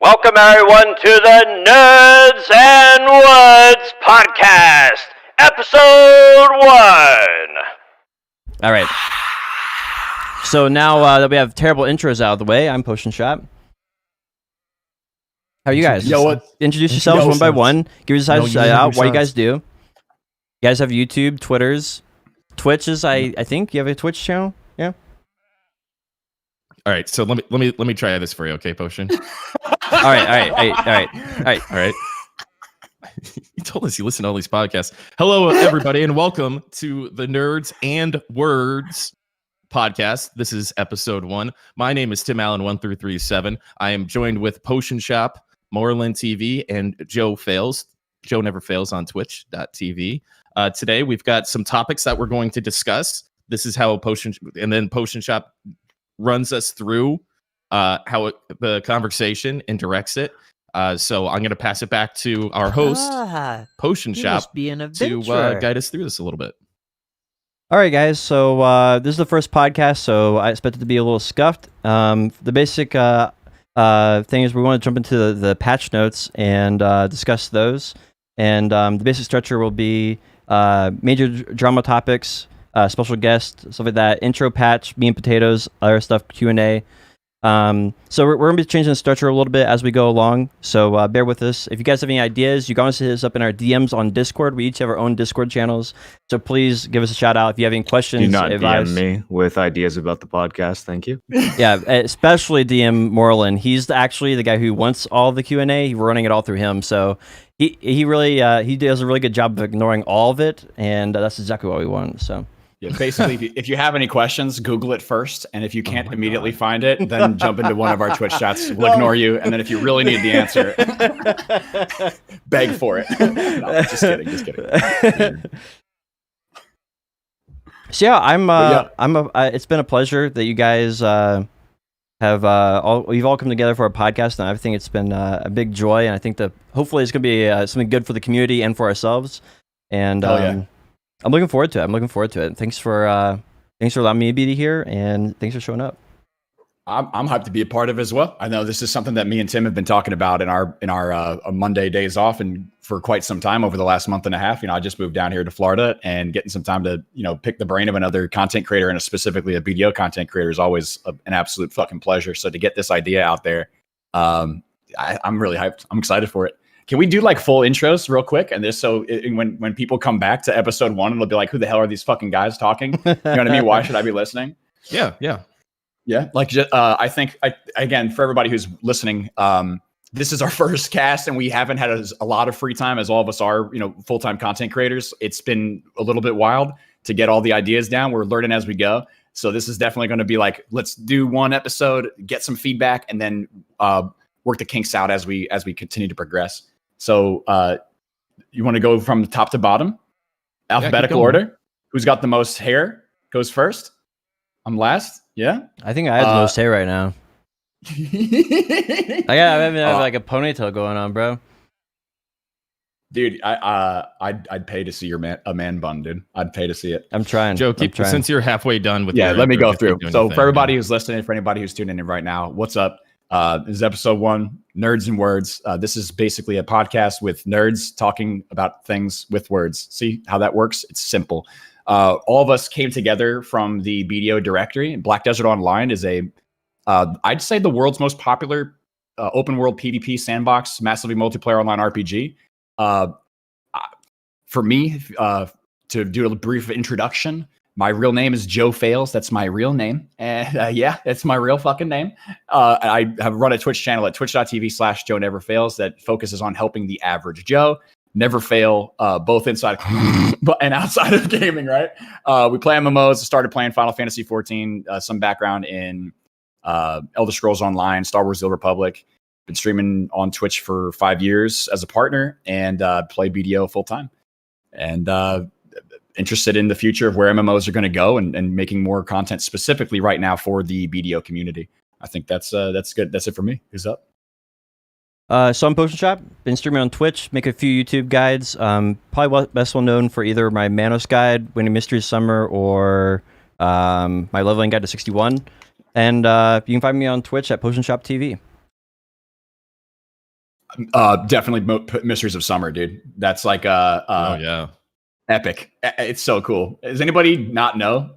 Welcome everyone to the Nerds and Woods podcast, episode 1. All right. So now that we have terrible intros out of the way, I'm Potion Shop. How are you guys? Yo, what? Introduce yourselves one by one. Give us a shout out. What you guys do? You guys have YouTube, Twitters, Twitches. I think you have a Twitch channel. Yeah. All right, so let me try this for you, okay, Potion? All right. You told us you listen to all these podcasts. Hello, everybody, and welcome to the Nerds and Words podcast. This is episode 1. My name is Tim Allen 1337. I am joined with Potion Shop, Moreland TV, and Joe Fails. Joe Never Fails on Twitch.tv. Today we've got some topics that we're going to discuss. This is how Potion Shop runs us through the conversation and directs it. So I'm going to pass it back to our host, Potion Shop, to guide us through this a little bit. All right, guys. So this is the first podcast, so I expect it to be a little scuffed. The basic thing is we want to jump into the patch notes and discuss those. And the basic structure will be major drama topics, special guests, stuff like that, intro patch, meat and potatoes, other stuff, Q&A. So we're going to be changing the structure a little bit as we go along, so bear with us. If you guys have any ideas, you can always hit us up in our DMs on Discord. We each have our own Discord channels, so please give us a shout out if you have any questions. Do not advice. DM me with ideas about the podcast, thank you. Yeah, especially DM Moreland. He's actually the guy who wants all the Q&A. We're running it all through him, so he really he does a really good job of ignoring all of it, and that's exactly what we want. So. Yeah, basically, if you have any questions, Google it first, and if you can't immediately find it, then jump into one of our Twitch chats. We'll ignore you, and then if you really need the answer, beg for it. No, just kidding. So yeah, it's been a pleasure that you guys have we've all come together for our podcast, and I think it's been a big joy, and I think that hopefully it's going to be something good for the community and for ourselves. And I'm looking forward to it. Thanks for allowing me to be here, and thanks for showing up. I'm hyped to be a part of it as well. I know this is something that me and Tim have been talking about in our Monday days off, and for quite some time over the last month and a half. I just moved down here to Florida, and getting some time to pick the brain of another content creator, and specifically a BDO content creator, is always an absolute fucking pleasure. So to get this idea out there, I'm really hyped. I'm excited for it. Can we do like full intros real quick? And when people come back to episode 1, it'll be like, who the hell are these fucking guys talking? You know what I mean? Why should I be listening? Yeah. Like, I think, again, for everybody who's listening, this is our first cast, and we haven't had a lot of free time, as all of us are, full-time content creators. It's been a little bit wild to get all the ideas down. We're learning as we go. So this is definitely going to be like, let's do one episode, get some feedback, and then work the kinks out as we continue to progress. So you want to go from top to bottom, alphabetical order? Who's got the most hair goes first? I'm last. Yeah, I think I have the most hair right now. I have like a ponytail going on, bro. Dude, I'd pay to see a man bun, dude. I'd pay to see it. I'm trying. Joe, since you're halfway done with let me go through. So for everybody who's listening, for anybody who's tuning in right now, what's up? This is episode 1, Nerds and Words. This is basically a podcast with nerds talking about things with words. See how that works? It's simple. All of us came together from the BDO directory. Black Desert Online is I'd say the world's most popular open world PvP sandbox, massively multiplayer online RPG. For me, to do a brief introduction, my real name is Joe Fails. That's my real name. And it's my real fucking name. I have run a Twitch channel at twitch.tv/Joe Never Fails that focuses on helping the average Joe never fail, both inside and outside of gaming, right? We play MMOs. I started playing Final Fantasy 14, some background in Elder Scrolls Online, Star Wars: The Old Republic. Been streaming on Twitch for 5 years as a partner, and play BDO full time. And interested in the future of where MMOs are going to go, and making more content specifically right now for the BDO community. I think that's good. That's it for me. Who's up? So I'm Potion Shop. Been streaming on Twitch, make a few YouTube guides. Probably best well known for either my Manos guide, Winning Mysteries Summer, or my leveling guide to 61. And you can find me on Twitch at Potion Shop TV. Definitely Mysteries of Summer, dude. That's like Oh yeah. epic. It's so cool. Does anybody not know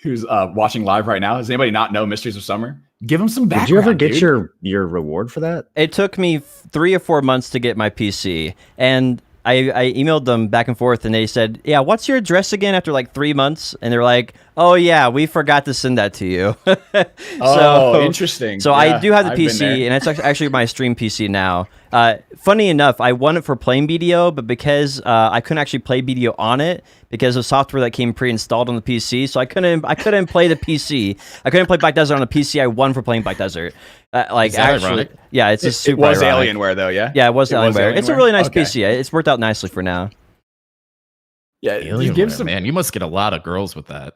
who's watching live right now? Does anybody not know Mysteries of Summer? Give them some background. Did you ever get dude. your reward for that? It took me 3 or 4 months to get my PC, and I emailed them back and forth, and they said, "Yeah, what's your address again?" After like 3 months, and they're like, "Oh yeah, we forgot to send that to you." Oh, interesting. So Yeah, I do have the I've been PC, there. and it's actually my stream PC now. Funny enough, I won it for playing BDO, but because I couldn't actually play BDO on it because of software that came pre-installed on the PC, so I couldn't play the PC. I couldn't play Black Desert on the PC. I won for playing Black Desert. Is that Actually, ironic? yeah, it's just super. It was ironic. Alienware though, yeah. Yeah, it was Alienware. It's a really nice Okay. PC. It's worked out nicely for now. Yeah, Alienware, give some. man, you must get a lot of girls with that.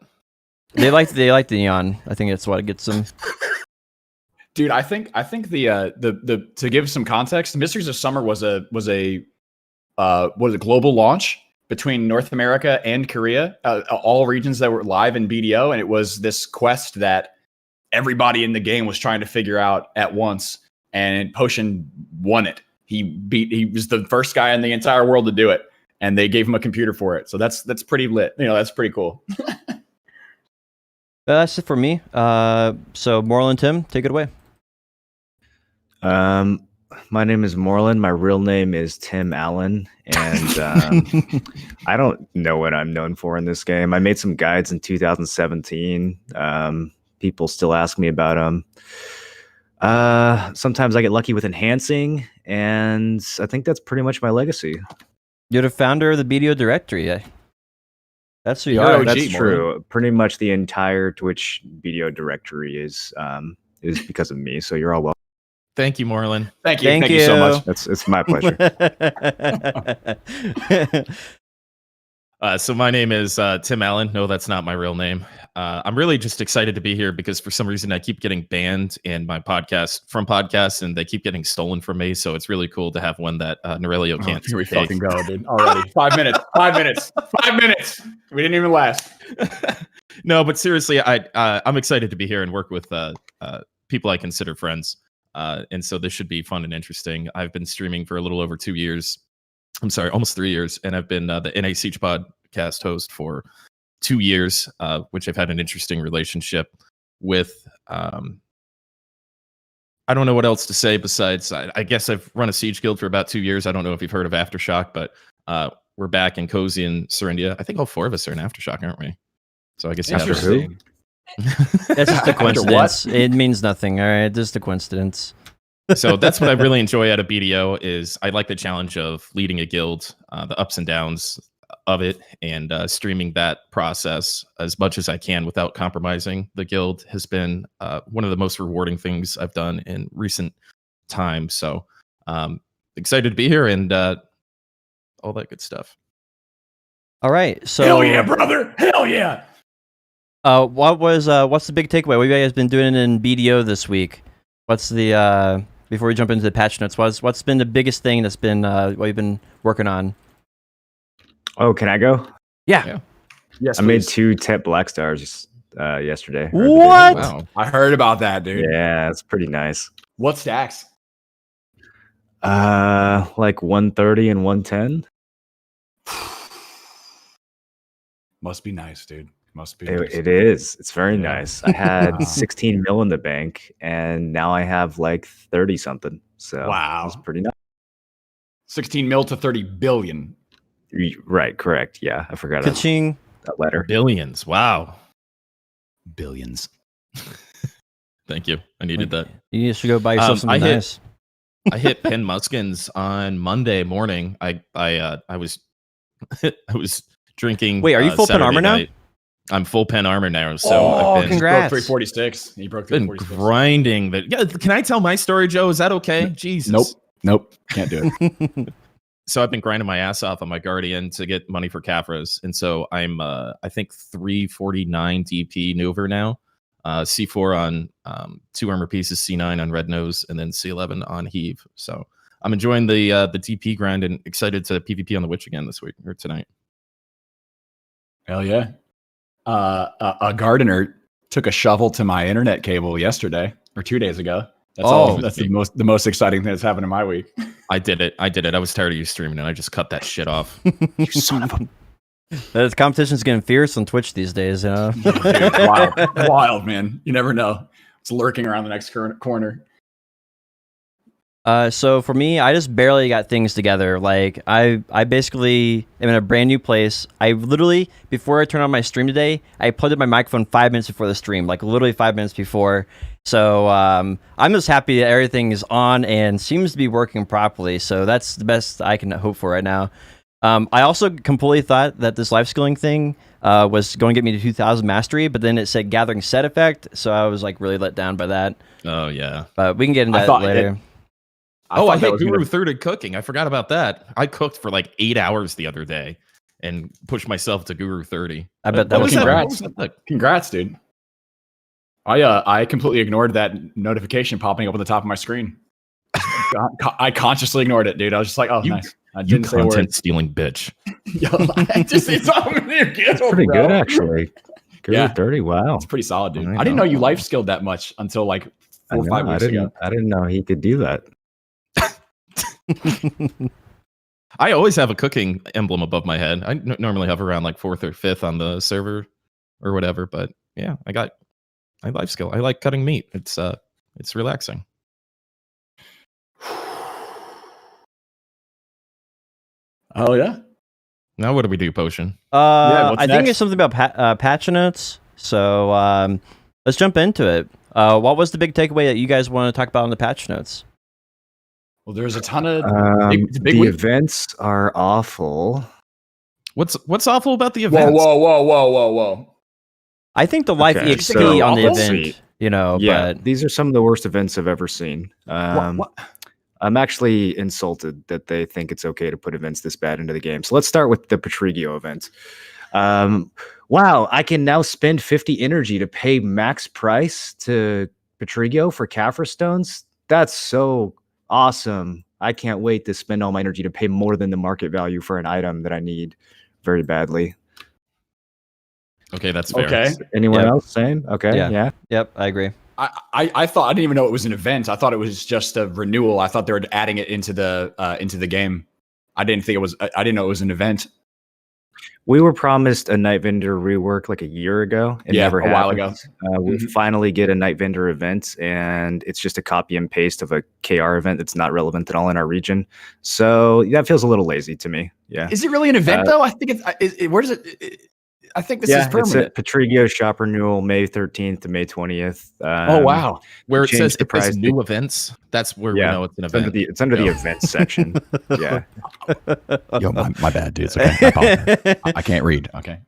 They like the neon. I think that's what gets them. Dude, I think the to give some context, Mysteries of Summer was a global launch between North America and Korea, all regions that were live in BDO, and it was this quest that everybody in the game was trying to figure out at once, and Potion won it. He was the first guy in the entire world to do it, and they gave him a computer for it. So that's pretty lit. That's pretty cool. That's it for me. So Moreland, Tim, take it away. My name is Moreland. My real name is Tim Allen, and I don't know what I'm known for in this game. I made some guides in 2017. People still ask me about them. Sometimes I get lucky with enhancing, and I think that's pretty much my legacy. You're the founder of the BDO directory. That's who you You're are. OG, That's true. Moreland. Pretty much the entire Twitch video directory is because of me. So you're all welcome. Thank you, Moreland. Thank you. Thank Thank you so you. much. It's my pleasure. So my name is Tim Allen. No, that's not my real name. I'm really just excited to be here because for some reason I keep getting banned in my podcast from podcasts, and they keep getting stolen from me. So it's really cool to have one that Norelio can't Here we take. fucking go, dude. Already 5 minutes. 5 minutes. 5 minutes. We didn't even last. No, but seriously, I'm excited to be here and work with people I consider friends. And so this should be fun and interesting. I've been streaming for a little over 2 years. I'm sorry, almost 3 years. And I've been the NA Siege podcast host for 2 years, which I've had an interesting relationship with. I don't know what else to say besides, I guess I've run a Siege guild for about 2 years. I don't know if you've heard of Aftershock, but we're back in Cozy and Serendia. I think all 4 of us are in Aftershock, aren't we? So I guess you have to. Interesting. That's just a After what? coincidence. It means nothing. All right, just a coincidence. So that's what I really enjoy out of BDO is I like the challenge of leading a guild, the ups and downs of it, and streaming that process as much as I can without compromising the guild has been one of the most rewarding things I've done in recent time. So excited to be here and all that good stuff. All right. So Hell yeah, brother. Hell yeah. what's the big takeaway? What have you guys been doing in BDO this week? What's the before we jump into the patch notes? What's been the biggest thing that's been what you've been working on? Oh, can I go? Yeah. Yes, I made please. 2 Tep Black Stars yesterday. What? Wow. I heard about that, dude. Yeah, it's pretty nice. What stacks? Like 130 and 110. Must be nice, dude. Must be. Nice. It is. It's very Yeah. nice. I had Wow. 16 mil in the bank, and now I have like 30 something. So Wow. it's pretty nice. 16 mil to 30 billion. Right, correct. Yeah, I forgot Ka-ching. that letter. Billions. Wow. Billions. Thank you. I needed that. You should go buy yourself something I hit- nice. I hit Penn Muskins on Monday morning. I was I was drinking. Wait, are you full Penn Saturday armor now? night. I'm full Penn armor now. So Oh, I've been, congrats. Broke 346. He broke been 346. grinding that. Yeah, can I tell my story, Joe? Is that okay? Jesus. Nope. Can't do it. So I've been grinding my ass off on my Guardian to get money for Kafras, and so I'm I think 349 DP Nuver now. C4 on 2 armor pieces, C9 on Red Nose, and then C11 on Heave. So I'm enjoying the DP grind and excited to PvP on the Witch again this week or tonight. Hell yeah. A gardener took a shovel to my internet cable yesterday or 2 days ago That's the most exciting thing that's happened in my week. I did it. I was tired of you streaming, and I just cut that shit off. You son of a The competition's getting fierce on Twitch these days, you know. Dude, wild, man. You never know. It's lurking around the next corner. So for me, I just barely got things together. Like I basically am in a brand new place. I literally, before I turned on my stream today, I plugged in my microphone 5 minutes before the stream, like literally 5 minutes before. So I'm just happy that everything is on and seems to be working properly. So that's the best I can hope for right now. I also completely thought that this life skilling thing was going to get me to 2000 mastery, but then it said gathering set effect, so I was like really let down by that. Oh yeah, but we can get into that later. I hit Guru 3rd at cooking. I forgot about that. I cooked for like 8 hours the other day and pushed myself to Guru 30. I bet that was congrats. Congrats, dude. I completely ignored that notification popping up on the top of my screen. I consciously ignored it, dude. I was just like, oh, nice. I didn't say a word. Content stealing bitch. Yo, it's pretty good, actually. Guru 30, wow. It's pretty solid, dude. I didn't know you life skilled that much until like 4 or 5 weeks ago. I didn't know he could do that. I always have a cooking emblem above my head. I normally have around like 4th or 5th on the server or whatever, but yeah, I life skill. I like cutting meat. It's relaxing. Oh yeah. Now what do we do, Potion? I think it's something about patch notes. So let's jump into it. What was the big takeaway that you guys want to talk about on the patch notes? Well, there's a ton of the events are awful. What's awful about the events? Whoa. I think the life EXP on the event, but these are some of the worst events I've ever seen. I'm actually insulted that they think it's okay to put events this bad into the game. So let's start with the Patrigio event. Wow, I can now spend 50 energy to pay max price to Patrigio for Caphra stones. That's so awesome. I can't wait to spend all my energy to pay more than the market value for an item that I need very badly. Okay, that's fair. Okay. Anyone else? Same? Okay. Yeah. Yep, I agree. I thought, I didn't even know it was an event. I thought it was just a renewal. I thought they were adding it into the game. I didn't know it was an event. We were promised a Night Vendor rework like a year ago. It never happened. While ago. We finally get a Night Vendor event, and it's just a copy and paste of a KR event that's not relevant at all in our region. So that feels a little lazy to me. Yeah. Is it really an event though? I think where does it? I think this is permanent. It's a Patrigio shop renewal, May 13th to May 20th. Oh wow! Where it says new events, that's where we know it's an event. It's under the events section. Yeah. Yo, my bad, dude. It's okay. I can't read. Okay.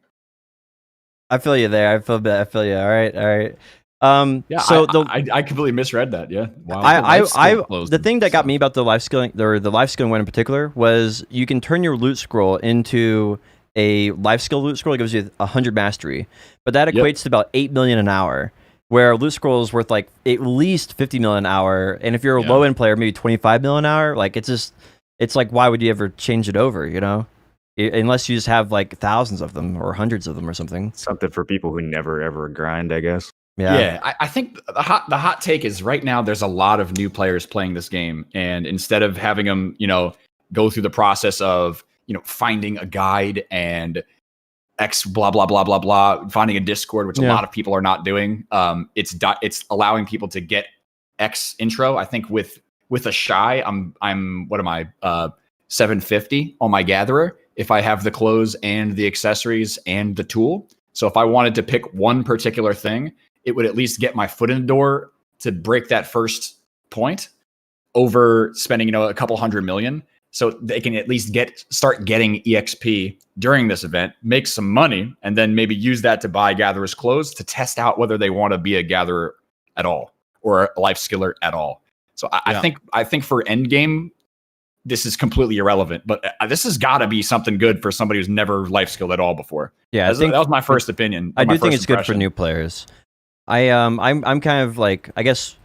I feel you there. I feel you. All right. So I completely misread that. Yeah. Wow. The thing that got me about the life skilling one in particular was you can turn your loot scroll into a life skill loot scroll. It gives you 100 mastery, but that equates to about 8 million an hour, where a loot scroll is worth like at least 50 million an hour. And if you're a low end player, maybe 25 million an hour. Like it's like, why would you ever change it over? Unless you just have like thousands of them or hundreds of them or something. Something for people who never ever grind, I guess. Yeah. I think the hot take is right now there's a lot of new players playing this game, and instead of having them, go through the process of finding a guide and X blah blah blah blah blah, finding a Discord, which a lot of people are not doing. It's allowing people to get X intro. I think with a shy, I'm what am I 750 on my gatherer if I have the clothes and the accessories and the tool. So if I wanted to pick one particular thing, it would at least get my foot in the door to break that first point over spending a couple 100 million. So they can at least start getting EXP during this event, make some money, and then maybe use that to buy gatherer's clothes to test out whether they want to be a gatherer at all or a life skiller at all. So I think for end game, this is completely irrelevant. But this has got to be something good for somebody who's never life skilled at all before. Yeah, that was my first opinion. I do think it's good for new players. I'm kind of like, I guess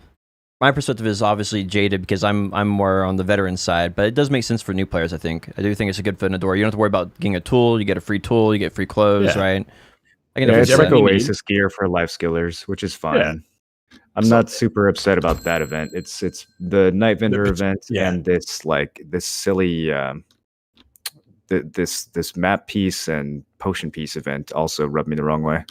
my perspective is obviously jaded because I'm more on the veteran side, but it does make sense for new players. I do think it's a good foot in the door. You don't have to worry about getting a tool. You get a free tool. You get free clothes, right? It's like Oasis gear for life skillers, which is fine. I'm not super upset about that event. It's the Night Vendor event yeah. and this silly this map piece and potion piece event also rubbed me the wrong way.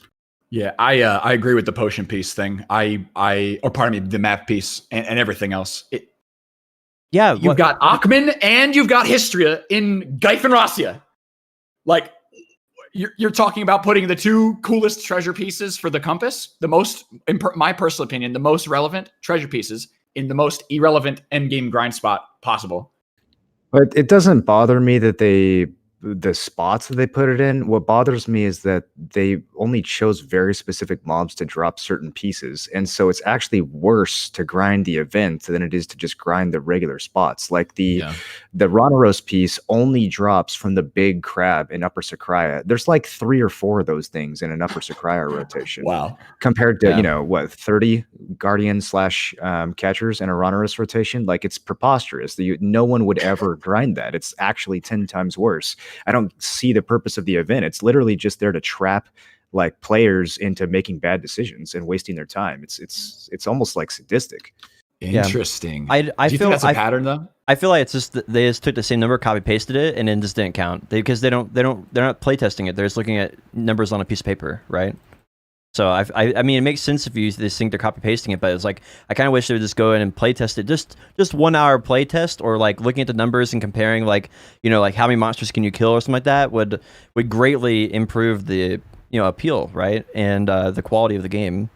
Yeah, I agree with the potion piece thing. Or pardon me, the map piece and everything else. You've got Achman and you've got Histria in Gyfenrasia. Like, you're talking about putting the two coolest treasure pieces for the compass, the most, in my personal opinion, the most relevant treasure pieces in the most irrelevant endgame grind spot possible. But it doesn't bother me that the spots that they put it in. What bothers me is that they only chose very specific mobs to drop certain pieces. And so it's actually worse to grind the event than it is to just grind the regular spots. Like the Rhonoros piece only drops from the big crab in Upper Sakraya. There's like 3 or 4 of those things in an Upper Sakraya rotation. Wow. Compared to, 30 Guardian / catchers in a Rhonoros rotation. Like, it's preposterous. No one would ever grind that. It's actually 10 times worse. I don't see the purpose of the event. It's literally just there to trap like players into making bad decisions and wasting their time. It's almost like sadistic. Interesting. I Do you feel think that's a pattern though? I feel like it's just they just took the same number, copy pasted it, and then just didn't count because they're not playtesting it. They're just looking at numbers on a piece of paper, right? So I mean, it makes sense if you just think they're copy pasting it, but it's like I kind of wish they would just go in and play test it, just 1 hour play test, or like looking at the numbers and comparing, like like how many monsters can you kill or something like that would greatly improve the appeal, right, and the quality of the game.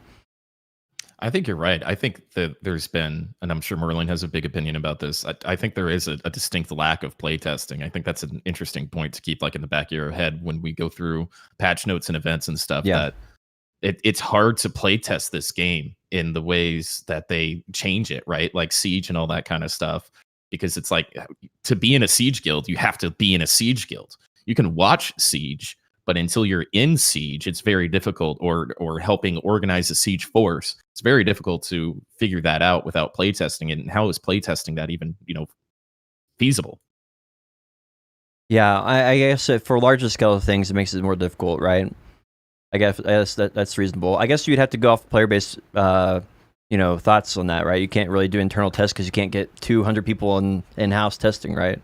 I think you're right. I think that there's been, and I'm sure Merlin has a big opinion about this, I think there is a distinct lack of playtesting. I think that's an interesting point to keep like in the back of your head when we go through patch notes and events and stuff. That it's hard to play test this game in the ways that they change it, right? Like Siege and all that kind of stuff. Because it's like, to be in a Siege guild, you have to be in a Siege guild. You can watch Siege, but until you're in Siege, it's very difficult, or helping organize a Siege force. It's very difficult to figure that out without playtesting it. And how is playtesting that even, feasible? Yeah, I guess for larger scale things, it makes it more difficult, right? I guess that's reasonable. I guess you'd have to go off player-based, thoughts on that, right? You can't really do internal tests because you can't get 200 people in-house testing, right?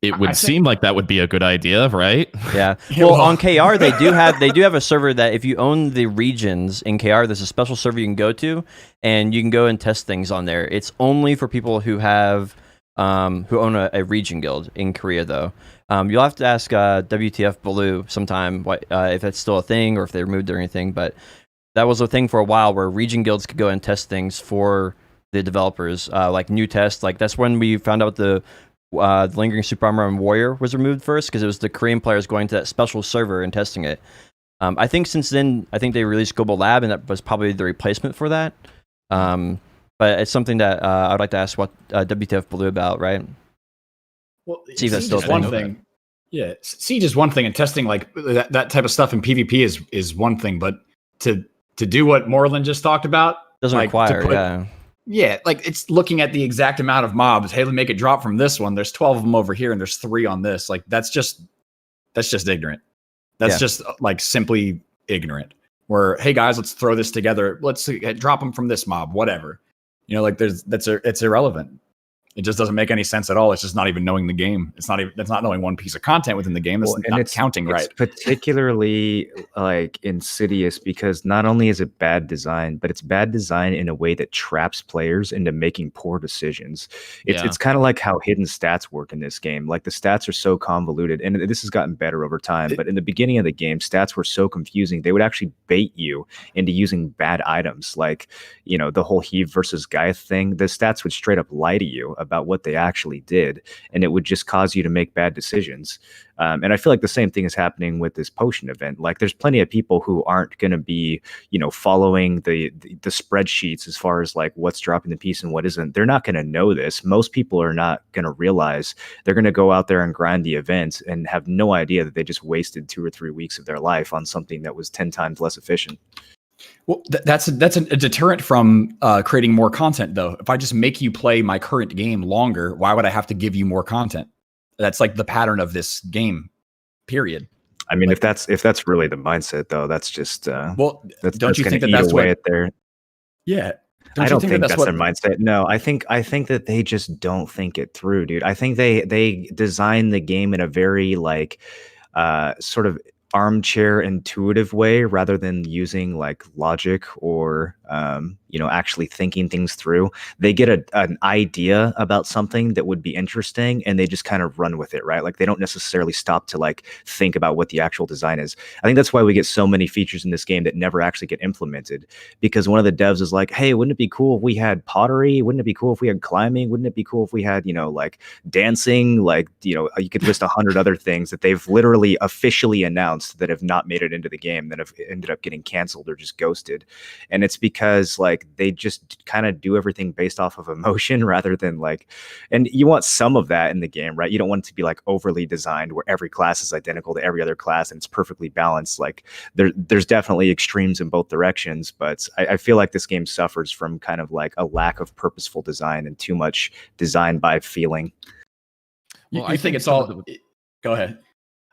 It would seem like that would be a good idea, right? Yeah. Well, on KR they do have a server that if you own the regions in KR, there's a special server you can go to, and you can go and test things on there. It's only for people who have who own a region guild in Korea, though. You'll have to ask WTF Blue sometime if that's still a thing or if they removed it or anything. But that was a thing for a while where region guilds could go and test things for the developers, like new tests. Like that's when we found out the Lingering Super Armor and Warrior was removed first, because it was the Korean players going to that special server and testing it. I think since then, they released Global Lab, and that was probably the replacement for that. But it's something that I would like to ask what WTF Blue about, right? Well, see if that's still one thing. Yeah, Siege is one thing, and testing like that type of stuff in PvP is one thing. But to do what Moreland just talked about doesn't require, Yeah, like it's looking at the exact amount of mobs. Hey, let me make it drop from this one. There's 12 of them over here, and there's 3 on this. Like that's just ignorant. That's just like simply ignorant. Where, hey guys, let's throw this together. Let's drop them from this mob, whatever. It's irrelevant. It just doesn't make any sense at all. It's just not even knowing the game. That's not knowing one piece of content within the game. That's not counting right. It's particularly like insidious because not only is it bad design, but it's bad design in a way that traps players into making poor decisions. It's kind of like how hidden stats work in this game. Like the stats are so convoluted, and this has gotten better over time. But in the beginning of the game, stats were so confusing. They would actually bait you into using bad items, like the whole Heave versus Gaia thing. The stats would straight up lie to you about what they actually did, and it would just cause you to make bad decisions. And I feel like the same thing is happening with this potion event. Like there's plenty of people who aren't going to be, following the spreadsheets as far as like what's dropping the piece and what isn't. They're not going to know this. Most people are not going to realize. They're going to go out there and grind the event and have no idea that they just wasted 2 or 3 weeks of their life on something that was 10 times less efficient. Well, that's a deterrent from creating more content, though. If I just make you play my current game longer, why would I have to give you more content? That's like the pattern of this game, period. I mean, if that's really the mindset, though, that's just don't you think that's what? It there? Yeah, I don't think that's their mindset. No, I think that they just don't think it through, dude. I think they design the game in a very like sort of armchair intuitive way rather than using like logic or actually thinking things through. They get an idea about something that would be interesting and they just kind of run with it, right? Like they don't necessarily stop to like think about what the actual design is. I think that's why we get so many features in this game that never actually get implemented, because one of the devs is like, hey, wouldn't it be cool if we had pottery? Wouldn't it be cool if we had climbing? Wouldn't it be cool if we had like dancing? Like, you could list 100 other things that they've literally officially announced that have not made it into the game, that have ended up getting canceled or just ghosted. And it's because like they just kind of do everything based off of emotion rather than like, and you want some of that in the game, right? You don't want it to be like overly designed where every class is identical to every other class and it's perfectly balanced. Like there's definitely extremes in both directions, but I feel like this game suffers from kind of like a lack of purposeful design and too much design by feeling. Well, I think it's all. Go ahead.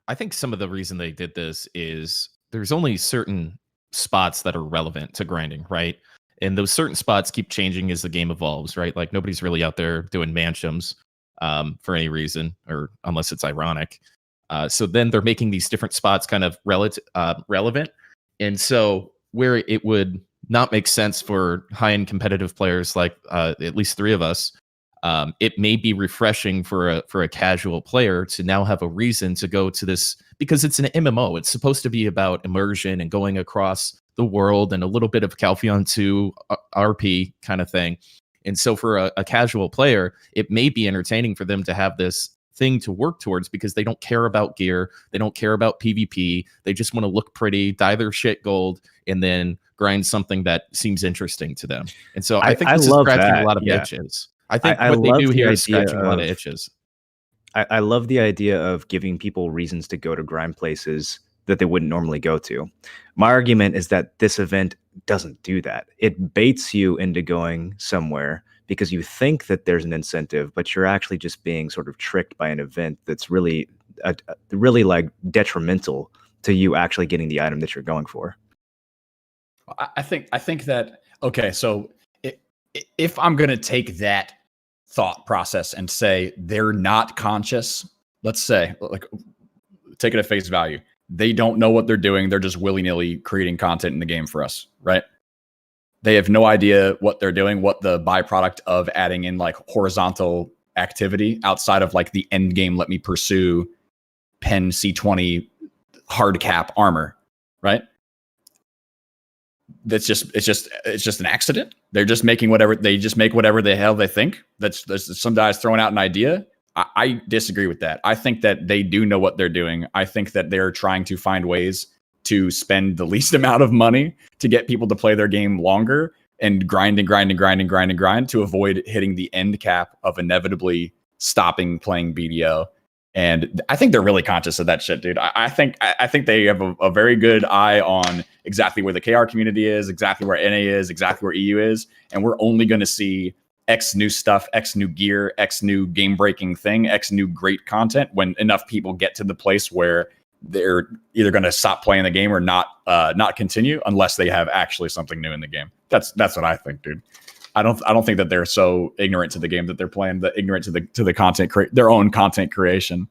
I think some of the reason they did this is there's only certain spots that are relevant to grinding, right? And those certain spots keep changing as the game evolves, right? Like nobody's really out there doing mansions for any reason, or unless it's ironic. So then they're making these different spots kind of relevant. And so where it would not make sense for high-end competitive players like at least three of us, it may be refreshing for a casual player to now have a reason to go to this, because it's an MMO. It's supposed to be about immersion and going across the world and a little bit of Calpheon 2 RP kind of thing. And so for a casual player, it may be entertaining for them to have this thing to work towards, because they don't care about gear. They don't care about PvP. They just want to look pretty, dye their shit gold, and then grind something that seems interesting to them. And so I think this is scratching a lot of itches. I think what they do here is scratching a lot of itches. I love the idea of giving people reasons to go to grind places that they wouldn't normally go to. My argument is that this event doesn't do that. It baits you into going somewhere because you think that there's an incentive, but you're actually just being sort of tricked by an event that's really like detrimental to you actually getting the item that you're going for. I think that, okay, so if I'm going to take that thought process and say they're not conscious, let's say, like, take it at face value, they don't know what they're doing. They're just willy-nilly creating content in the game for us, right? They have no idea what they're doing, what the byproduct of adding in like horizontal activity outside of like the end game, let me pursue Pen C20 hard cap armor, right? It's just an accident. They're just making whatever the hell they think. That's some guy's throwing out an idea. I disagree with that. I think that they do know what they're doing. I think that they're trying to find ways to spend the least amount of money to get people to play their game longer and grind to avoid hitting the end cap of inevitably stopping playing BDO. And I think they're really conscious of that shit, dude. I think they have a very good eye on exactly where the KR community is, exactly where NA is, exactly where EU is. And we're only going to see X new stuff, X new gear, X new game-breaking thing, X new great content when enough people get to the place where they're either going to stop playing the game or not continue unless they have actually something new in the game. That's what I think, dude. I don't think that they're so ignorant to the game that they're playing, ignorant to the content, their own content creation.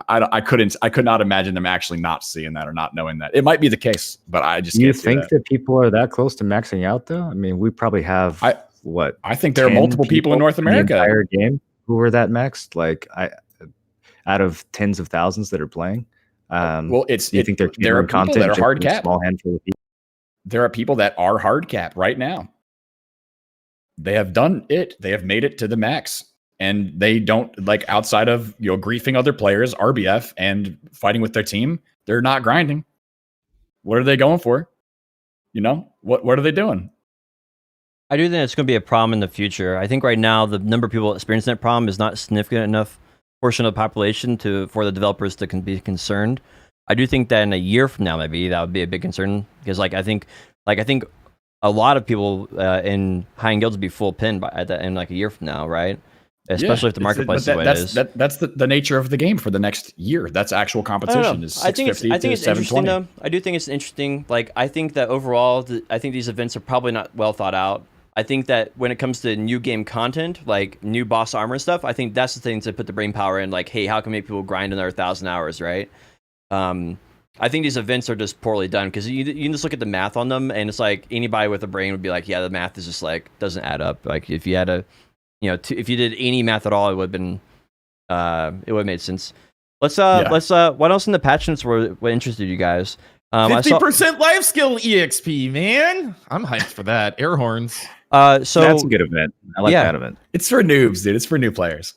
I could not imagine them actually not seeing that or not knowing that. It might be the case, but I just you think that people are that close to maxing out though? I mean, we probably have I think there are multiple people in North America in the entire game who are that maxed. Like out of tens of thousands that are playing. Well, you think there are people that are hard cap. Small handful of people. There are people that are hard cap right now. They have done it. They have made it to the max, and they don't like outside of griefing other players, RBF, and fighting with their team. They're not grinding. What are they going for? What are they doing? I do think it's going to be a problem in the future. I think right now the number of people experiencing that problem is not significant enough portion of the population for the developers to be concerned. I do think that in a year from now, maybe that would be a big concern, because I think a lot of people in high-end guilds would be full pin in like a year from now, right? Especially if the marketplace is the way it is. That's the nature of the game for the next year. That's actual competition. Is 650 I think it's interesting though. 720. I do think it's interesting. Like I think that overall, I think these events are probably not well thought out. I think that when it comes to new game content, like new boss armor and stuff, I think that's the things that put the brain power in. Like, hey, how can we make people grind another 1,000 hours, right? I think these events are just poorly done because you can just look at the math on them, and it's like anybody with a brain would be like, yeah, the math is just like doesn't add up. Like if you had a, if you did any math at all, it would have been, it would have made sense. What else in the patch notes what interested you guys? 50% life skill EXP, man. I'm hyped for that. Air horns. So that's a good event. I like that event. It's for noobs, dude. It's for new players.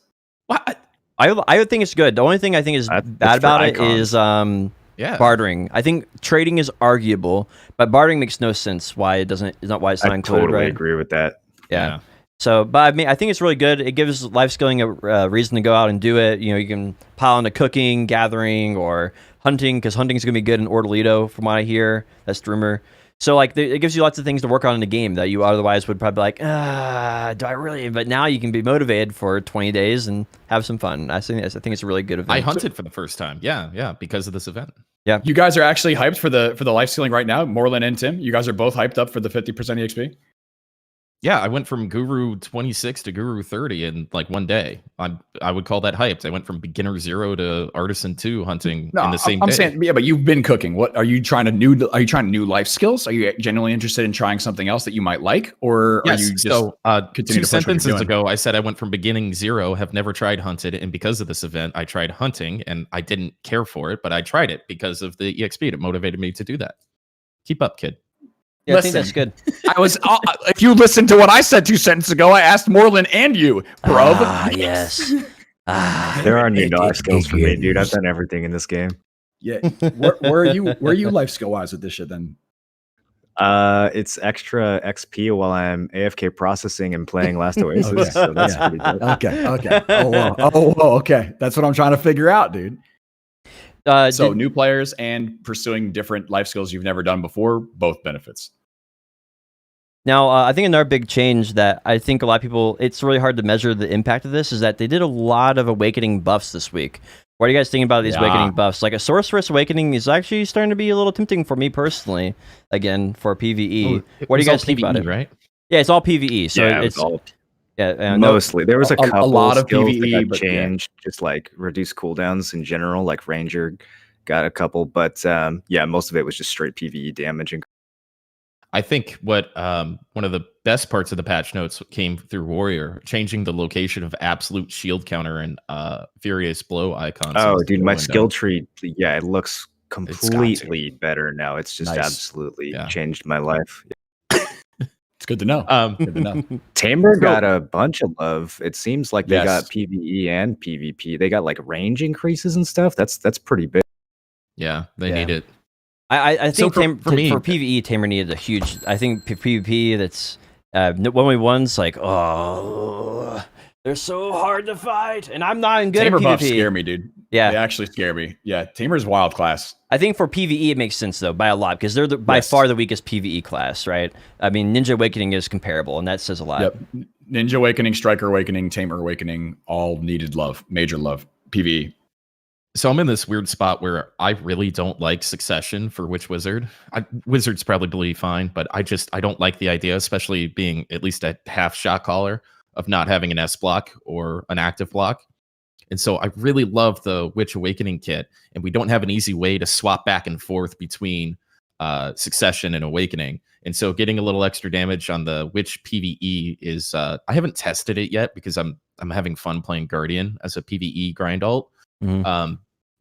What? I would think it's good. The only thing I think is bad about it is bartering. I think trading is arguable, but bartering makes no sense. Why it doesn't? Is not why it's not included. I totally agree with that. Yeah. So, but I mean, I think it's really good. It gives life skilling a reason to go out and do it. You can pile into cooking, gathering, or hunting, because hunting is going to be good in Ordelito, from what I hear. That's the rumor. So, like, it gives you lots of things to work on in the game that you otherwise would probably be like, do I really? But now you can be motivated for 20 days and have some fun. I think it's a really good event. I hunted for the first time. Yeah, because of this event. Yeah. You guys are actually hyped for the life skilling right now, Moreland and Tim. You guys are both hyped up for the 50% EXP. Yeah, I went from Guru 26 to Guru 30 in like one day. I would call that hyped. I went from beginner 0 to artisan 2 hunting in the same day. I'm saying, yeah, but you've been cooking. What are you trying to new? Are you trying new life skills? Are you genuinely interested in trying something else that you might like, or are you just two sentences ago I said I went from beginning 0, have never tried hunted, and because of this event I tried hunting, and I didn't care for it, but I tried it because of the EXP. It motivated me to do that. Keep up, kid. Yeah, I think that's good. I was. If you listened to what I said 2 sentences ago, I asked Moreland and you, bro. Yes. There are new life skills for me, dude. I've done everything in this game. Yeah. Where are you? Where are you life skill wise with this shit then? It's extra XP while I'm AFK processing and playing Last Oasis. Okay. So that's pretty good. Okay. Oh, okay. That's what I'm trying to figure out, dude. So new players and pursuing different life skills you've never done before, both benefits. Now, I think another big change that I think a lot of people, it's really hard to measure the impact of this, is that they did a lot of Awakening buffs this week. What are you guys thinking about these Awakening buffs? Like a Sorceress Awakening is actually starting to be a little tempting for me personally, again, for PvE. What do you guys think about it? Right? Yeah, it's all PvE. So it's all... Yeah, mostly. There was a couple lot of skills PvE, that changed, just like reduce cooldowns in general. Like Ranger got a couple, but most of it was just straight PvE damaging. I think what one of the best parts of the patch notes came through Warrior, changing the location of absolute shield counter and Furious Blow icons. Oh, dude, my skill tree, it looks completely better now. It's just absolutely changed my life. It's good to know. Tamer got a bunch of love. It seems like they got PvE and PvP. They got like range increases and stuff. That's pretty big. Yeah, they need it. I think for PvE, Tamer needed a huge. I think PvP that's 1v1's like, they're so hard to fight, and I'm not good Tamer at PvP. Buffs scare me, dude. Yeah, they actually scare me. Yeah, Tamer's wild class. I think for PvE it makes sense though by a lot because they're by far the weakest PvE class, right? I mean, Ninja Awakening is comparable, and that says a lot. Yep. Ninja Awakening, Striker Awakening, Tamer Awakening, all needed love, major love. PvE. So I'm in this weird spot where I really don't like Succession for Witch Wizard. Wizard's probably fine, but I don't like the idea, especially being at least a half shot caller, of not having an S block or an active block. And so I really love the Witch Awakening kit, and we don't have an easy way to swap back and forth between Succession and Awakening. And so getting a little extra damage on the Witch PvE is I haven't tested it yet because I'm having fun playing Guardian as a PvE grind alt. Mm-hmm.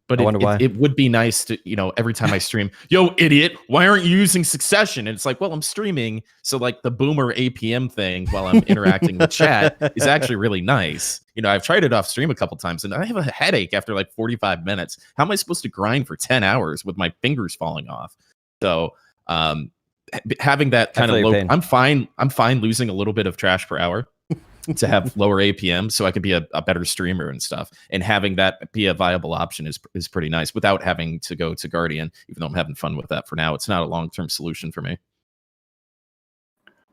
But it would be nice to, every time I stream, yo, idiot, why aren't you using Succession? And it's like, well, I'm streaming. So like the boomer APM thing while I'm interacting with chat is actually really nice. I've tried it off stream a couple times and I have a headache after like 45 minutes. How am I supposed to grind for 10 hours with my fingers falling off? So having that kind of low, pain. I'm fine losing a little bit of trash per hour to have lower APM so I could be a better streamer and stuff, and having that be a viable option is pretty nice without having to go to Guardian, even though I'm having fun with that for now. It's not a long-term solution for me.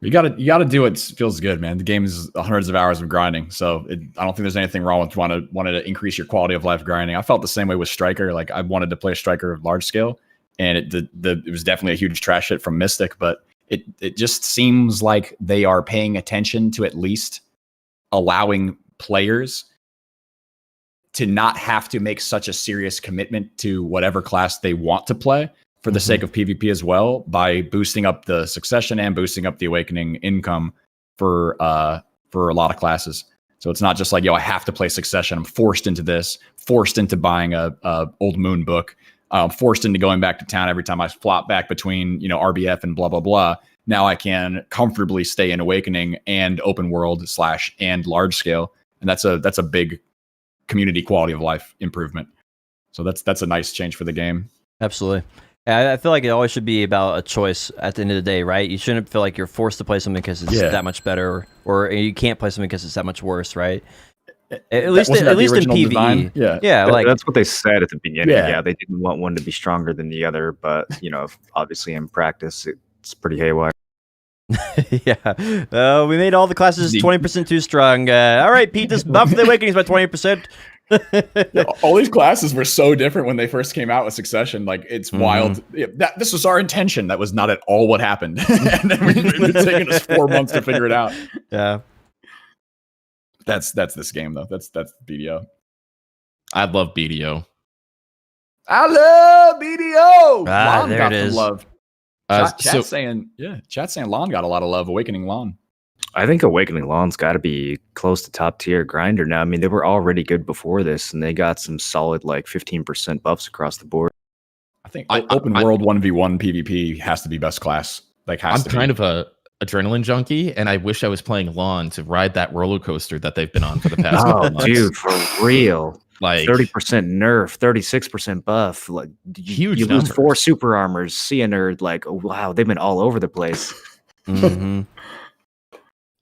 You gotta do what feels good, man. The game is hundreds of hours of grinding, so I don't think there's anything wrong with wanting to increase your quality of life grinding. I felt the same way with Striker. Like I wanted to play Striker large scale, and it was definitely a huge trash hit from Mystic, but it just seems like they are paying attention to at least allowing players to not have to make such a serious commitment to whatever class they want to play for the sake of PvP as well, by boosting up the succession and boosting up the awakening income for a lot of classes. So it's not just like, yo, I have to play succession. I'm forced into this, forced into buying a Old Moon book, forced into going back to town every time I flop back between, RBF and blah, blah, blah. Now I can comfortably stay in awakening and open world / and large scale. And that's a big community quality of life improvement. So that's a nice change for the game. Absolutely. I feel like it always should be about a choice at the end of the day, right? You shouldn't feel like you're forced to play something because it's that much better, or you can't play something because it's that much worse, right? At least in PvE. Design? Yeah, like that's what they said at the beginning. Yeah, they didn't want one to be stronger than the other, but obviously in practice it's pretty haywire. Yeah. We made all the classes 20% too strong. All right, Pete, just buff the awakenings by 20%. All these classes were so different when they first came out with Succession. Like, it's wild. This was our intention. That was not at all what happened. And then it's taken us 4 months to figure it out. Yeah. That's this game though. That's BDO. I love BDO. I love BDO. Lon there got it is. Love. Chat's saying Lon got a lot of love. Awakening Lon. I think Awakening Lon's got to be close to top tier grinder now. I mean, they were already good before this, and they got some solid 15% buffs across the board. I think open world 1v1 PvP has to be best class. I'm kind of a adrenaline junkie, and I wish I was playing Lon to ride that roller coaster that they've been on for the past couple months. Dude, for real. Like 30% nerf, 36% buff. Like huge. You lose 4 super armors. See a nerd oh, wow, they've been all over the place.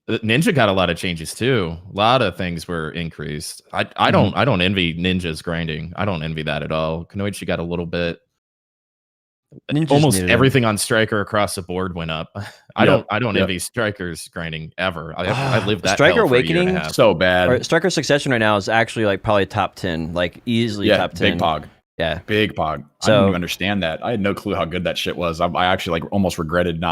Ninja got a lot of changes too. A lot of things were increased. I don't envy Ninja's grinding. I don't envy that at all. Kunoichi got a little bit. Ninja's almost everything on Striker across the board went up. I don't envy Striker's grinding ever. I lived that Striker hell for Awakening a year and a half. So bad. Striker Succession right now is actually probably top 10, easily top 10. Big Pog. Yeah, big Pog. I didn't even understand that. I had no clue how good that shit was. I actually almost regretted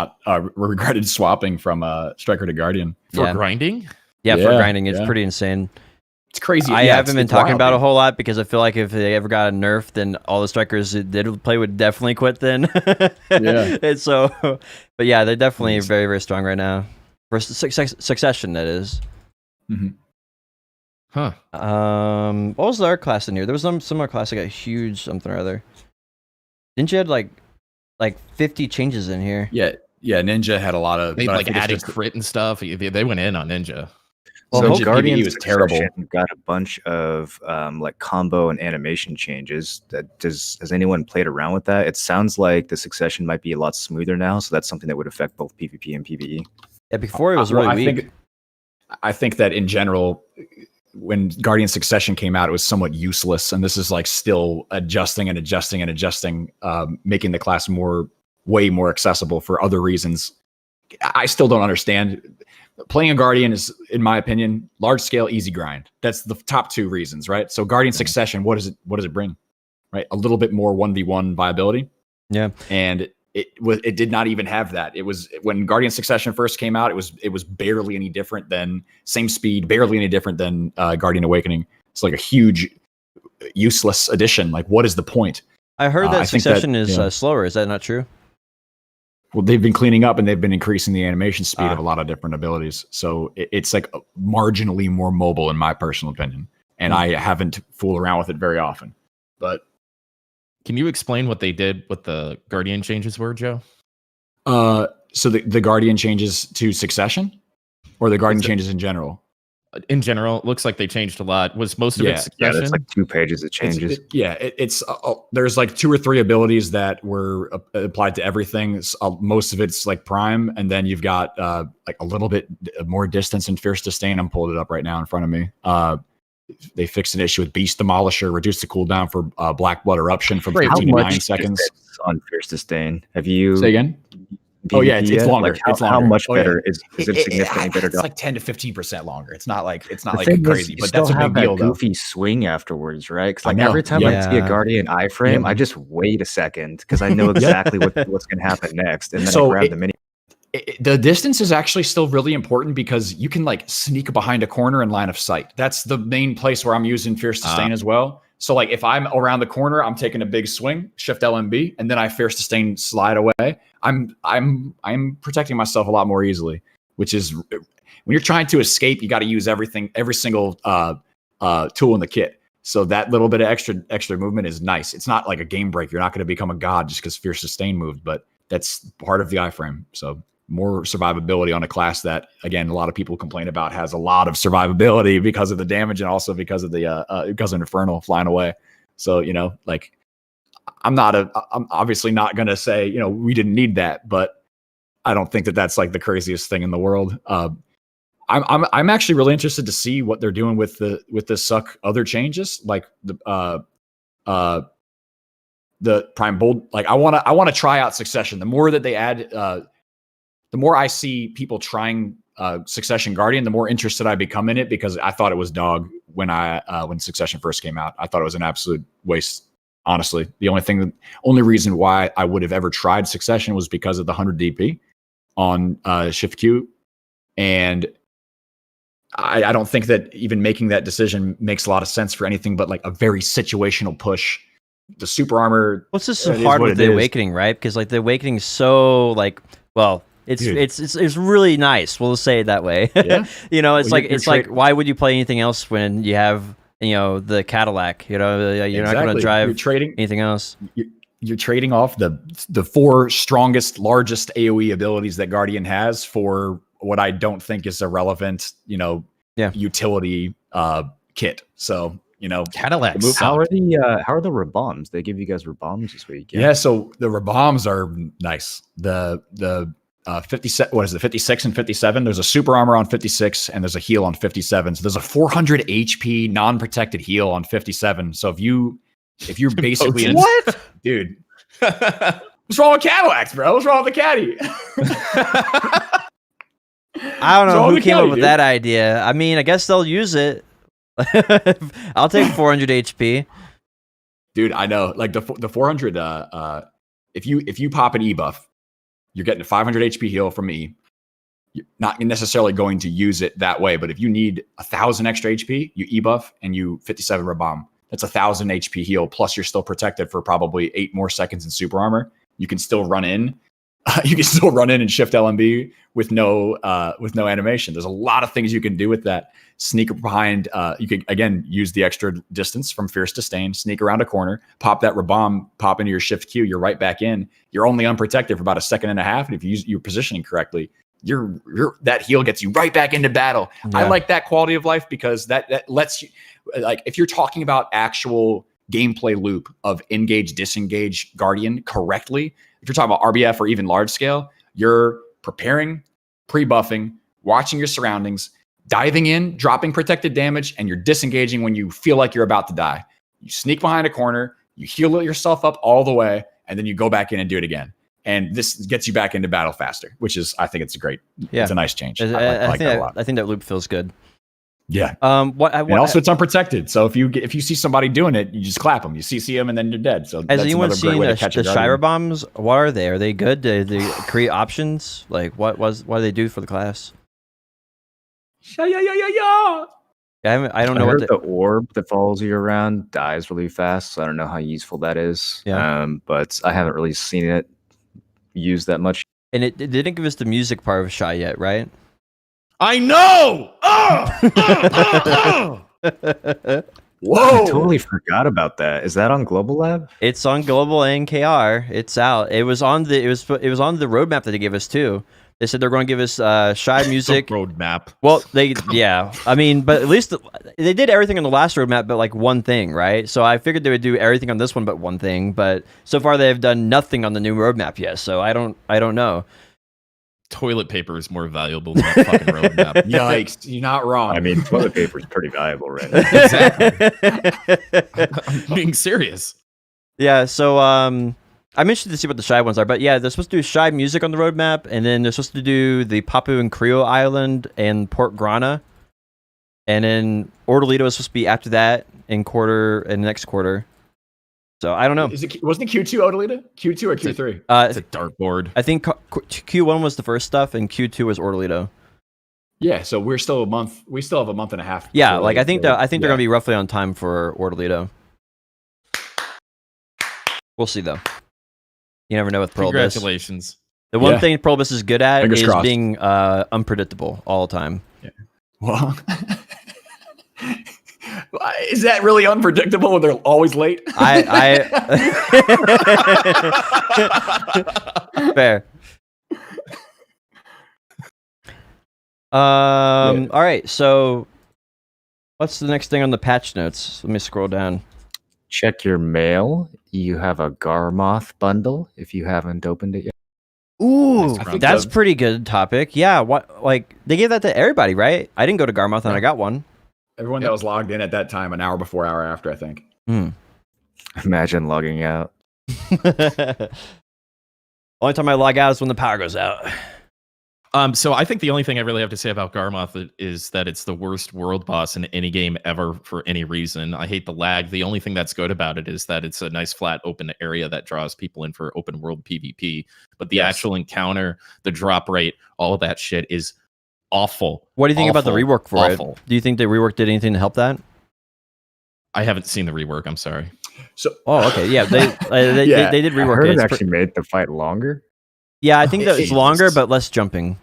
swapping from Striker to Guardian for grinding. Yeah, for grinding, it's pretty insane. It's crazy. I haven't been talking about it a whole lot because I feel like if they ever got a nerf, then all the strikers that did play would definitely quit then. And so, but yeah, they're definitely very, very strong right now. For Succession, that is. Mm-hmm. Huh. What was the other class in here? There was some other class that got huge something or other. Didn't you have like 50 changes in here? Yeah, Ninja had a lot of. They added crit and stuff. They went in on Ninja. Well, so Guardian was terrible. Got a bunch of combo and animation changes. Has anyone played around with that? It sounds like the Succession might be a lot smoother now, so that's something that would affect both PvP and PvE. Yeah, before it was really weak. I think that in general, when Guardian Succession came out, it was somewhat useless, and this is still adjusting, making the class way more accessible for other reasons. I still don't understand. Playing a Guardian is, in my opinion, large scale, easy grind. That's the top 2 reasons, right? So Guardian Succession, what does it bring? Right, a little bit more 1v1 viability. Yeah, and it did not even have that. It was when Guardian Succession first came out, it was barely any different than same speed, barely any different than Guardian Awakening. It's a huge, useless addition. What is the point? I heard that Succession is slower. Is that not true? Well, they've been cleaning up and they've been increasing the animation speed of a lot of different abilities. So it's marginally more mobile, in my personal opinion. And I haven't fooled around with it very often. But can you explain what they did, what the Guardian changes were, Joe? So the Guardian changes to Succession, or the Guardian changes in general? In general, it looks like they changed a lot. Was most of it Succession? Yeah, that's 2 pages of changes. There's 2 or 3 abilities that were applied to everything. Most of it's Prime, and then you've got a little bit more distance and Fierce Disdain. I'm pulling it up right now in front of me. They fixed an issue with Beast Demolisher, reduced the cooldown for Black Blood Eruption from 15 to 9 seconds. On Fierce Disdain, have you? Say again? It's longer. It's longer. How much better is it? Significantly better? It's 10 to 15% longer. It's not crazy, but that's a big deal. Goofy swing afterwards, right? Because every time I see a Guardian iframe, I just wait a second because I know exactly what's going to happen next, and then I grab the mini. The distance is actually still really important because you can like sneak behind a corner in line of sight. That's the main place where I'm using Fierce Sustain as well. So like if I'm around the corner, I'm taking a big swing, Shift LMB, and then I Fierce Sustain slide away. I'm protecting myself a lot more easily, which is when you're trying to escape, you got to use every single tool in the kit. So that little bit of extra movement is nice. It's not like a game break. You're not going to become a god just because Fierce Sustain moved, but that's part of the iframe. So more survivability on a class that, again, a lot of people complain about has a lot of survivability because of the damage and also because of the because of Infernal flying away. So, like I'm obviously not going to say, we didn't need that, but I don't think that that's like the craziest thing in the world. I'm actually really interested to see what they're doing with the suck other changes, like the Prime Bold. Like I want to try out Succession. The more that they add, the more I see people trying Succession Guardian, the more interested I become in it, because I thought it was dog when Succession first came out. I thought it was an absolute waste. Honestly, the only reason why I would have ever tried Succession was because of the 100 DP on Shift Q, and I don't think that even making that decision makes a lot of sense for anything but like a very situational push. The super armor. What's this so hard with the Awakening, right? Because like the Awakening is so like, well, it's really nice. We'll say it that way. Yeah. It's like why would you play anything else when you have the Cadillac? You're not going to drive anything else. You're trading off the 4 strongest, largest AOE abilities that Guardian has for what I don't think is a relevant, utility kit. So, Cadillac. How are the Raboms? They give you guys Raboms this week. Yeah, so the Raboms are nice. The 56 and 57. There's a super armor on 56 and there's a heal on 57. So there's a 400 HP non-protected heal on 57. So if you're basically what, dude? What's wrong with Cadillacs, bro? What's wrong with the caddy? I don't know who came up with that idea. I mean, I guess they'll use it. I'll take 400 HP. Dude, I know. Like the 400 if you pop an E buff, you're getting a 500 HP heal from E. You're not necessarily going to use it that way, but if you need 1,000 extra HP, you E buff and you 57 Rabomb. That's 1,000 HP heal, plus you're still protected for probably 8 more seconds in super armor. You can still run in. You can still run in and shift LMB with no animation. There's a lot of things you can do with that. Sneak behind. You can again use the extra distance from Fierce Disdain. Sneak around a corner, pop that Rabomb, pop into your shift Q. You're right back in. You're only unprotected for about a second and a half, and if you use your positioning correctly, that heal gets you right back into battle. Yeah. I like that quality of life because that lets you, like, if you're talking about actual gameplay loop of engage, disengage Guardian correctly. If you're talking about RBF or even large scale, you're preparing, pre-buffing, watching your surroundings, diving in, dropping protected damage, and you're disengaging when you feel like you're about to die. You sneak behind a corner, you heal yourself up all the way, and then you go back in and do it again. And this gets you back into battle faster, which is, I think it's it's a nice change. I like that a lot. I think that loop feels good. Yeah. And also it's unprotected. So if you see somebody doing it, you just clap them. You CC them and then you're dead. So has anyone seen the Shira bombs? What are they? Are they good? Do they create options? Like what do they do for the class? Yeah. I don't know what the orb that follows you around dies really fast. So I don't know how useful that is. Yeah. But I haven't really seen it used that much. And it didn't give us the music part of Shy yet, right? I know. Whoa! I totally forgot about that. Is that on Global Lab? It's on Global and KR. It's out. It was on the on the roadmap that they gave us too. They said they're going to give us Shy music roadmap. Well, I mean, but at least they did everything on the last roadmap, but like one thing, right? So I figured they would do everything on this one, but one thing. But so far, they have done nothing on the new roadmap yet. So I don't know. Toilet paper is more valuable than that fucking roadmap. Yikes, you're not wrong. I mean, toilet paper is pretty valuable right now. Exactly. I'm being serious. Yeah, so I'm interested to see what the Shy ones are, but yeah, they're supposed to do Shy music on the roadmap, and then they're supposed to do the Papu and Creo Island and Port Grana, and then Ordolito is supposed to be after that in next quarter. So I don't know. Wasn't it Q2 Odalita? Q2 or Q3? It's a dartboard. I think Q1 was the first stuff, and Q2 was Ordalito. Yeah, so we're still a month. We still have a month and a half. Yeah, like I think they're gonna be roughly on time for Ordalito. We'll see though. You never know with Prohlbus. Congratulations. The one thing Prohlbus is good at Fingers is crossed. being unpredictable all the time. Yeah. Well, is that really unpredictable when they're always late? Fair. All right, so what's the next thing on the patch notes? Let me scroll down. Check your mail. You have a Garmoth bundle if you haven't opened it yet. Ooh, I think that's pretty good topic. Yeah, what like they gave that to everybody, right? I didn't go to Garmoth and I got one. Everyone that was logged in at that time, an hour before, hour after, I think. Imagine logging out. Only time I log out is when the power goes out. So I think the only thing I really have to say about Garmoth is that it's the worst world boss in any game ever for any reason. I hate the lag. The only thing that's good about it is that it's a nice flat open area that draws people in for open world PvP. But the actual encounter, the drop rate, all of that shit is awful. What do you think about the rework for it? Awful. Do you think the rework did anything to help that? I haven't seen the rework. I'm sorry. So, okay, yeah, they did I rework heard it. it actually made the fight longer. Yeah, I think that it's Jesus. longer but less jumping.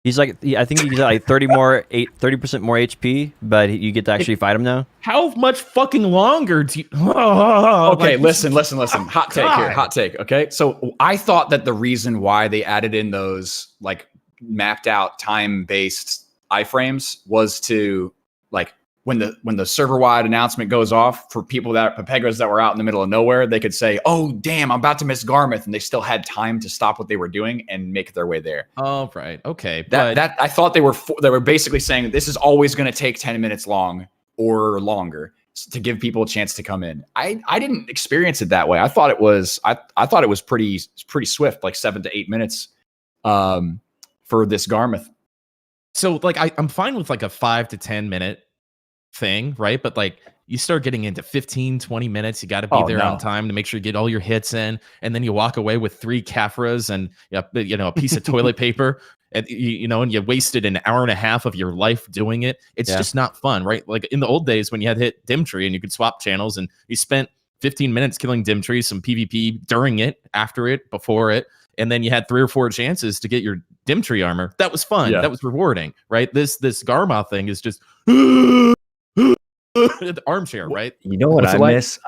He's like, I think he's like 30% more HP, but you get to actually fight him now. How much fucking longer do you? okay, listen. Hot take here. Hot take. Okay, so I thought that the reason why they added in those like mapped out time-based iframes was to like when the server-wide announcement goes off for people Pepegas that were out in the middle of nowhere, they could say, "Oh, damn, I'm about to miss Garmoth," and they still had time to stop what they were doing and make their way there. Oh, right. Okay. That I thought they were basically saying this is always going to take 10 minutes long or longer to give people a chance to come in. I didn't experience it that way. I thought it was pretty swift, like 7 to 8 minutes for this Garmoth. So like I'm fine with like a 5 to 10 minute thing, right? But like you start getting into 15-20 minutes, you got to be there on time to make sure you get all your hits in, and then you walk away with 3 Caphras and a piece of toilet paper, and and you wasted an hour and a half of your life doing it. It's just not fun, right? Like in the old days when you had hit Dimtree and you could swap channels and you spent 15 minutes killing Dimtree, some PvP during it, after it, before it, and then you had 3 or 4 chances to get your Dimtree armor. That was fun. That was rewarding, right? This Garmoth thing is just the armchair, right? You know what I miss?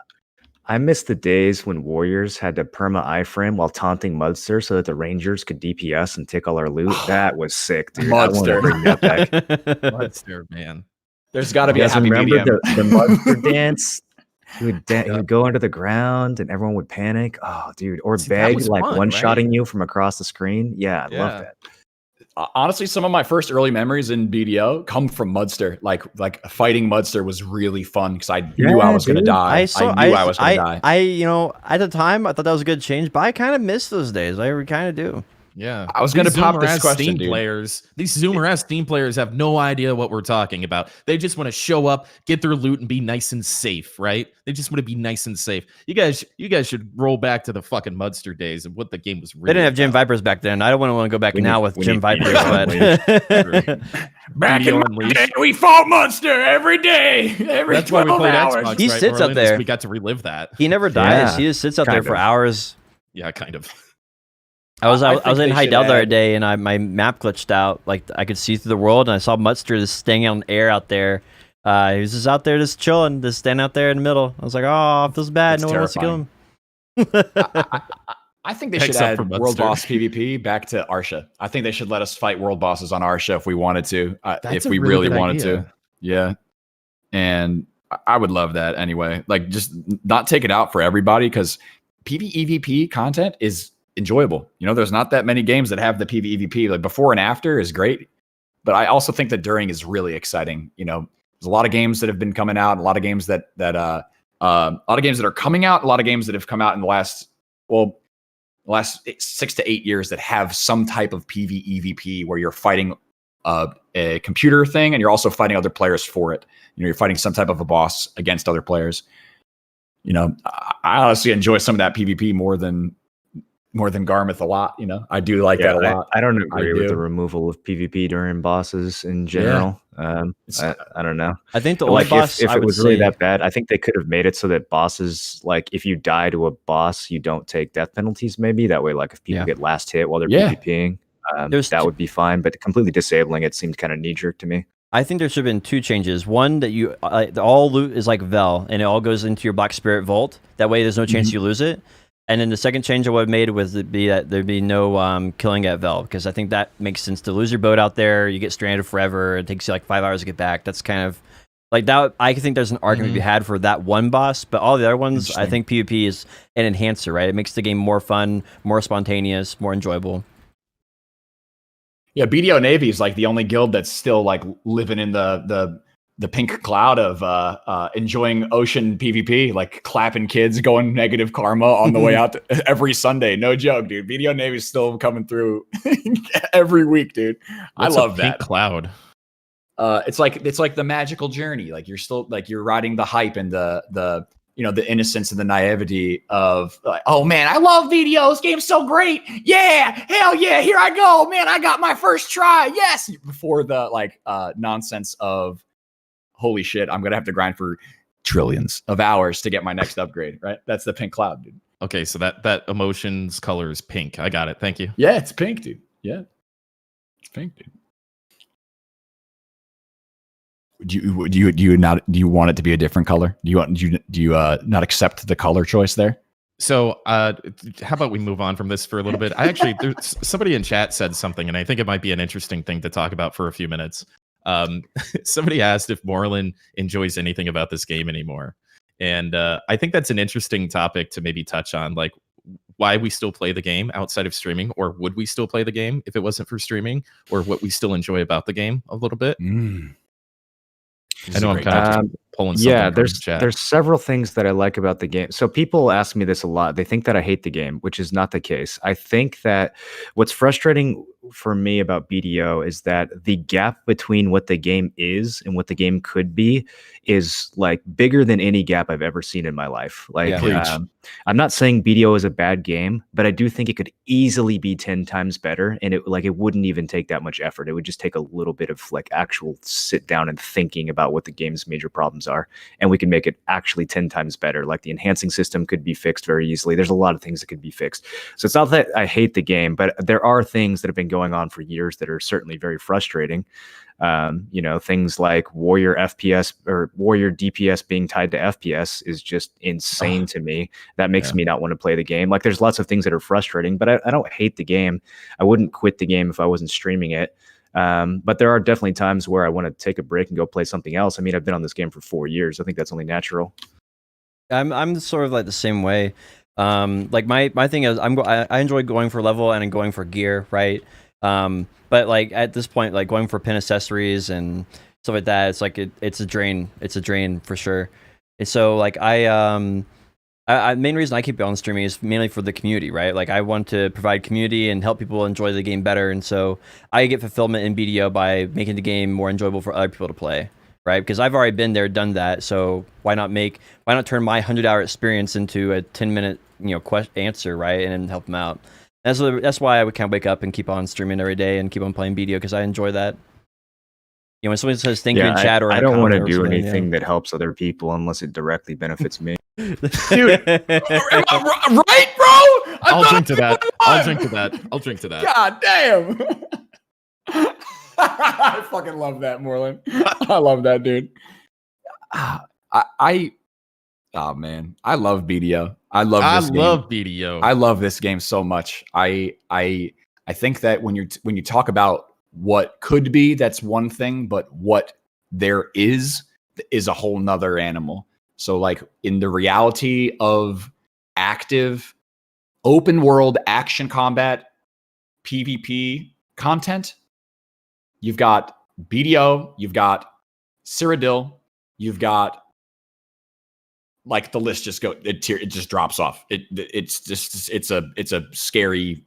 I miss the days when warriors had to perma iframe while taunting Mudster so that the rangers could DPS and take all our loot. That was sick, dude. I want to bring that back. Mudster, man. There's got to be a happy remember medium. the Mudster dance? He would go under the ground and everyone would panic. Oh, dude. Or beg, like fun, one-shotting you from across the screen. Yeah, I love that. Honestly, some of my first early memories in BDO come from Mudster. Like fighting Mudster was really fun because I knew I was going to die. I knew I was going to die. At the time, I thought that was a good change, but I kind of miss those days. I kind of do. Yeah, I was going to pop this question, dude. These Zoomer-ass Steam players have no idea what we're talking about. They just want to show up, get their loot, and be nice and safe, right? They just want to be nice and safe. You guys should roll back to the fucking Mudster days of what the game was really. They didn't have Gym Vipers back then. I don't want to go back now with Gym Vipers. Back in my day, we fought Mudster every day. That's why we played hours. Xbox. He sits out there. We got to relive that. He never dies. He just sits out there for hours. Yeah, kind of. I was in Heidel the other day, and my map glitched out. Like I could see through the world, and I saw Mudster just staying on air out there. He was just out there, just chilling, just standing out there in the middle. I was like, "Oh, it feels bad. That's no one wants to kill him." I think they should add World Boss PvP back to Arsha. I think they should let us fight World Bosses on Arsha if we wanted to, if we really wanted to. Yeah, and I would love that anyway. Like, just not take it out for everybody because PvEVP content is enjoyable. There's not that many games that have the PvEVP. Like before and after is great, but I also think that during is really exciting. There's a lot of games that have been coming out, a lot of games that a lot of games that are coming out, a lot of games that have come out in the last 6 to 8 years that have some type of PvEVP where you're fighting a computer thing and you're also fighting other players for it. You're fighting some type of a boss against other players. I honestly enjoy some of that PvP more than Garmouth a lot. I do like that a lot. I don't agree with the do. removal of PvP during bosses in general. I don't know. I think the only Like boss if I it would was really say, that bad, I think they could have made it so that bosses, like if you die to a boss, you don't take death penalties. Maybe that way, like if people Yeah. get last hit while they're Yeah. PvPing, There's that t- would be fine. But completely disabling it seemed kind of knee jerk to me. I think there should have been two changes. One, that you all loot is like Vel, and it all goes into your Black Spirit Vault. That way, there's no chance you lose it. And then the second change I would have made was that there'd be no killing at Vel, because I think that makes sense to lose your boat out there. You get stranded forever. It takes you like 5 hours to get back. That's kind of like that. I think there's an argument to be had for that one boss, but all the other ones, I think PvP is an enhancer, right? It makes the game more fun, more spontaneous, more enjoyable. Yeah, BDO Navy is like the only guild that's still like living in the pink cloud of enjoying ocean PvP, like clapping kids, going negative karma on the way out every Sunday. No joke, dude. BDO Navy is still coming through every week, dude. What's I love a pink that. cloud? It's like the magical journey. Like you're riding the hype and the innocence and the naivety of like, oh man, I love VDO. This game's so great. Yeah, hell yeah, here I go. Man, I got my first try. Yes. Before the nonsense of holy shit, I'm gonna have to grind for trillions of hours to get my next upgrade, right? That's the pink cloud, dude. Okay, so that emotions color is pink. I got it. Thank you. Yeah, it's pink, dude. Yeah. It's pink, dude. Do you want it to be a different color? Do you not accept the color choice there? So, how about we move on from this for a little bit? There's somebody in chat said something, and I think it might be an interesting thing to talk about for a few minutes. Somebody asked if Moreland enjoys anything about this game anymore, and I think that's an interesting topic to maybe touch on, like why we still play the game outside of streaming, or would we still play the game if it wasn't for streaming, or what we still enjoy about the game a little bit. I know I'm kind of pulling something from the chat. There's several things that I like about the game. So people ask me this a lot. They think that I hate the game, which is not the case. I think that what's frustrating for me about BDO is that the gap between what the game is and what the game could be is like bigger than any gap I've ever seen in my life. Like, I'm not saying BDO is a bad game, but I do think it could easily be 10 times better. And it wouldn't even take that much effort. It would just take a little bit of like actual sit down and thinking about what the game's major problems are. And we can make it actually 10 times better. Like the enhancing system could be fixed very easily. There's a lot of things that could be fixed. So it's not that I hate the game, but there are things that have been going on for years that are certainly very frustrating. Things like Warrior FPS or Warrior DPS being tied to FPS is just insane to me. That makes me not want to play the game. Like there's lots of things that are frustrating, but I don't hate the game. I wouldn't quit the game if I wasn't streaming it. But there are definitely times where I want to take a break and go play something else. I mean, I've been on this game for 4 years. I think that's only natural. I'm sort of like the same way. Like my thing is I enjoy going for level and going for gear, right? But like at this point, like going for pin accessories and stuff like that, it's like it's a drain. It's a drain for sure. And so like I main reason I keep on streaming is mainly for the community, right? Like I want to provide community and help people enjoy the game better, and so I get fulfillment in BDO by making the game more enjoyable for other people to play, right? Because I've already been there, done that. So why not turn my 100-hour experience into a 10-minute answer, right? And then help them out. That's why I would kind of wake up and keep on streaming every day and keep on playing BDO, because I enjoy that. When someone says thank you in chat or I don't want to do anything that helps other people unless it directly benefits me. Dude, right, bro? I'll drink to that. I'll drink to that. God damn. I fucking love that, Moreland. I love that, dude. Oh man, I love BDO. I love BDO. I love this game so much. I think that when you talk about what could be, that's one thing, but what there is a whole nother animal. So like in the reality of active open world action combat PvP content, you've got BDO, you've got Cyrodiil, you've got like the list it just drops off. It's a scary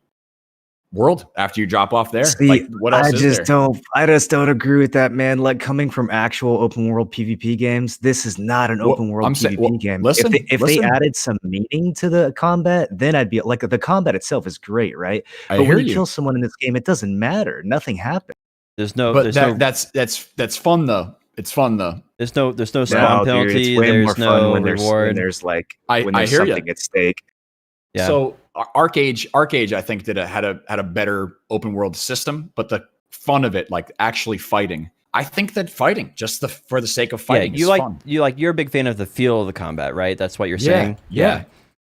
world after you drop off there. See, Like, what else is there? I just don't agree with that, man. Like, coming from actual open world PvP games, this is not an open world PvP game. Listen, if they added some meaning to the combat, then I'd be like, the combat itself is great, right? I But hear when you you. kill someone in this game, it doesn't matter. Nothing happens. That's fun though. It's fun though. There's no spawn No, dude, penalty. it's way more There's fun no when reward. there's like I when there's hear ya. something at stake. Yeah. So Arcage, I think had a better open world system, but the fun of it, like actually fighting. I think that fighting, just for the sake of fighting, is fun. You're a big fan of the feel of the combat, right? That's what you're saying. Yeah.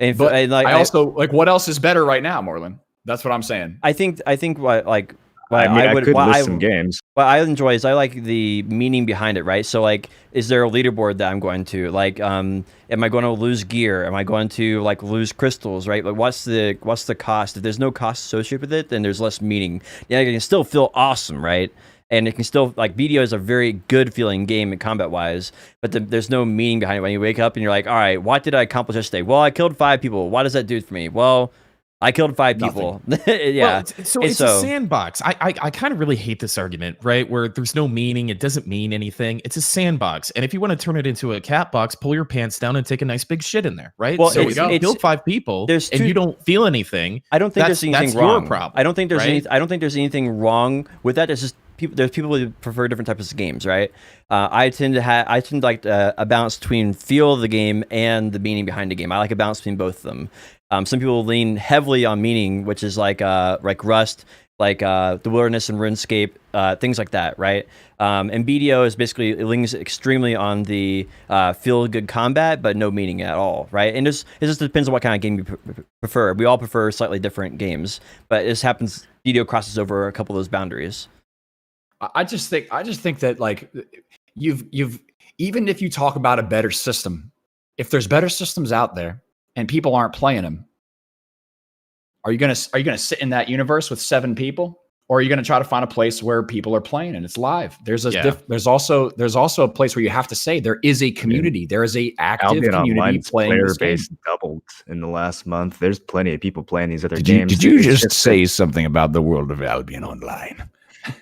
And But I also like, what else is better right now, Moreland? That's what I'm saying. I think what like I could list some games. What I enjoy is I like the meaning behind it, right? So like, is there a leaderboard that I'm going to like? Am I going to lose gear? Am I going to like lose crystals? Right? Like, what's the cost? If there's no cost associated with it, then there's less meaning. Yeah, it can still feel awesome, right? And it can still like BDO is a very good feeling game combat wise, but there's no meaning behind it. When you wake up and you're like, all right, what did I accomplish yesterday? Well, I killed 5 people. What does that do for me? Well, I killed 5 people. Yeah. Well, so it's a sandbox. I kind of really hate this argument, right? Where there's no meaning. It doesn't mean anything. It's a sandbox. And if you want to turn it into a cat box, pull your pants down and take a nice big shit in there, right? Well, so if you killed 5 people and you don't feel anything, I don't think there's anything wrong. Your problem, I don't think there's right? I don't think there's anything wrong with that. It's just there's people who prefer different types of games, right? I tend to like a balance between feel of the game and the meaning behind the game. I like a balance between both of them. Some people lean heavily on meaning, which is like Rust, like the Wilderness and RuneScape, things like that, right? And BDO is basically, it leans extremely on the feel-good combat, but no meaning at all, right? And it just depends on what kind of game you prefer. We all prefer slightly different games, but it just happens BDO crosses over a couple of those boundaries. I just think that like you've even if you talk about a better system, if there's better systems out there and people aren't playing them, are you gonna sit in that universe with 7 people, or are you gonna try to find a place where people are playing and it's live? There's also a place where you have to say there is a community, there is a active Albion community Online playing player this game. base doubled in the last month. There's plenty of people playing these other games. Did you just say something about the world of Albion Online?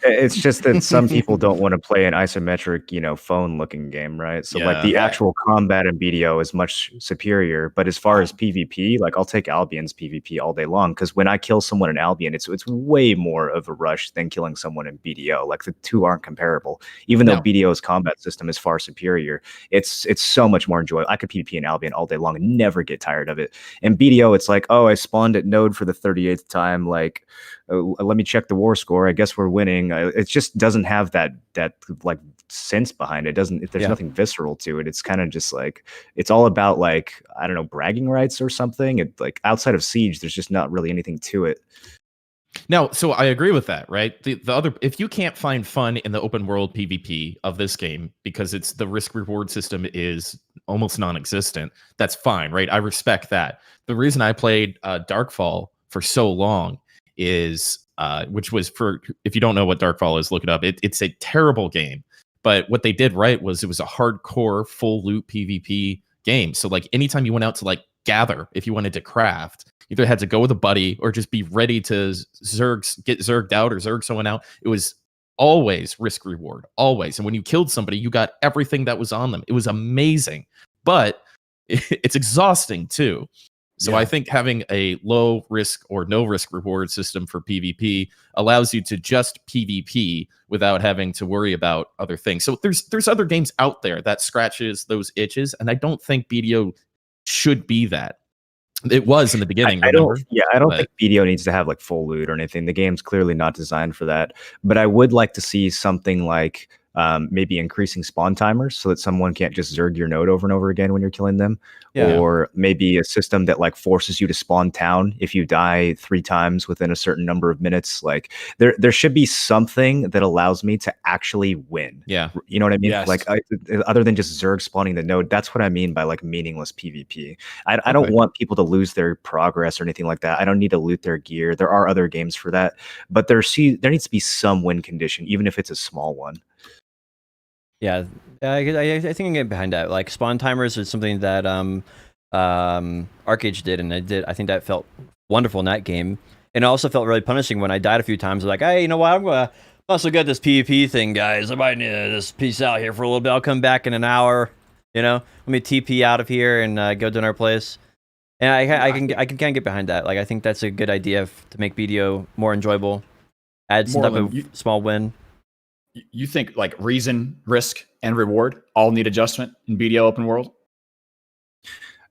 It's just that some people don't want to play an isometric, phone-looking game, right? So, like, the actual combat in BDO is much superior. But as far as PvP, like, I'll take Albion's PvP all day long, because when I kill someone in Albion, it's way more of a rush than killing someone in BDO. Like, the two aren't comparable. Even though BDO's combat system is far superior, it's so much more enjoyable. I could PvP in Albion all day long and never get tired of it. And BDO, it's like, oh, I spawned at node for the 38th time, like, let me check the war score. I guess we're winning. It just doesn't have that like sense behind it. There's nothing visceral to it. It's kind of just like, it's all about like, I don't know, bragging rights or something. It, like, outside of Siege, there's just not really anything to it. No, so I agree with that, right? The other, if you can't find fun in the open world PvP of this game because it's the risk reward system is almost non-existent, that's fine, right? I respect that. The reason I played Darkfall for so long is which was, for if you don't know what Darkfall is, look it up. It's a terrible game, but what they did right was it was a hardcore full loot PvP game. So like anytime you went out to like gather, if you wanted to craft, either had to go with a buddy or just be ready to get zerged out or zerg someone out. It was always risk reward, always. And when you killed somebody, you got everything that was on them. It was amazing, but it's exhausting too. So I think having a low risk or no risk reward system for PvP allows you to just PvP without having to worry about other things. So there's other games out there that scratches those itches, and I don't think BDO should be that. It was in the beginning. I don't think BDO needs to have like full loot or anything. The game's clearly not designed for that. But I would like to see something like maybe increasing spawn timers so that someone can't just zerg your node over and over again when you're killing them. Or maybe a system that like forces you to spawn town if you die 3 times within a certain number of minutes. Like there should be something that allows me to actually win. Yeah. You know what I mean? Yes. Like other than just zerg spawning the node, that's what I mean by like meaningless PvP. I don't want people to lose their progress or anything like that. I don't need to loot their gear. There are other games for that, but there needs to be some win condition, even if it's a small one. Yeah, I think I'm getting behind that. Like spawn timers is something that Arcade did, and I think that felt wonderful in that game. And it also felt really punishing when I died a few times. Like, hey, you know what? I'm not so good at this PvP thing, guys. I might need to just peace out here for a little bit. I'll come back in an hour. You know, let me TP out of here and go to another place. And I can kind of get behind that. Like, I think that's a good idea to make BDO more enjoyable. Add some type of small win. You think like reason, risk, and reward all need adjustment in BDO open world?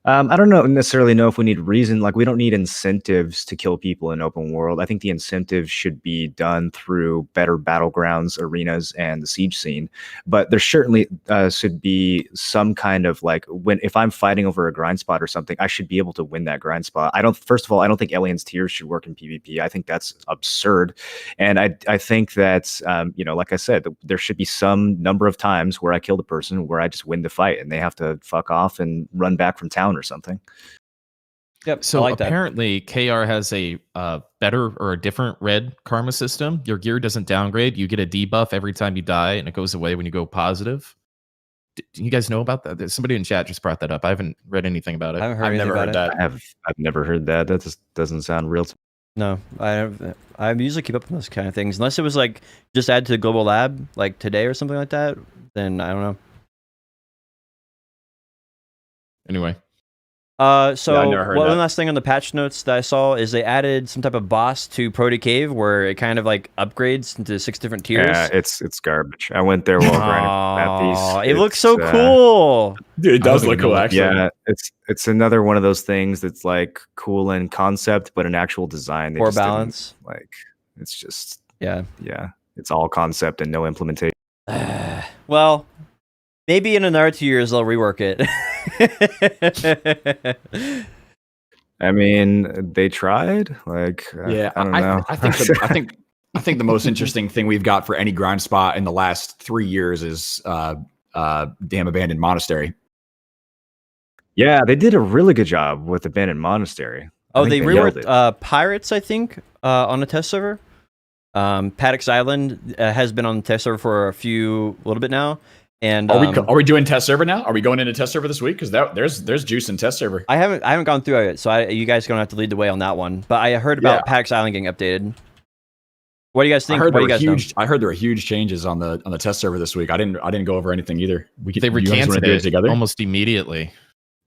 I don't necessarily know if we need reason. Like, we don't need incentives to kill people in open world. I think the incentives should be done through better battlegrounds, arenas, and the siege scene. But there certainly should be some kind of like if I'm fighting over a grind spot or something, I should be able to win that grind spot. First of all, I don't think Alien's Tears should work in PvP. I think that's absurd. And I think that, like I said, there should be some number of times where I kill the person where I just win the fight and they have to fuck off and run back from town or something. Yep. So like apparently KR has a better or a different red karma system. Your gear doesn't downgrade. You get a debuff every time you die, and it goes away when you go positive. Do you guys know about that? Somebody in chat just brought that up. I haven't read anything about it. I haven't heard anything about it. I've never heard that. That just doesn't sound real. No, I usually keep up with those kind of things. Unless it was like just add to the global lab like today or something like that, then I don't know. Anyway. So one last thing on the patch notes that I saw is they added some type of boss to Prody Cave where it kind of like upgrades into 6 different tiers. Yeah, it's garbage. I went there while grinding that piece. It looks so cool. Dude, it does look cool, actually. Yeah, it's another one of those things that's like cool in concept, but in actual design, they poor balance. Like, it's just yeah, it's all concept and no implementation. Well, maybe in another 2 years they'll rework it. I mean, they tried. Like, yeah, I don't know. I think the most interesting thing we've got for any grind spot in the last 3 years is Damn Abandoned Monastery. Yeah, they did a really good job with Abandoned Monastery. They reworked Pirates, I think, on a test server. Paddock's Island has been on the test server for a little bit now. And are we doing test server now? Are we going into test server this week? Because there's juice in test server. I haven't gone through it, so you guys are gonna have to lead the way on that one. But I heard about Paddock's Island getting updated. What do you guys think? I heard there were huge changes on the test server this week. I didn't go over anything either. They recanted it together almost immediately.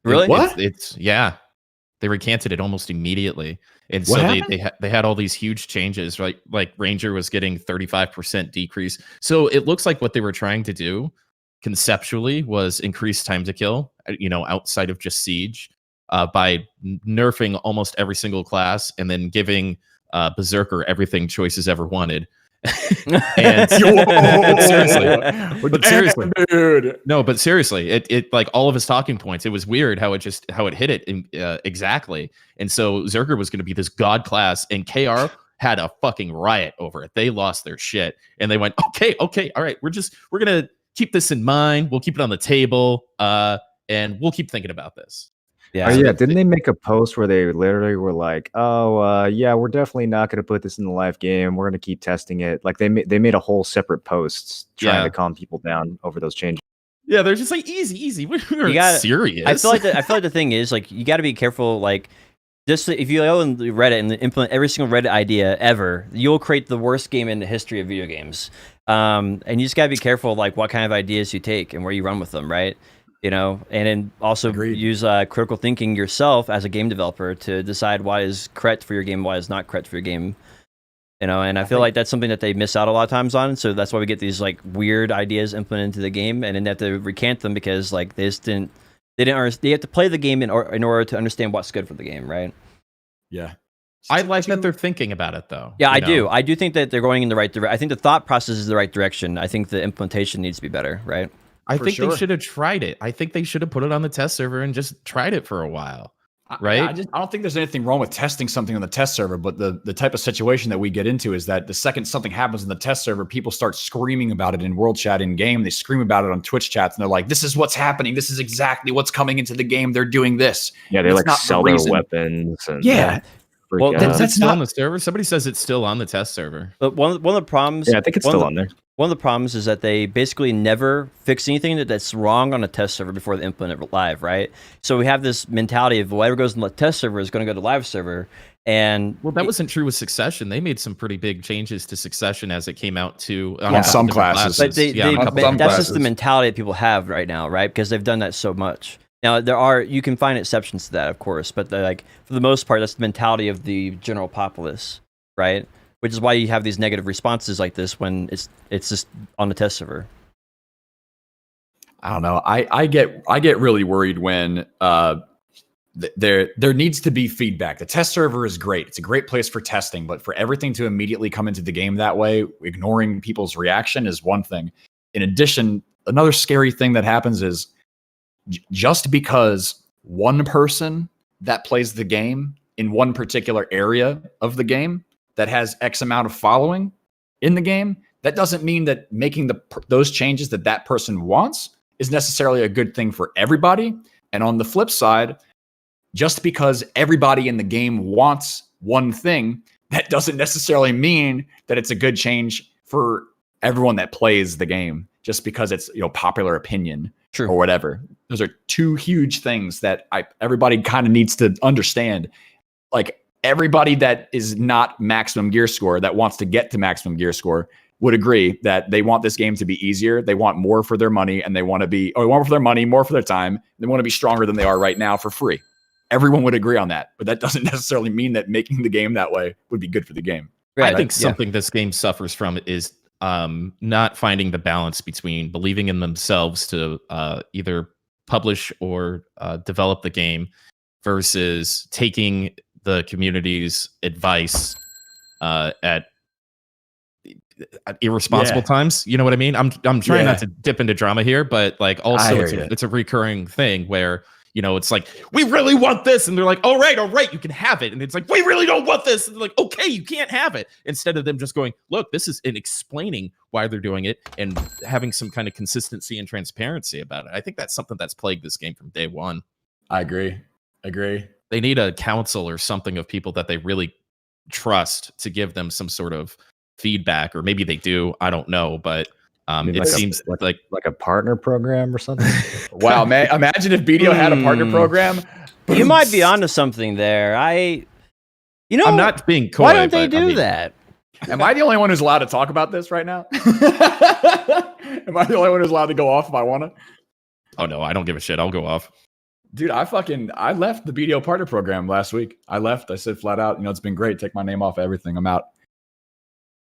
Really? What? They recanted it almost immediately, and so they had all these huge changes. Right, like Ranger was getting 35% decrease. So it looks like what they were trying to do conceptually was increase time to kill, outside of just siege, by nerfing almost every single class and then giving Berserker everything choices ever wanted. But seriously, dude. No, but seriously, it like all of his talking points. It was weird how it hit it exactly. And so Zerker was going to be this god class, and KR had a fucking riot over it. They lost their shit, and they went, okay, all right, we're gonna keep this in mind. We'll keep it on the table, and we'll keep thinking about this. Yeah. Didn't they make a post where they literally were like, we're definitely not going to put this in the live game. We're going to keep testing it. Like they made a whole separate post trying to calm people down over those changes. Yeah, they're just like easy. We're serious. I feel like the thing is like you got to be careful. Like just if you go on Reddit and implement every single Reddit idea ever, you'll create the worst game in the history of video games. And you just got to be careful like what kind of ideas you take and where you run with them, right? And then also use critical thinking yourself as a game developer to decide what is correct for your game, what is not correct for your game. And I feel like that's something that they miss out a lot of times on. So that's why we get these like weird ideas implemented into the game, and then they have to recant them because like they have to play the game in order to understand what's good for the game, right? Yeah. I like that they're thinking about it though. Yeah, I do. I do think that they're going in the right direction. I think the thought process is the right direction. I think the implementation needs to be better, right? I think they should have tried it. I think they should have put it on the test server and just tried it for a while, right? I don't think there's anything wrong with testing something on the test server, but the type of situation that we get into is that the second something happens in the test server, people start screaming about it in world chat in game. They scream about it on Twitch chats, and they're like, "This is what's happening. This is exactly what's coming into the game. They're doing this." Yeah, they like sell their weapons. And well, that's still on the server. Somebody says it's still on the test server. But one of the problems. Yeah, I think it's still on there. One of the problems is that they basically never fix anything that's wrong on a test server before they implement it live, right? So we have this mentality of whatever goes in the test server is going to go to live server. And that wasn't true with Succession. They made some pretty big changes to Succession as it came out to on some classes. But that's just the mentality that people have right now, right? Because they've done that so much. Now you can find exceptions to that, of course, but for the most part, that's the mentality of the general populace, right? Which is why you have these negative responses like this when it's just on the test server. I don't know. I get really worried when there needs to be feedback. The test server is great. It's a great place for testing, but for everything to immediately come into the game that way, ignoring people's reaction is one thing. In addition, another scary thing that happens is just because one person that plays the game in one particular area of the game that has X amount of following in the game, that doesn't mean that making those changes that person wants is necessarily a good thing for everybody. And on the flip side, just because everybody in the game wants one thing, that doesn't necessarily mean that it's a good change for everyone that plays the game, just because it's, popular opinion. True. Or whatever. Those are two huge things that everybody kind of needs to understand. Like, everybody that is not maximum gear score, that wants to get to maximum gear score, would agree that they want this game to be easier. They want more for their money, and they want more for their money, more for their time. They want to be stronger than they are right now for free. Everyone would agree on that, but that doesn't necessarily mean that making the game that way would be good for the game. I think something this game suffers from is not finding the balance between believing in themselves to either publish or develop the game versus taking the community's advice at irresponsible times. You know what I mean? I'm trying not to dip into drama here, but like also it's a recurring thing where, it's like, we really want this. And they're like, all right, you can have it. And it's like, we really don't want this. And they're like, okay, you can't have it. Instead of them just going, look, this is, and explaining why they're doing it and having some kind of consistency and transparency about it. I think that's something that's plagued this game from day one. I agree. They need a council or something of people that they really trust to give them some sort of feedback, or maybe they do. I don't know, but it seems like a partner program or something. Wow, man! Imagine if BDO had a partner program. You might be onto something there. I'm not being coy. Why don't they do that? Am I the only one who's allowed to talk about this right now? Am I the only one who's allowed to go off if I want to? Oh no, I don't give a shit. I'll go off. Dude, I left the BDO partner program last week. I said flat out, it's been great. Take my name off everything. I'm out.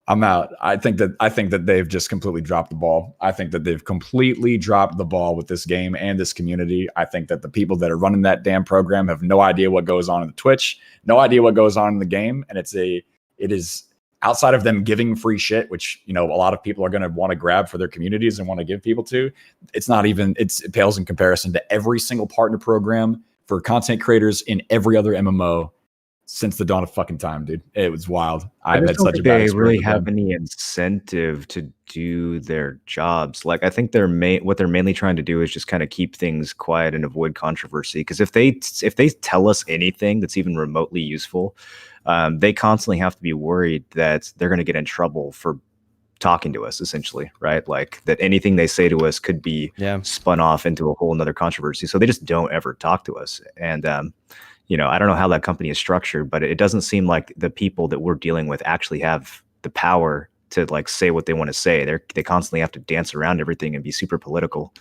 I think that they've just completely dropped the ball. I think that they've completely dropped the ball with this game and this community. I think that the people that are running that damn program have no idea what goes on in the Twitch, no idea what goes on in the game. And it is outside of them giving free shit, which, a lot of people are going to want to grab for their communities and want to give people to. It pales in comparison to every single partner program for content creators in every other MMO since the dawn of fucking time, dude. It was wild. I've had such a bad experience. They really have any incentive to do their jobs. Like, I think what they're mainly trying to do is just kind of keep things quiet and avoid controversy. Because if they tell us anything that's even remotely useful, they constantly have to be worried that they're going to get in trouble for talking to us, essentially, right? Like, that anything they say to us could be spun off into a whole nother controversy. So they just don't ever talk to us. And I don't know how that company is structured, but it doesn't seem like the people that we're dealing with actually have the power to say what they want to say. They constantly have to dance around everything and be super political.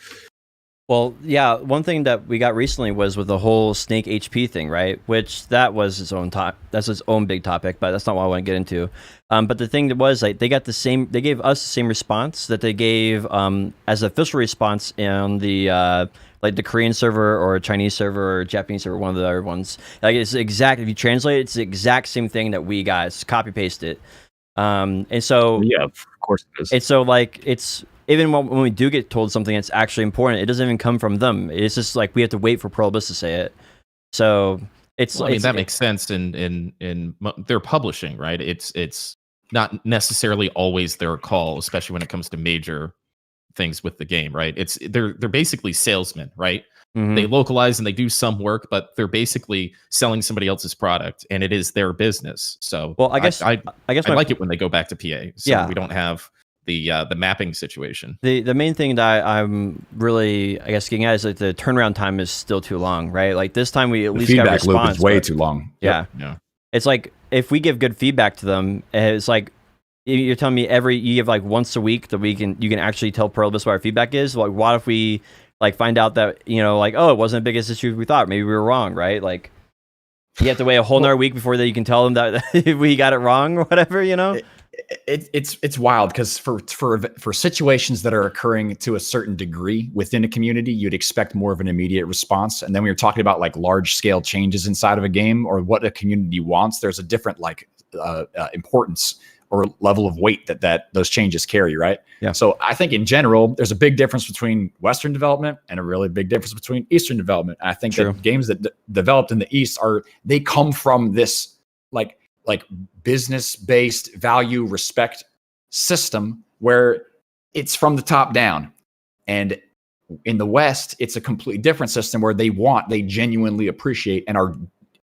Well, yeah, one thing that we got recently was with the whole Snake HP thing, right? Which that was its own that's its own big topic, but that's not what I want to get into. But the thing that was, they gave us the same response that they gave as an official response in the the Korean server or Chinese server or Japanese server, one of the other ones. Like, it's exact. If you translate it, it's the exact same thing that we got. It's copy paste it. And so of course it is. And so it's even when we do get told something that's actually important, it doesn't even come from them. It's just like we have to wait for Probus to say it. So that makes sense in their publishing, right? It's not necessarily always their call, especially when it comes to major things with the game, right? They're basically salesmen, right? Mm-hmm. They localize and they do some work, but they're basically selling somebody else's product, and it is their business. So, well, I guess I like it when they go back to PA. So we don't have the mapping situation. The main thing that I'm really, I guess, getting at is like the turnaround time is still too long, right? Like this time we at least got a Feedback loop response. is way but- too long. Yeah. Yeah. It's like if we give good feedback to them, it's like you're telling me you give like once a week that you can actually tell Pluribus what our feedback is. Like, what if we like find out that like, oh, it wasn't the biggest issue we thought. Maybe we were wrong, right? Like you have to wait a whole nother week before that you can tell them that we got it wrong or whatever. It's wild because for situations that are occurring to a certain degree within a community, you'd expect more of an immediate response. And then when you're talking about like large scale changes inside of a game or what a community wants, there's a different like importance or level of weight that those changes carry, right? Yeah. So I think in general, there's a big difference between Western development and a really big difference between Eastern development. And I think that games that developed in the East they come from this like business-based value respect system where it's from the top down. And in the West, it's a completely different system where they genuinely appreciate and are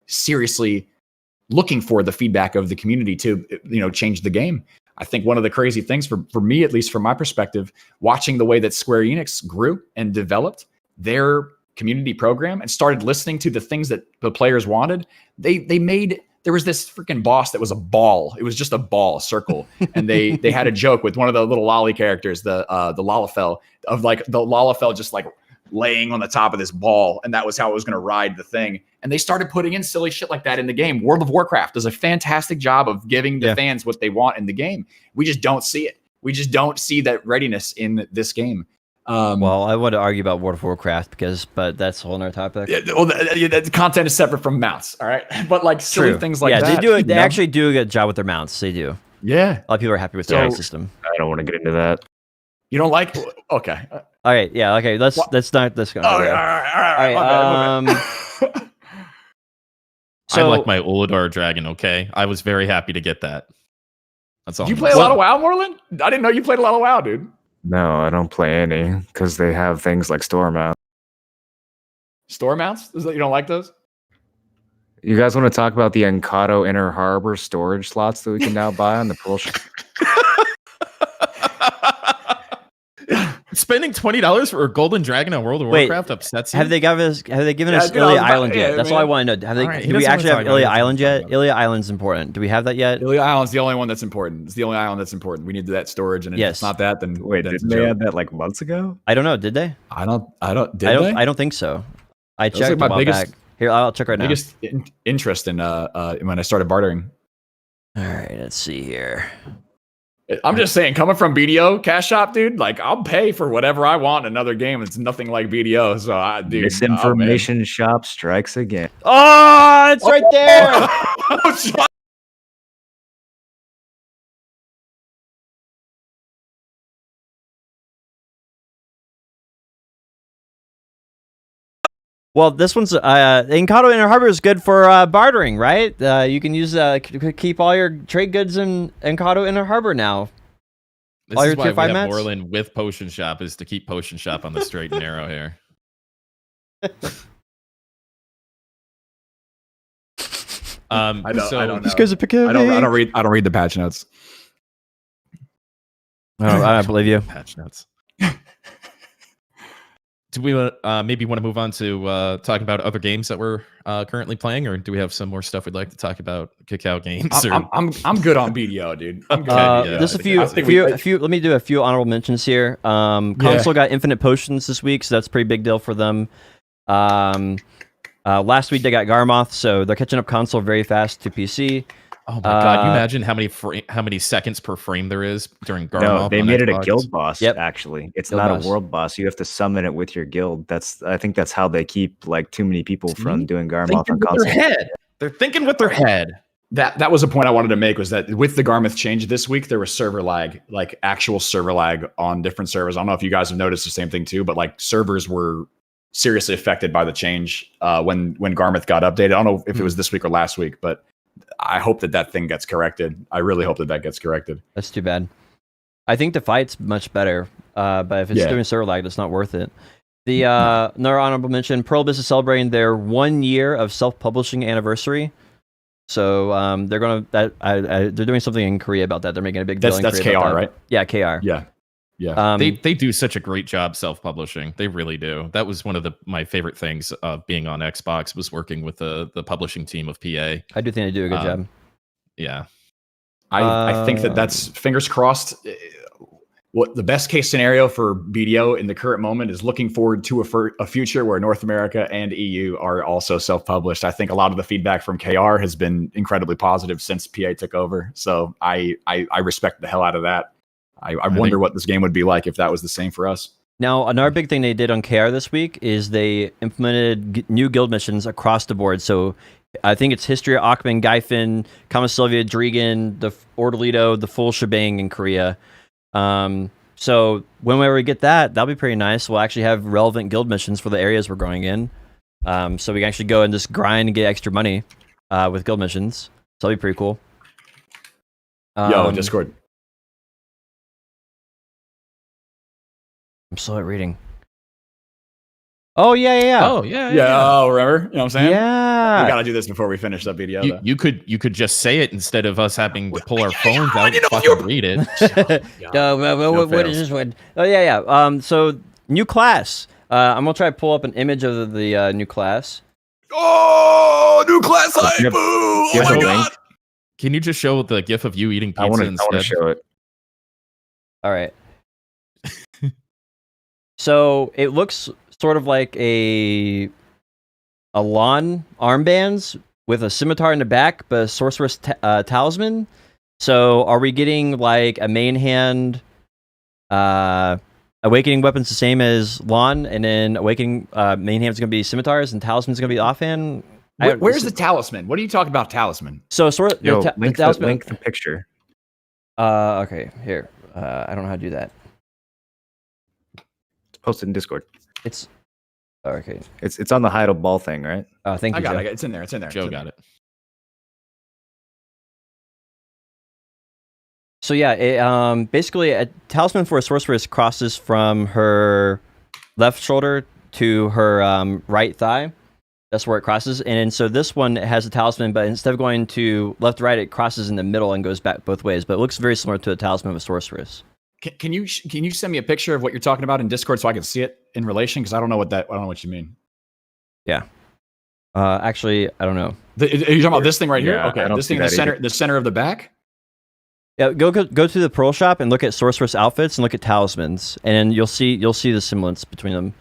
seriously looking for the feedback of the community to change the game. I think one of the crazy things for me, at least from my perspective, watching the way that Square Enix grew and developed their community program and started listening to the things that the players wanted, there was this freaking boss that was a ball. It was just a ball, a circle. And they had a joke with one of the little lolly characters, the Lalafell, of like the Lalafell just like laying on the top of this ball. And that was how it was going to ride the thing. And they started putting in silly shit like that in the game. World of Warcraft does a fantastic job of giving the fans what they want in the game. We just don't see it. We just don't see that readiness in this game. Well, I want to argue about World of Warcraft but that's a whole nother topic. The content is separate from mounts, all right? But like silly things like that. Yeah, they do it. They actually do a good job with their mounts. They do. Yeah. A lot of people are happy with their system. I don't want to get into that. You don't like? Okay. All right. Yeah. Okay. Let's not. Let's go. All right. I like my Ulador dragon. Okay, I was very happy to get that. That's all. You play a lot of WoW, Moreland? I didn't know you played a lot of WoW, dude. No, I don't play any because they have things like store mounts. Store mounts? You don't like those? You guys want to talk about the Encanto Inner Harbor storage slots that we can now buy on the Pearl Ship? Spending $20 for a golden dragon on World of Warcraft upsets you? Have they given us Ilia Island yet? That's all I want to know. Do we actually have Ilia Island yet? Ilia Island's important. Do we have that yet? Ilia Island's the only one that's important. It's the only island that's important. We need that storage, and if it's not that, then wait, didn't they add that like months ago? I don't know. Did they? I don't think so. I checked a while back. Here, I'll check right now. Biggest interest in when I started bartering. All right, let's see here. I'm just saying, coming from BDO Cash Shop, dude, like I'll pay for whatever I want in another game. It's nothing like BDO. So Misinformation shop strikes again. Oh, it's right there. Well, this one's Encanto Inner Harbor is good for bartering, right? You can use keep all your trade goods in Encanto Inner Harbor now. This is why we have Moreland with Potion Shop, is to keep Potion Shop on the straight and narrow here. I don't know. These guys are picking I don't read the patch notes. I don't believe you. Patch notes. Do we maybe want to move on to talking about other games that we're currently playing, or do we have some more stuff we'd like to talk about? Cacao games. I'm good on BDO, dude. I'm good. Just a few. Let me do a few honorable mentions here. Console got infinite potions this week, so that's a pretty big deal for them. Last week they got Garmoth, so they're catching up console very fast to PC. Oh my god! You imagine how many seconds per frame there is during Garmoth? No, they made Xbox? it a guild boss. Yep. Actually, it's Guild not boss. a world boss. You have to summon it with your guild. I think that's how they keep like too many people from doing Garmoth on console. They're thinking with their head. That was a point I wanted to make, was that with the Garmoth change this week, there was server lag, like actual server lag on different servers. I don't know if you guys have noticed the same thing too, but like servers were seriously affected by the change when Garmoth got updated. I don't know if it was this week or last week, but I hope that thing gets corrected. I really hope that gets corrected. That's too bad. I think the fight's much better, but if it's doing server lag, it's not worth it. The another honorable mention: Pluribus is celebrating their 1 year of self-publishing anniversary. So they're gonna they're doing something in Korea about that. They're making a big deal. That's Korea KR, about that. right? Yeah, KR. Yeah. They do such a great job self-publishing. They really do. That was one of my favorite things of being on Xbox, was working with the publishing team of PA. I do think they do a good job. Yeah. I think that's, fingers crossed. What the best case scenario for BDO in the current moment is looking forward to a future where North America and EU are also self-published. I think a lot of the feedback from KR has been incredibly positive since PA took over. So I respect the hell out of that. I wonder what this game would be like if that was the same for us. Now, another big thing they did on KR this week is they implemented new guild missions across the board. So I think it's History, Ackman, Gaifin, Kamasylvia, Drigan, the Ordolito, the full shebang in Korea. So whenever we get that, that'll be pretty nice. We'll actually have relevant guild missions for the areas we're going in. So we can actually go and just grind and get extra money with guild missions. So that'll be pretty cool. Yo, Discord. I'm slow at reading. Oh, yeah. Oh, yeah. Oh, remember? You know what I'm saying? Yeah. We gotta do this before we finish up video. You could just say it instead of us having to pull our phones out and read it. What is this one? Oh, yeah. So, new class. I'm going to try to pull up an image of the new class. Oh, new class hype! Oh my god! Can you just show the gif of you eating pizza I want instead? to show it. All right. So it looks sort of like a lawn armbands with a scimitar in the back, but a sorceress talisman. So are we getting like a main hand awakening weapons the same as lawn, and then awakening main hand's gonna be scimitars and talisman's gonna be offhand? Where's the talisman? What are you talking about, talisman? So link the picture. Okay, here. I don't know how to do that. Post it in Discord. It's okay. It's on the hide ball thing, right? Thank you. I got Joe. it. It's in there. Joe got it. So yeah, basically a talisman for a sorceress crosses from her left shoulder to her right thigh. That's where it crosses. And so this one has a talisman, but instead of going to left to right, it crosses in the middle and goes back both ways. But it looks very similar to a talisman of a sorceress. Can you send me a picture of what you're talking about in Discord so I can see it in relation? Because I don't know what you mean. Yeah. Actually, I don't know. Are you talking about this thing right here? Yeah, Okay, this thing in the center of the back. Yeah, go to the pearl shop and look at sorceress outfits and look at talismans, and you'll see the semblance between them.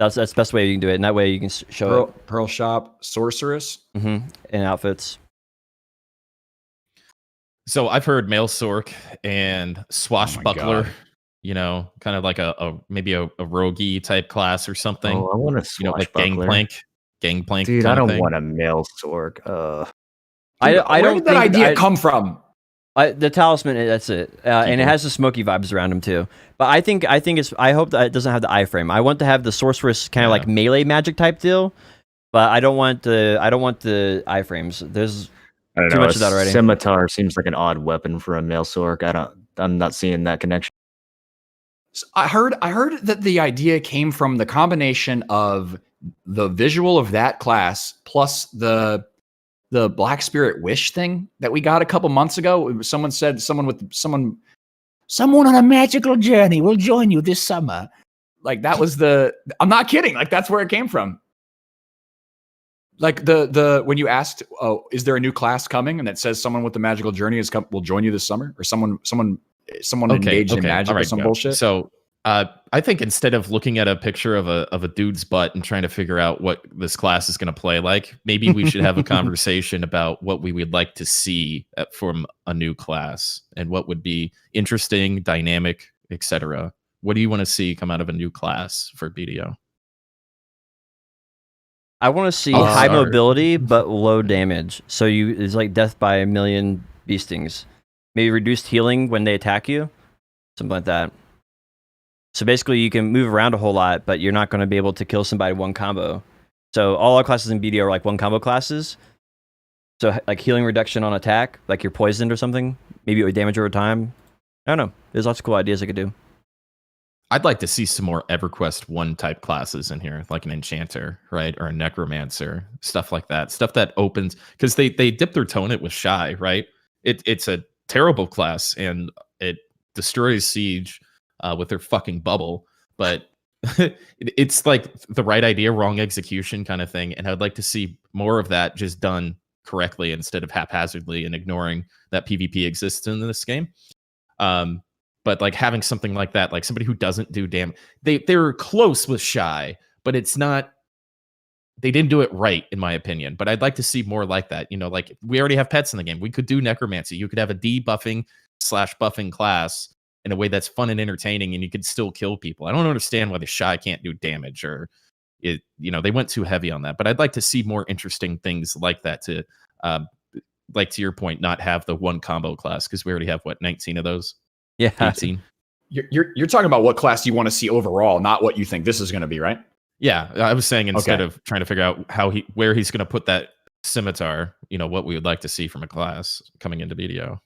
That's the best way you can do it, and that way you can show Pearl shop sorceress and outfits. So I've heard male sorc and swashbuckler, God. Kind of like maybe a roguey type class or something. Oh, I want a swashbuckler. Like gangplank. Dude, I don't want a male sorc. Where did that idea come from? The talisman, that's it, and it has the smoky vibes around him too. But I think it's. I hope that it doesn't have the iframe. I want to have the sorceress kind of like melee magic type deal, but I don't want the iframes. There's too much of that already. Scimitar seems like an odd weapon for a male sorc. I'm not seeing that connection. So I heard that the idea came from the combination of the visual of that class plus the Black Spirit Wish thing that we got a couple months ago. Someone said someone on a magical journey will join you this summer. Like that was I'm not kidding. Like that's where it came from. Like the when you asked, oh, is there a new class coming? And it says someone with the magical journey will join you this summer, or someone engaged in magic or some bullshit. So I think instead of looking at a picture of a dude's butt and trying to figure out what this class is going to play like, maybe we should have a conversation about what we would like to see from a new class and what would be interesting, dynamic, etc. What do you want to see come out of a new class for BDO? I want to see high mobility but low damage. So it's like death by a million bee stings. Maybe reduced healing when they attack you, something like that. So basically, you can move around a whole lot, but you're not going to be able to kill somebody one combo. So all our classes in BDO are like one combo classes. So like healing reduction on attack, like you're poisoned or something. Maybe it would damage over time. I don't know. There's lots of cool ideas I could do. I'd like to see some more EverQuest 1 type classes in here, like an enchanter, right? Or a necromancer, stuff like that. Stuff that opens, because they dip their toe in it with Shy, right? It's a terrible class and it destroys Siege with their fucking bubble, but it's like the right idea, wrong execution kind of thing. And I'd like to see more of that just done correctly instead of haphazardly and ignoring that PvP exists in this game. But like having something like that, like somebody who doesn't do damage, they're close with Shy, but it's not. They didn't do it right, in my opinion. But I'd like to see more like that. You know, like we already have pets in the game. We could do necromancy. You could have a debuffing/buffing class in a way that's fun and entertaining, and you could still kill people. I don't understand why the Shy can't do damage, or it. You know, they went too heavy on that. But I'd like to see more interesting things like that to, like to your point, not have the one combo class, because we already have 19 of those. Yeah. 18. You're talking about what class you want to see overall, not what you think this is going to be, right? Yeah, I was saying instead of trying to figure out where he's going to put that scimitar, you know, what we would like to see from a class coming into BDO.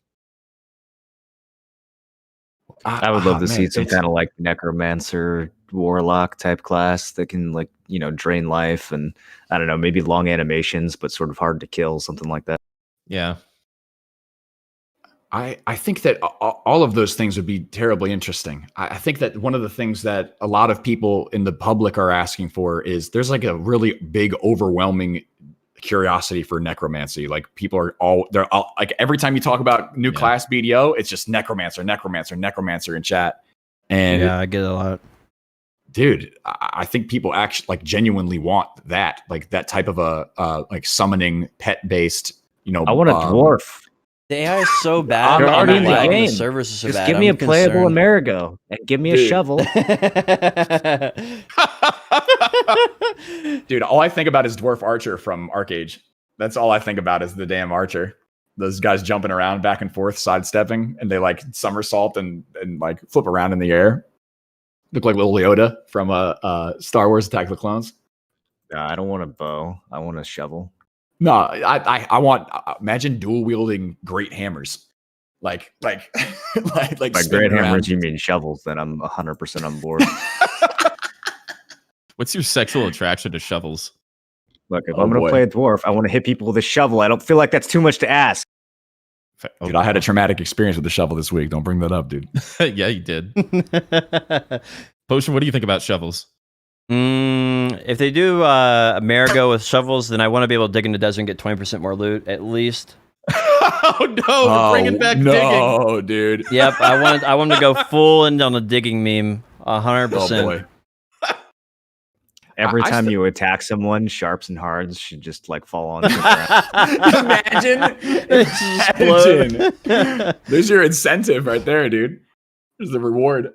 I would love to see some kind of like necromancer warlock type class that can, like, you know, drain life, and I don't know, maybe long animations but sort of hard to kill, something like that. Yeah. I think that all of those things would be terribly interesting. I think that one of the things that a lot of people in the public are asking for is there's like a really big, overwhelming curiosity for necromancy. Like people are they're all like, every time you talk about new class BDO, it's just necromancer in chat. And yeah, I get it a lot. Dude, I think people actually like genuinely want that, like that type of a like summoning pet based, you know. I want a dwarf. The AI is so bad. They're already in the lag and game. The servers are so Just bad. give me I'm a playable concerned. Amerigo and give me a shovel. Dude, all I think about is Dwarf Archer from Arcade. That's all I think about is the damn Archer. Those guys jumping around back and forth, sidestepping, and they like somersault and like flip around in the air. Look like little Yoda from Star Wars Attack of the Clones. I don't want a bow. I want a shovel. No, I want imagine dual wielding great hammers, like By spinning great around. hammers, you mean shovels? Then I'm 100% on board. What's your sexual attraction to shovels? Look, if I'm going to play a dwarf, I want to hit people with a shovel. I don't feel like that's too much to ask. Dude, I had a traumatic experience with the shovel this week. Don't bring that up, dude. Yeah, you did. Potion, what do you think about shovels? If they do Amerigo with shovels, then I want to be able to dig in the desert and get 20% more loot, at least. Oh no, we're bringing back digging. No, dude. Yep, I want to go full in on the digging meme, 100%. Oh boy. Every time you attack someone, sharps and hards should just like fall on the ground. Imagine. There's your incentive right there, dude. There's the reward.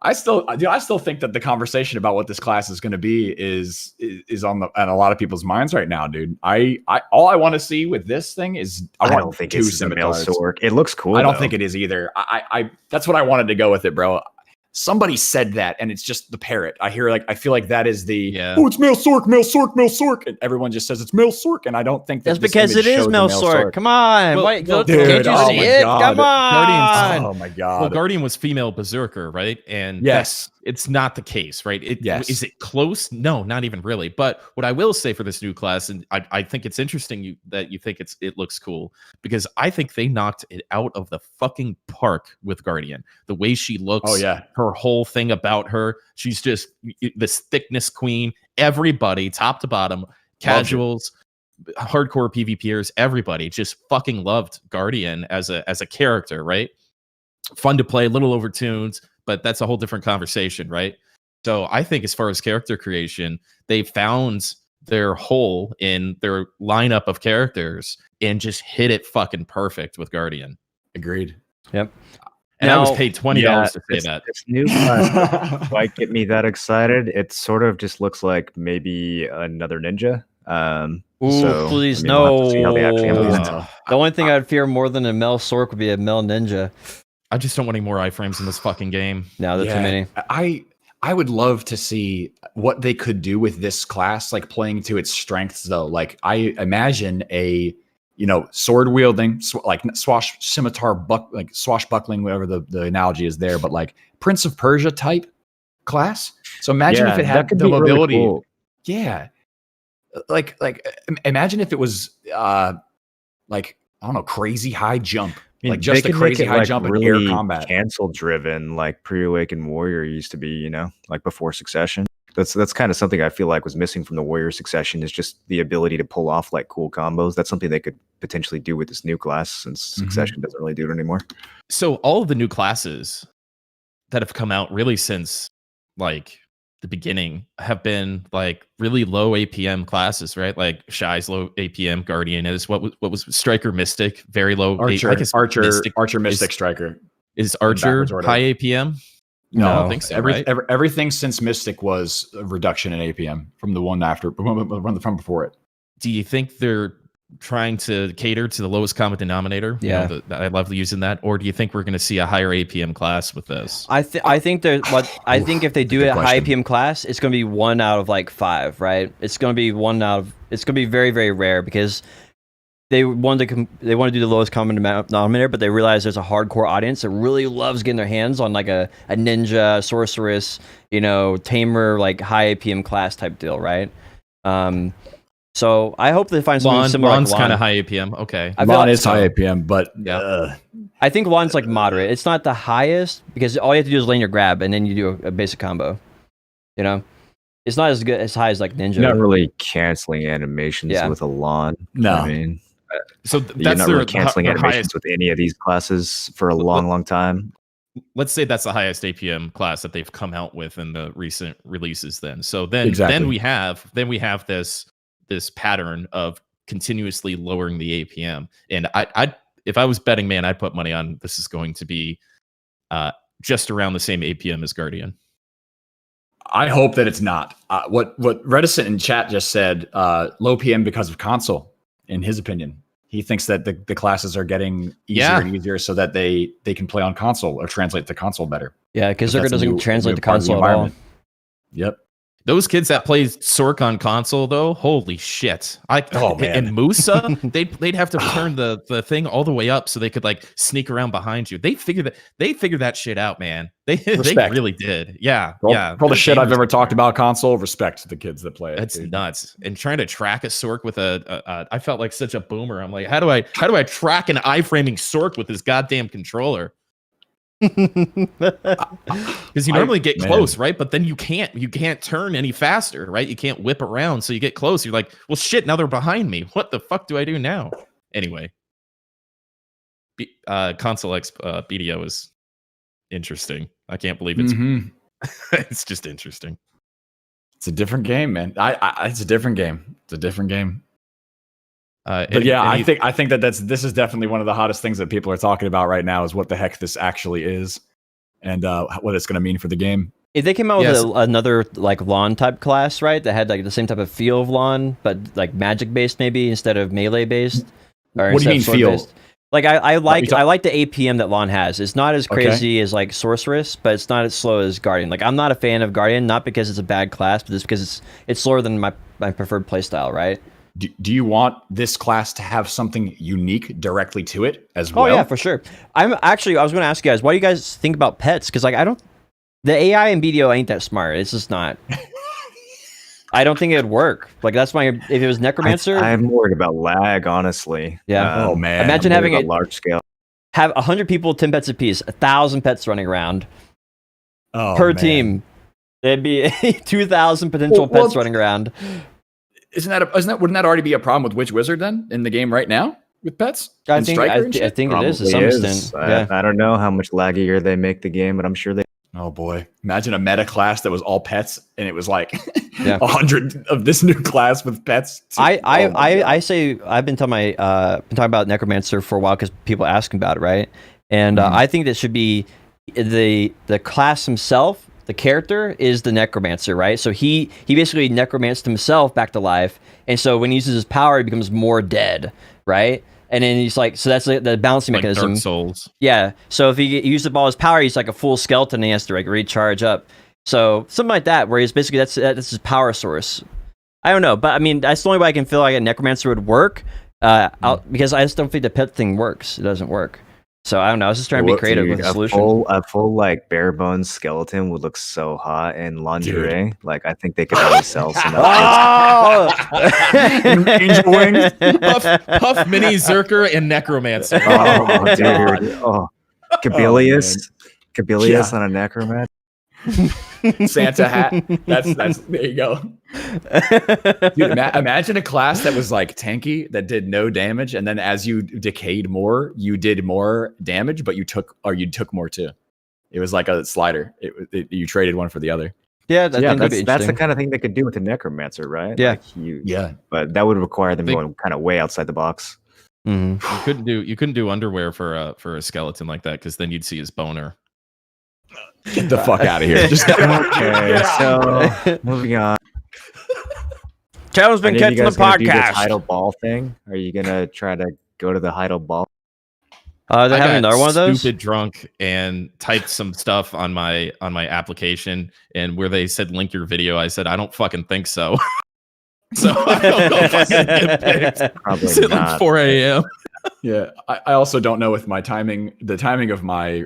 I still think that the conversation about what this class is going to be is on a lot of people's minds right now, dude. All I want to see with this thing is I don't think it's a male sword. It looks cool. I don't think it is either. I that's what I wanted to go with it, bro. Somebody said that, and it's just the parrot. I feel like that is the oh, it's male sork, and everyone just says it's male sork, and I don't think that's because it is male sork. Come on, can't you see it? Come on. Oh my god. Well, Guardian was female berserker, right? And yes, it's not the case, right? Yes. Is it close? No, not even really. But what I will say for this new class, and I think it's interesting that you think it looks cool, because I think they knocked it out of the fucking park with Guardian. The way she looks, her whole thing about her, she's just this thickness queen. Everybody, top to bottom, casuals, hardcore PvPers, everybody just fucking loved Guardian as a character, right? Fun to play, a little overtuned, but that's a whole different conversation, right? So I think as far as character creation, they found their hole in their lineup of characters and just hit it fucking perfect with Guardian. Agreed. Yep. And I was paid $20 to say that. This new class doesn't quite get me that excited. It sort of just looks like maybe another ninja. Please, we'll no. have to see how they actually implement it. The only thing I'd fear more than a male sork would be a male ninja. I just don't want any more iframes in this fucking game. No, that's too many. I would love to see what they could do with this class, like playing to its strengths, though. Like I imagine a sword wielding, swashbuckling, whatever the analogy is there, but like Prince of Persia type class. So imagine if it had the mobility. Really cool. Yeah. Like imagine if it was like, I don't know, crazy high jump. Like just a crazy high jump really in air combat. Cancel driven, like pre-awakened warrior used to be, like before Succession. That's kind of something I feel like was missing from the warrior Succession, is just the ability to pull off like cool combos. That's something they could potentially do with this new class, since Succession doesn't really do it anymore. So all of the new classes that have come out really since like the beginning have been like really low APM classes, right? Like Shy's low APM, Guardian is what was Striker Mystic, very low. Archer Mystic Striker. Is Archer high APM? No, I don't think so. Everything since Mystic was a reduction in APM from the one from before it. Do you think they're trying to cater to the lowest common denominator? Yeah, I love using that. Or do you think we're going to see a higher APM class with this? I think if they do it high APM class, it's going to be 1 out of like 5, right? It's going to be it's going to be very, very rare, because they want to do the lowest common denominator, but they realize there's a hardcore audience that really loves getting their hands on like a ninja, sorceress, tamer, like high APM class type deal, right? So I hope they find something similar. Lon's like kind of high APM. Okay, Lon is high APM, but I think Lon's like moderate. It's not the highest, because all you have to do is lane your grab and then you do a basic combo. It's not as high as like Ninja. You're not really canceling animations with a Lon. No, I mean, so that's you're not really canceling animations with any of these classes for a long time. Let's say that's the highest APM class that they've come out with in the recent releases. Then we have this pattern of continuously lowering the APM. And I if I was betting man, I'd put money on this is going to be just around the same APM as Guardian. I hope that it's not. What Reticent in chat just said, low PM because of console, in his opinion. He thinks that the classes are getting easier and easier so that they can play on console or translate to console better. Yeah, because Zerga doesn't translate to console at all. Yep. Those kids that play Sork on console, though, holy shit! And Musa, they'd have to turn the thing all the way up so they could like sneak around behind you. They figured that shit out, man. They really did. Yeah, all the shit I've ever talked about console. Respect to the kids that play it. That's nuts. And trying to track a Sork with I felt like such a boomer. I'm like, how do I track an iframing Sork with this goddamn controller? Because you normally get close, right? But then you can't turn any faster, right? You can't whip around, so you get close. You're like, well, shit, now they're behind me. What the fuck do I do now? Anyway, Console X BDO is interesting. I can't believe it's it's just interesting. It's a different game, man. It's a different game. It's a different game. I think that this is definitely one of the hottest things that people are talking about right now, is what the heck this actually is, and what it's going to mean for the game. If they came out with another like Lon type class, right, that had like the same type of feel of Lon, but like magic based maybe instead of melee based. What do you mean feel? Based. Like I like the APM that Lon has. It's not as crazy as like Sorceress, but it's not as slow as Guardian. Like I'm not a fan of Guardian, not because it's a bad class, but just because it's slower than my preferred playstyle, right? Do you want this class to have something unique directly to it as well? Oh yeah, for sure. I was going to ask you guys, what do you guys think about pets? Because like the AI in BDO ain't that smart. It's just not. I don't think it would work. Like that's if it was Necromancer. I'm worried about lag, honestly. Yeah. Oh man. Imagine having a large scale. Have 100 people, 10 pets apiece, 1,000 pets running around per team. There'd be 2,000 potential pets running around. Wouldn't that already be a problem with Witch Wizard then in the game right now with pets? I think it is to some extent. I don't know how much laggier they make the game, but I'm sure they. Oh boy! Imagine a meta class that was all pets, and it was like 100 of this new class with pets. I say I've been talking about Necromancer for a while because people ask about it, right? And I think that should be the class himself. The character is the Necromancer, right? So he basically necromanced himself back to life, and so when he uses his power, he becomes more dead, right? And then he's like, so that's the balancing like mechanism. Dark Souls. Yeah. So if he uses up all his power, he's like a full skeleton, and he has to like recharge up. So something like that, where he's basically that's his power source. I don't know, but I mean that's the only way I can feel like a Necromancer would work. because I just don't think the pet thing works. It doesn't work. So I don't know. I was just trying to be creative with the solution. A full like bare bones skeleton would look so hot in lingerie. Dude. Like I think they could really sell some. Angel wings, Puff, Mini, Zerker, and Necromancer. Oh, dude! Oh, Cabilius on a necromancer. Santa hat. That's there you go. Dude, imagine a class that was like tanky that did no damage, and then as you decayed more, you did more damage, but you took more too. It was like a slider. You traded one for the other. Yeah, that's the kind of thing they could do with the necromancer, right? Yeah, like but that would require them going kind of way outside the box. Mm-hmm. You couldn't do underwear for a skeleton like that, because then you'd see his boner. Get the fuck out of here. Just okay, so moving on. Challenge been catching the podcast. Do the Heidel ball thing? Are you gonna try to go to the Heidel ball? They have another one of those. Stupid drunk and typed some stuff on my application, and where they said link your video, I said I don't fucking think so. So I don't know if I can get picked. Probably it's not. like 4 a.m. Yeah, I also don't know with my timing. The timing of my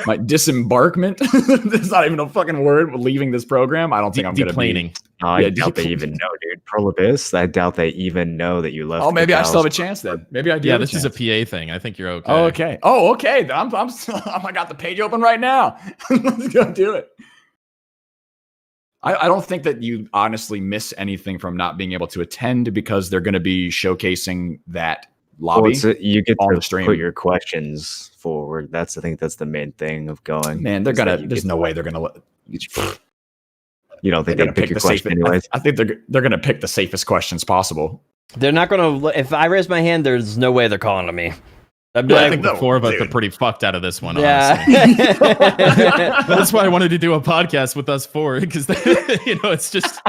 my disembarkment. There's not even a fucking word leaving this program. I don't think I'm gonna be. I doubt they even know, dude. Prolibus. I doubt they even know that you left. Oh, maybe I still have a chance then. Maybe I do. Yeah, this is a PA thing. I think you're okay. Oh, okay. Oh, okay. I got the page open right now. Let's go do it. I don't think that you honestly miss anything from not being able to attend, because they're going to be showcasing that lobby. You get on to the stream. Put your questions forward. I think that's the main thing of going. Man, they're gonna. There's no way they're gonna let. You don't think they're gonna pick your question anyways? I think they're gonna pick the safest questions possible. They're not gonna. If I raise my hand, there's no way they're calling to me. I think the four of us are pretty fucked out of this one. Yeah, that's why I wanted to do a podcast with us four, because it's just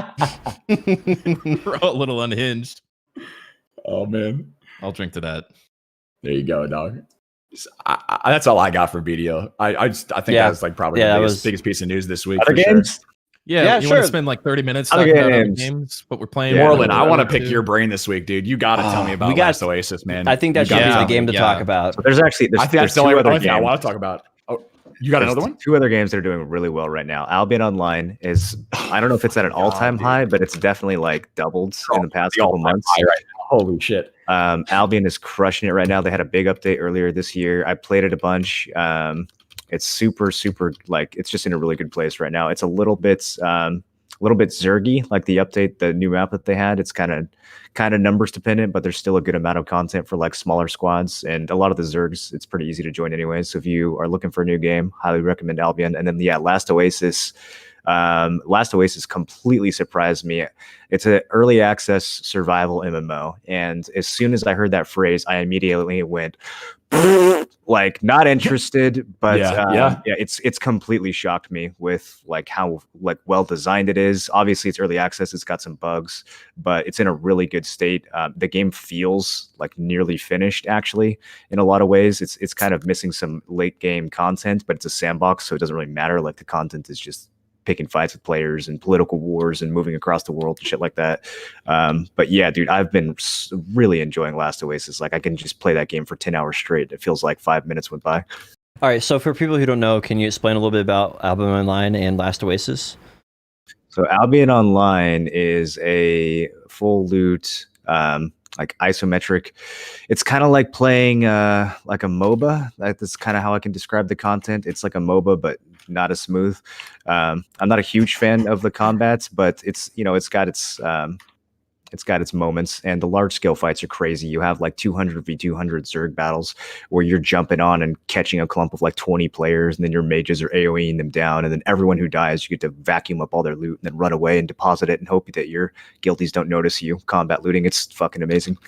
we're all a little unhinged. Oh man, I'll drink to that. There you go, dog. That's all I got for BDO. I think that was like probably the biggest piece of news this week. Other games? Sure. Yeah, you want to spend like 30 minutes talking about other games, but we're playing. Moreland, I want to pick your brain this week, dude. You got to tell me about Last Oasis, man. I think that should be the game to talk about. So there's actually I think that's the only thing I want to talk about. Oh, you got another one? Two other games that are doing really well right now. Albion Online is, I don't know if it's at an all-time high, but it's definitely like doubled in the past couple months. Right now. Holy shit. Albion is crushing it right now. They had a big update earlier this year. I played it a bunch. It's super, like, it's just in a really good place right now. It's a little bit zergy, like the update, the new map that they had. It's kind of numbers dependent, but there's still a good amount of content for like smaller squads, and a lot of the zergs, it's pretty easy to join anyway. So if you are looking for a new game, highly recommend Albion. And then Last Oasis. Last Oasis completely surprised me. It's an early access survival MMO, and as soon as I heard that phrase, I immediately went like not interested. But it's completely shocked me with like how like well designed it is. Obviously, it's early access; it's got some bugs, but it's in a really good state. The game feels like nearly finished, actually. In a lot of ways, it's kind of missing some late game content, but it's a sandbox, so it doesn't really matter. Like the content is just picking fights with players and political wars and moving across the world and shit like that. But yeah, dude, I've been really enjoying Last Oasis. Like I can just play that game for 10 hours straight. It feels like 5 minutes went by. All right. So for people who don't know, can you explain a little bit about Albion Online and Last Oasis? So Albion Online is a full loot, like isometric. It's kind of like playing like a MOBA. That's kind of how I can describe the content. It's like a MOBA, but not as smooth. I'm not a huge fan of the combats, but it's got its moments, and the large scale fights are crazy. You have like 200v200 Zerg battles where you're jumping on and catching a clump of like 20 players, and then your mages are AoEing them down, and then everyone who dies, you get to vacuum up all their loot and then run away and deposit it and hope that your guildies don't notice you. Combat looting, it's fucking amazing.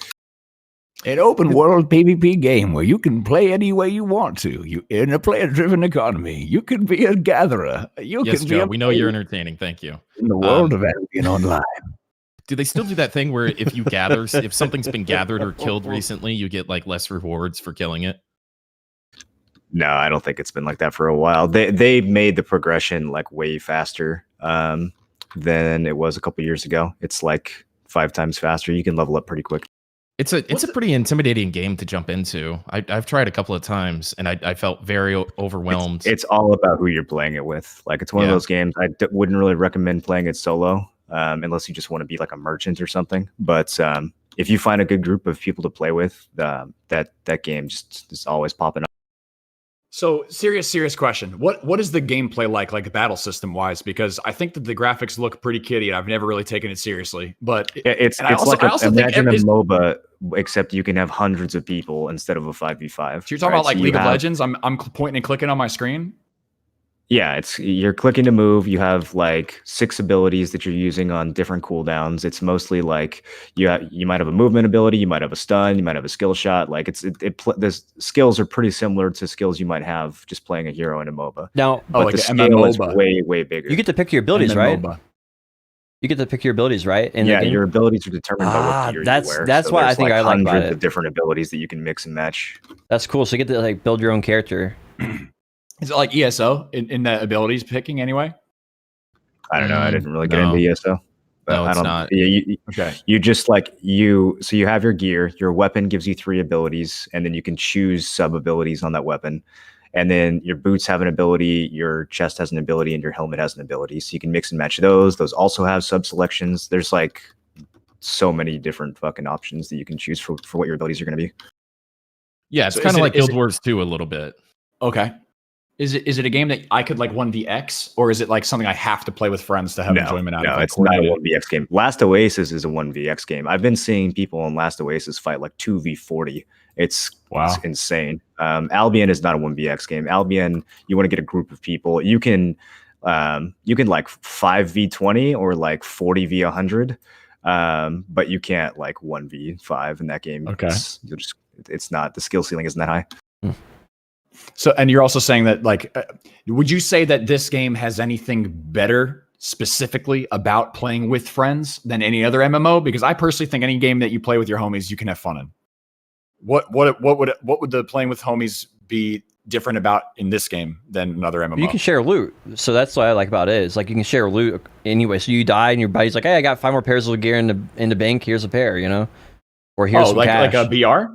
An open world PvP game where you can play any way you want to. You in a player-driven economy. You can be a gatherer. Yes, Joe, we know you're entertaining. Thank you. In the world of Albion Online. Do they still do that thing where if you gather, if something's been gathered or killed recently, you get like less rewards for killing it? No, I don't think it's been like that for a while. They made the progression like way faster than it was a couple years ago. It's like 5 times faster. You can level up pretty quick. It's a pretty intimidating game to jump into. I've tried a couple of times and I felt very overwhelmed. It's all about who you're playing it with. Like, it's one of those games I wouldn't really recommend playing it solo, unless you just want to be like a merchant or something. But if you find a good group of people to play with, that game just is always popping up. So serious question. What is the gameplay like battle system wise? Because I think that the graphics look pretty kiddie, and I've never really taken it seriously. But it's like imagine a MOBA, except you can have hundreds of people instead of a 5v5. So you're talking about like League of Legends? I'm pointing and clicking on my screen. Yeah, you're clicking to move. You have like 6 abilities that you're using on different cooldowns. It's mostly like you might have a movement ability, you might have a stun, you might have a skill shot. Like the skills are pretty similar to skills you might have just playing a hero in a MOBA. Now, but like the scale is way bigger. You get to pick your abilities, right? MOBA. You get to pick your abilities, right? Your abilities are determined by what gear you wear. That's why I think I like about it. Hundreds of different abilities that you can mix and match. That's cool. So you get to like build your own character. Is it like ESO in the abilities picking anyway? I don't know. I didn't really get into ESO. No, it's not. Okay. You just like so you have your gear. Your weapon gives you 3 abilities, and then you can choose sub abilities on that weapon. And then your boots have an ability, your chest has an ability, and your helmet has an ability. So you can mix and match those. Those also have sub selections. There's like so many different fucking options that you can choose for what your abilities are going to be. Yeah, it's kind of like Guild Wars 2 a little bit. Okay. Is it a game that I could like 1vx, or is it like something I have to play with friends to have enjoyment out of? No, it's not a 1vx game. Last Oasis is a 1vx game. I've been seeing people on Last Oasis fight like 2v40. It's insane. Albion is not a 1vx game. Albion, you want to get a group of people. You can like 5v20 or like 40v100, but you can't like 1v5 in that game. Okay, it's not, the skill ceiling isn't that high. So, and you're also saying that, like, would you say that this game has anything better specifically about playing with friends than any other MMO? Because I personally think any game that you play with your homies, you can have fun in. What would the playing with homies be different about in this game than another MMO? You can share loot, so that's what I like about it. It's like you can share loot anyway. So you die, and your buddy's like, "Hey, I got 5 more pairs of gear in the bank. Here's a pair," you know, or here's some cash. Like a BR.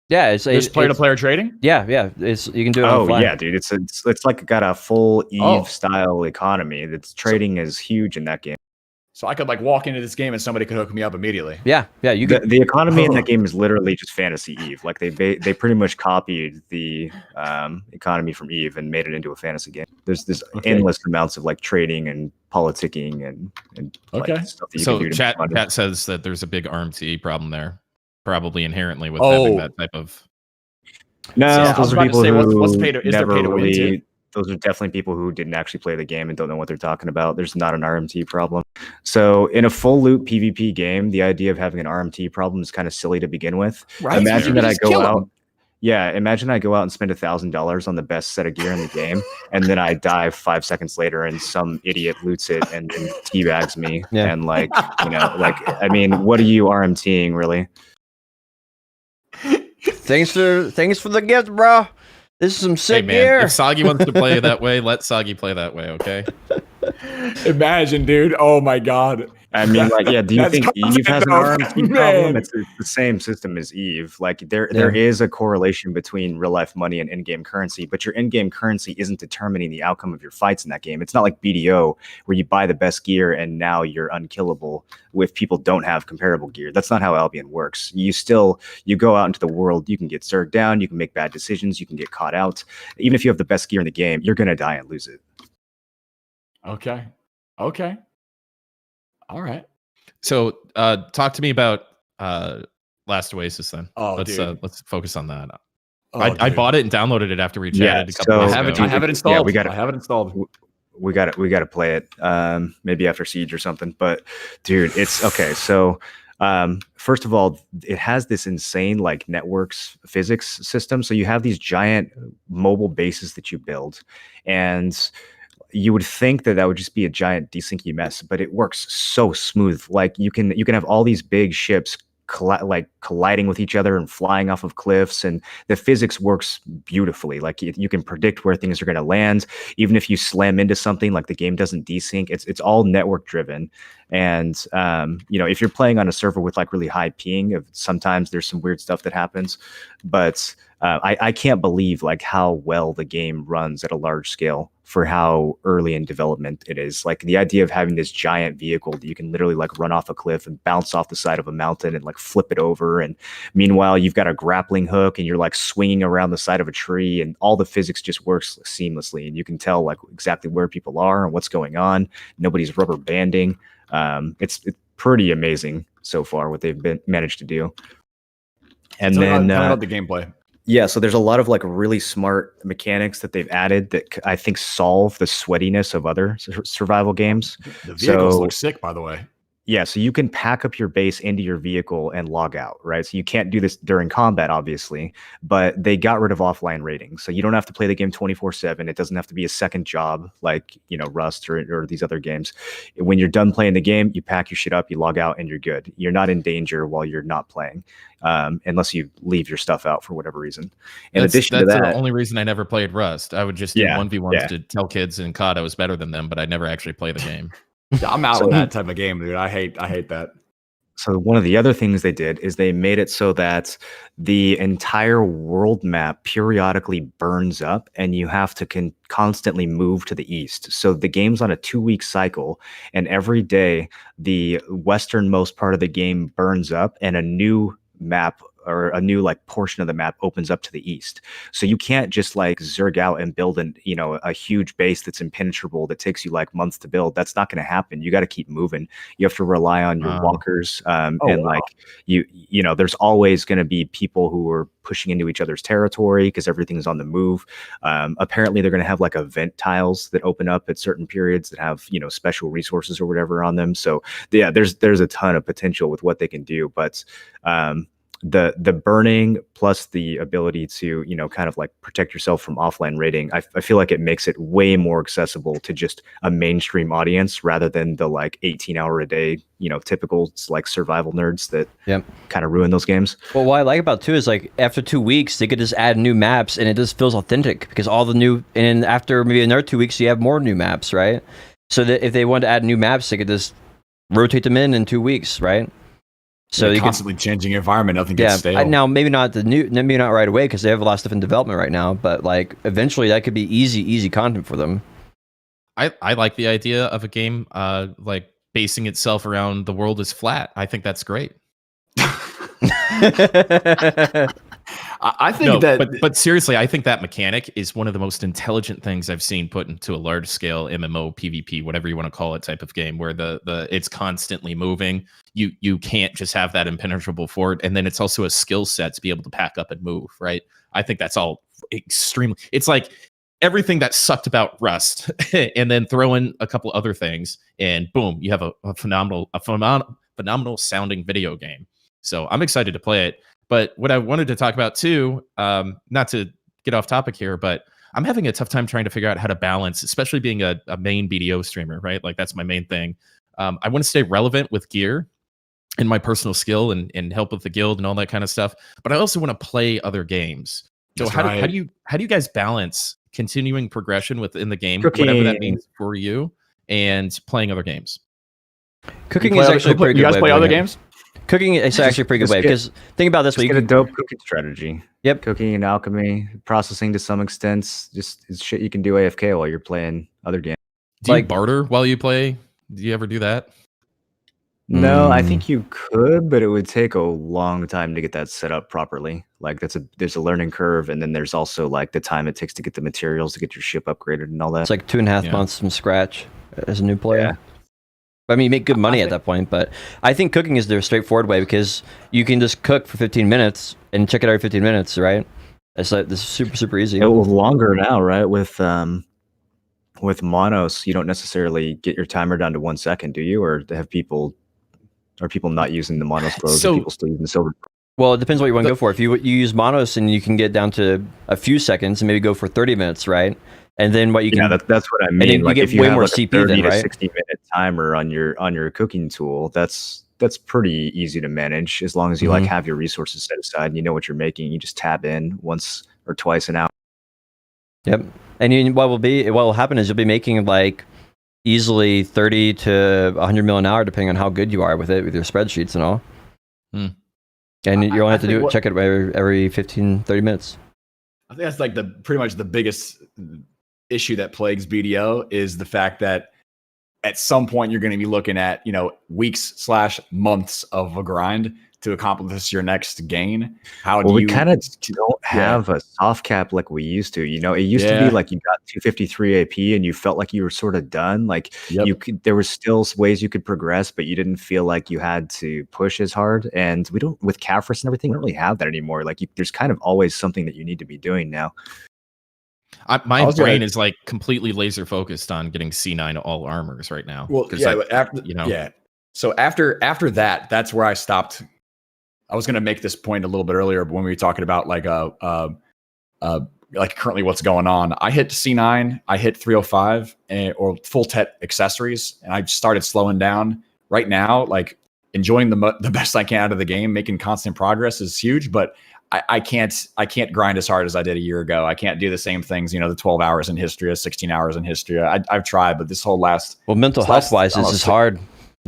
Yeah, it's player-to-player trading. Yeah, it's you can do it. Oh yeah, dude, it's like got a full Eve style economy. That's trading is huge in that game. So I could like walk into this game and somebody could hook me up immediately. Yeah. You could. The economy in that game is literally just fantasy Eve. Like they pretty much copied the economy from Eve and made it into a fantasy game. There's endless amounts of like trading and politicking and like, stuff that you can do. So chat says that there's a big RMT problem there. Probably inherently with having that type of. No, those are people who never really. Those are definitely people who didn't actually play the game and don't know what they're talking about. There's not an RMT problem. So in a full loot PvP game, the idea of having an RMT problem is kind of silly to begin with. Right. Imagine that I go out. Yeah, imagine I go out and spend $1,000 on the best set of gear in the game, and then I die 5 seconds later, and some idiot loots it and teabags me. Yeah. And like, I mean, what are you RMTing really? Thanks for the gift, bro. This is some sick gear. If Soggy wants to play that way, let Soggy play that way, okay? Imagine, dude. Oh my god. I mean, like, yeah. Do you think Eve has an RMT problem? It's the same system as Eve. Like, there is a correlation between real life money and in-game currency, but your in-game currency isn't determining the outcome of your fights in that game. It's not like BDO where you buy the best gear and now you're unkillable if people don't have comparable gear. That's not how Albion works. You go out into the world, you can get zerged down, you can make bad decisions, you can get caught out. Even if you have the best gear in the game, you're gonna die and lose it. Okay. All right. So talk to me about Last Oasis then. Let's focus on that. I bought it and downloaded it after we chatted a couple days ago. I have it installed. I have it installed. We got to play it maybe after Siege or something. But dude, it's okay. So first of all, it has this insane like networks physics system. So you have these giant mobile bases that you build, and you would think that would just be a giant desyncy mess, but it works so smooth. Like you can have all these big ships colliding with each other and flying off of cliffs, and the physics works beautifully. Like you can predict where things are going to land, even if you slam into something. Like the game doesn't desync. It's all network driven, and if you're playing on a server with like really high ping, sometimes there's some weird stuff that happens, but I can't believe like how well the game runs at a large scale for how early in development it is. Like the idea of having this giant vehicle that you can literally like run off a cliff and bounce off the side of a mountain and like flip it over. And meanwhile, you've got a grappling hook and you're like swinging around the side of a tree, and all the physics just works seamlessly. And you can tell like exactly where people are and what's going on. Nobody's rubber banding. It's pretty amazing so far what they've managed to do. And Tell then me about the gameplay. Yeah, so there's a lot of like really smart mechanics that they've added that I think solve the sweatiness of other survival games. The vehicles look sick, by the way. Yeah, so you can pack up your base into your vehicle and log out, right? So you can't do this during combat, obviously, but they got rid of offline rating. So you don't have to play the game 24/7. It doesn't have to be a second job like, Rust or these other games. When you're done playing the game, you pack your shit up, you log out, and you're good. You're not in danger while you're not playing, unless you leave your stuff out for whatever reason. In addition to that, that's the only reason I never played Rust. I would just do 1v1s to tell kids in COD I was better than them, but I'd never actually play the game. I'm out on that type of game, dude. I hate that. So one of the other things they did is they made it so that the entire world map periodically burns up and you have to constantly move to the east. So the game's on a 2-week cycle, and every day the westernmost part of the game burns up and a new map or a new like portion of the map opens up to the east. So you can't just like zerg out and build a huge base that's impenetrable that takes you like months to build. That's not going to happen. You got to keep moving. You have to rely on your walkers. Like there's always going to be people who are pushing into each other's territory because everything's on the move. Apparently they're going to have like event tiles that open up at certain periods that have, special resources or whatever on them. So yeah, there's a ton of potential with what they can do, but the burning plus the ability to kind of like protect yourself from offline rating, I feel like it makes it way more accessible to just a mainstream audience rather than the like 18-hour a day typical like survival nerds that kind of ruin those games. Well, what I like about too is like after 2 weeks they could just add new maps and it just feels authentic because all the new, and after maybe another 2 weeks you have more new maps, right? So that if they want to add new maps they could just rotate them in 2 weeks, right? So you constantly changing environment, nothing gets stale. Now maybe not right away because they have a lot of stuff in development right now, but like eventually that could be easy content for them. I like the idea of a game like basing itself around the world is flat. I think that's great. I think but seriously, I think that mechanic is one of the most intelligent things I've seen put into a large scale MMO, PvP, whatever you want to call it, type of game where the it's constantly moving. You can't just have that impenetrable fort, and then it's also a skill set to be able to pack up and move, right? I think that's all extremely. It's like everything that sucked about Rust, and then throw in a couple other things, and boom, you have a phenomenal sounding video game. So I'm excited to play it. But what I wanted to talk about too, not to get off topic here, but I'm having a tough time trying to figure out how to balance, especially being a main BDO streamer, right? Like that's my main thing. I want to stay relevant with gear and my personal skill and help with the guild and all that kind of stuff. But I also want to play other games. So how do you guys balance continuing progression within the game, whatever that means for you, and playing other games? Cooking is actually pretty good. You guys play other games? Cooking is actually a pretty good way because think about this. Just get a dope cooking strategy. Yep. Cooking and alchemy, processing to some extent, just it's shit you can do AFK while you're playing other games. Do you barter while you play? Do you ever do that? No, I think you could, but it would take a long time to get that set up properly. Like there's a learning curve, and then there's also like the time it takes to get the materials to get your ship upgraded and all that. It's like 2.5 months from scratch as a new player. Yeah. I mean, you make good money at that point, but I think cooking is the straightforward way because you can just cook for 15 minutes and check it every 15 minutes, right? It's like this is super easy. Well, longer now, right? With Monos, you don't necessarily get your timer down to 1 second, do you? Or are people not using the Monos clothes? Are people still using silver? Well, it depends what you want to go for. If you use Monos and you can get down to a few seconds and maybe go for 30 minutes, right? And then what you can that's what I mean. Like if you have like a 30 to 60 minute timer on your cooking tool, that's that's pretty easy to manage as long as you like have your resources set aside and you know what you're making. You just tap in once or twice an hour. Yep. And what will happen is you'll be making like easily 30 to 100 mil an hour, depending on how good you are with it, with your spreadsheets and all. And you only have to check it every 15, 30 minutes. I think that's like pretty much the biggest issue that plagues BDO is the fact that at some point you're going to be looking at, weeks/months of a grind to accomplish your next gain. We kind of don't have a soft cap like we used to. It used to be like you got 253 AP and you felt like you were sort of done. Like there was still ways you could progress, but you didn't feel like you had to push as hard. And we don't, with Cafris and everything, we don't really have that anymore. Like there's kind of always something that you need to be doing now. My brain is like completely laser focused on getting C9 all armors right now. Well, So after that, that's where I stopped. I was going to make this point a little bit earlier, but when we were talking about like currently what's going on, I hit C9, I hit 305 or full tet accessories, and I started slowing down. Right now, like enjoying the best I can out of the game, making constant progress is huge, but I can't grind as hard as I did a year ago. I can't do the same things, the 12 hours in history, 16 hours in history. I've tried, but this whole mental health wise, this is hard.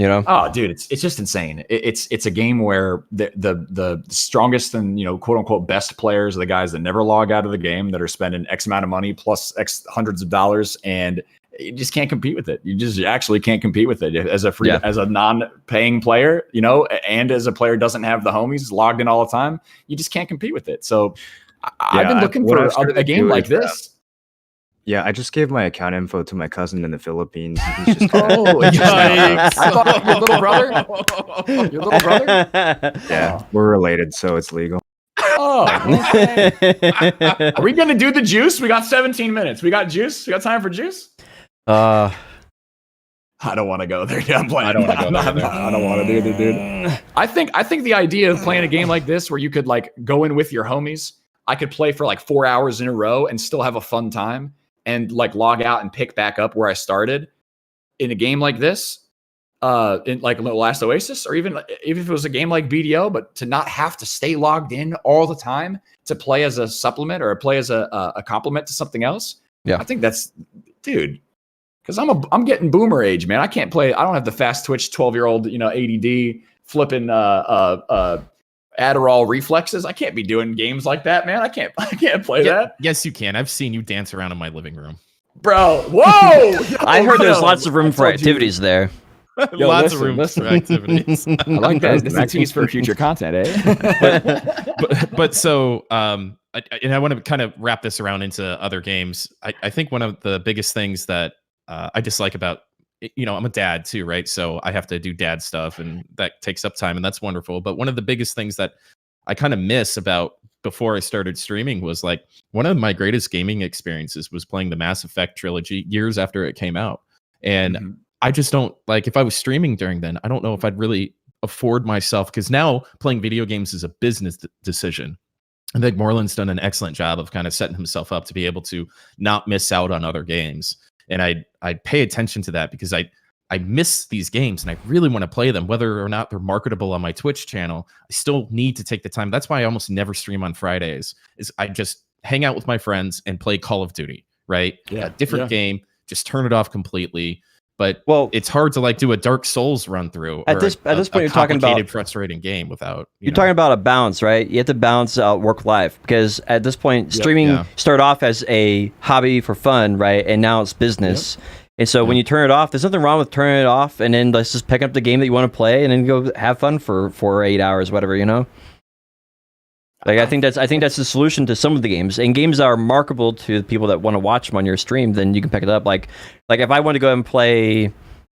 Oh, dude, it's just insane. It's a game where the strongest and quote unquote best players are the guys that never log out of the game, that are spending X amount of money plus X hundreds of dollars, and you just can't compete with it. You actually can't compete with it as a non-paying player, and as a player who doesn't have the homies logged in all the time. You just can't compete with it. So I've been looking for a game like this. Yeah, I just gave my account info to my cousin in the Philippines. He's just I thought your little brother. Your little brother? Yeah, we're related, so it's legal. Oh, okay. Are we gonna do the juice? We got 17 minutes. We got juice. We got time for juice. I don't want to go there. Yeah, I'm playing. I don't want to go there. I don't want to do it, dude. I think the idea of playing a game like this, where you could like go in with your homies, I could play for like 4 hours in a row and still have a fun time, and like log out and pick back up where I started in a game like this, in like last Oasis, or even if it was a game like BDO, but to not have to stay logged in all the time to play as a supplement or play as a complement to something else. Yeah, I think that's, dude, because I'm getting boomer age, man. I can't play. I don't have the fast twitch 12-year-old, ADD flipping Adderall reflexes. I can't be doing games like that, man. I can't play that. Yes, you can. I've seen you dance around in my living room, bro. Whoa! I heard there's lots of room for activities there. Lots of room for activities. I like that. This is tease for future content, eh? but so I want to kind of wrap this around into other games. I think one of the biggest things that I dislike about, I'm a dad too, right? So I have to do dad stuff, and that takes up time, and that's wonderful. But one of the biggest things that I kind of miss about before I started streaming was like one of my greatest gaming experiences was playing the Mass Effect trilogy years after it came out. And I just don't, like, if I was streaming during then, I don't know if I'd really afford myself, because now playing video games is a business decision. I think Moreland's done an excellent job of kind of setting himself up to be able to not miss out on other games. And I'd pay attention to that, because I miss these games and I really want to play them, whether or not they're marketable on my Twitch channel. I still need to take the time. That's why I almost never stream on Fridays, is I just hang out with my friends and play Call of Duty, right? Yeah. A different game, just turn it off completely. But it's hard to like do a Dark Souls run through at this point. You're talking about frustrating game without you're talking about a balance, right? You have to balance out work life, because at this point, streaming started off as a hobby for fun, right? And now it's business. And so when you turn it off, there's nothing wrong with turning it off, and then let's just pick up the game that you want to play and then go have fun for 4 or 8 hours, whatever, Like I think that's the solution to some of the games, and games that are marketable to the people that want to watch them on your stream. Then you can pick it up. Like if I want to go and play,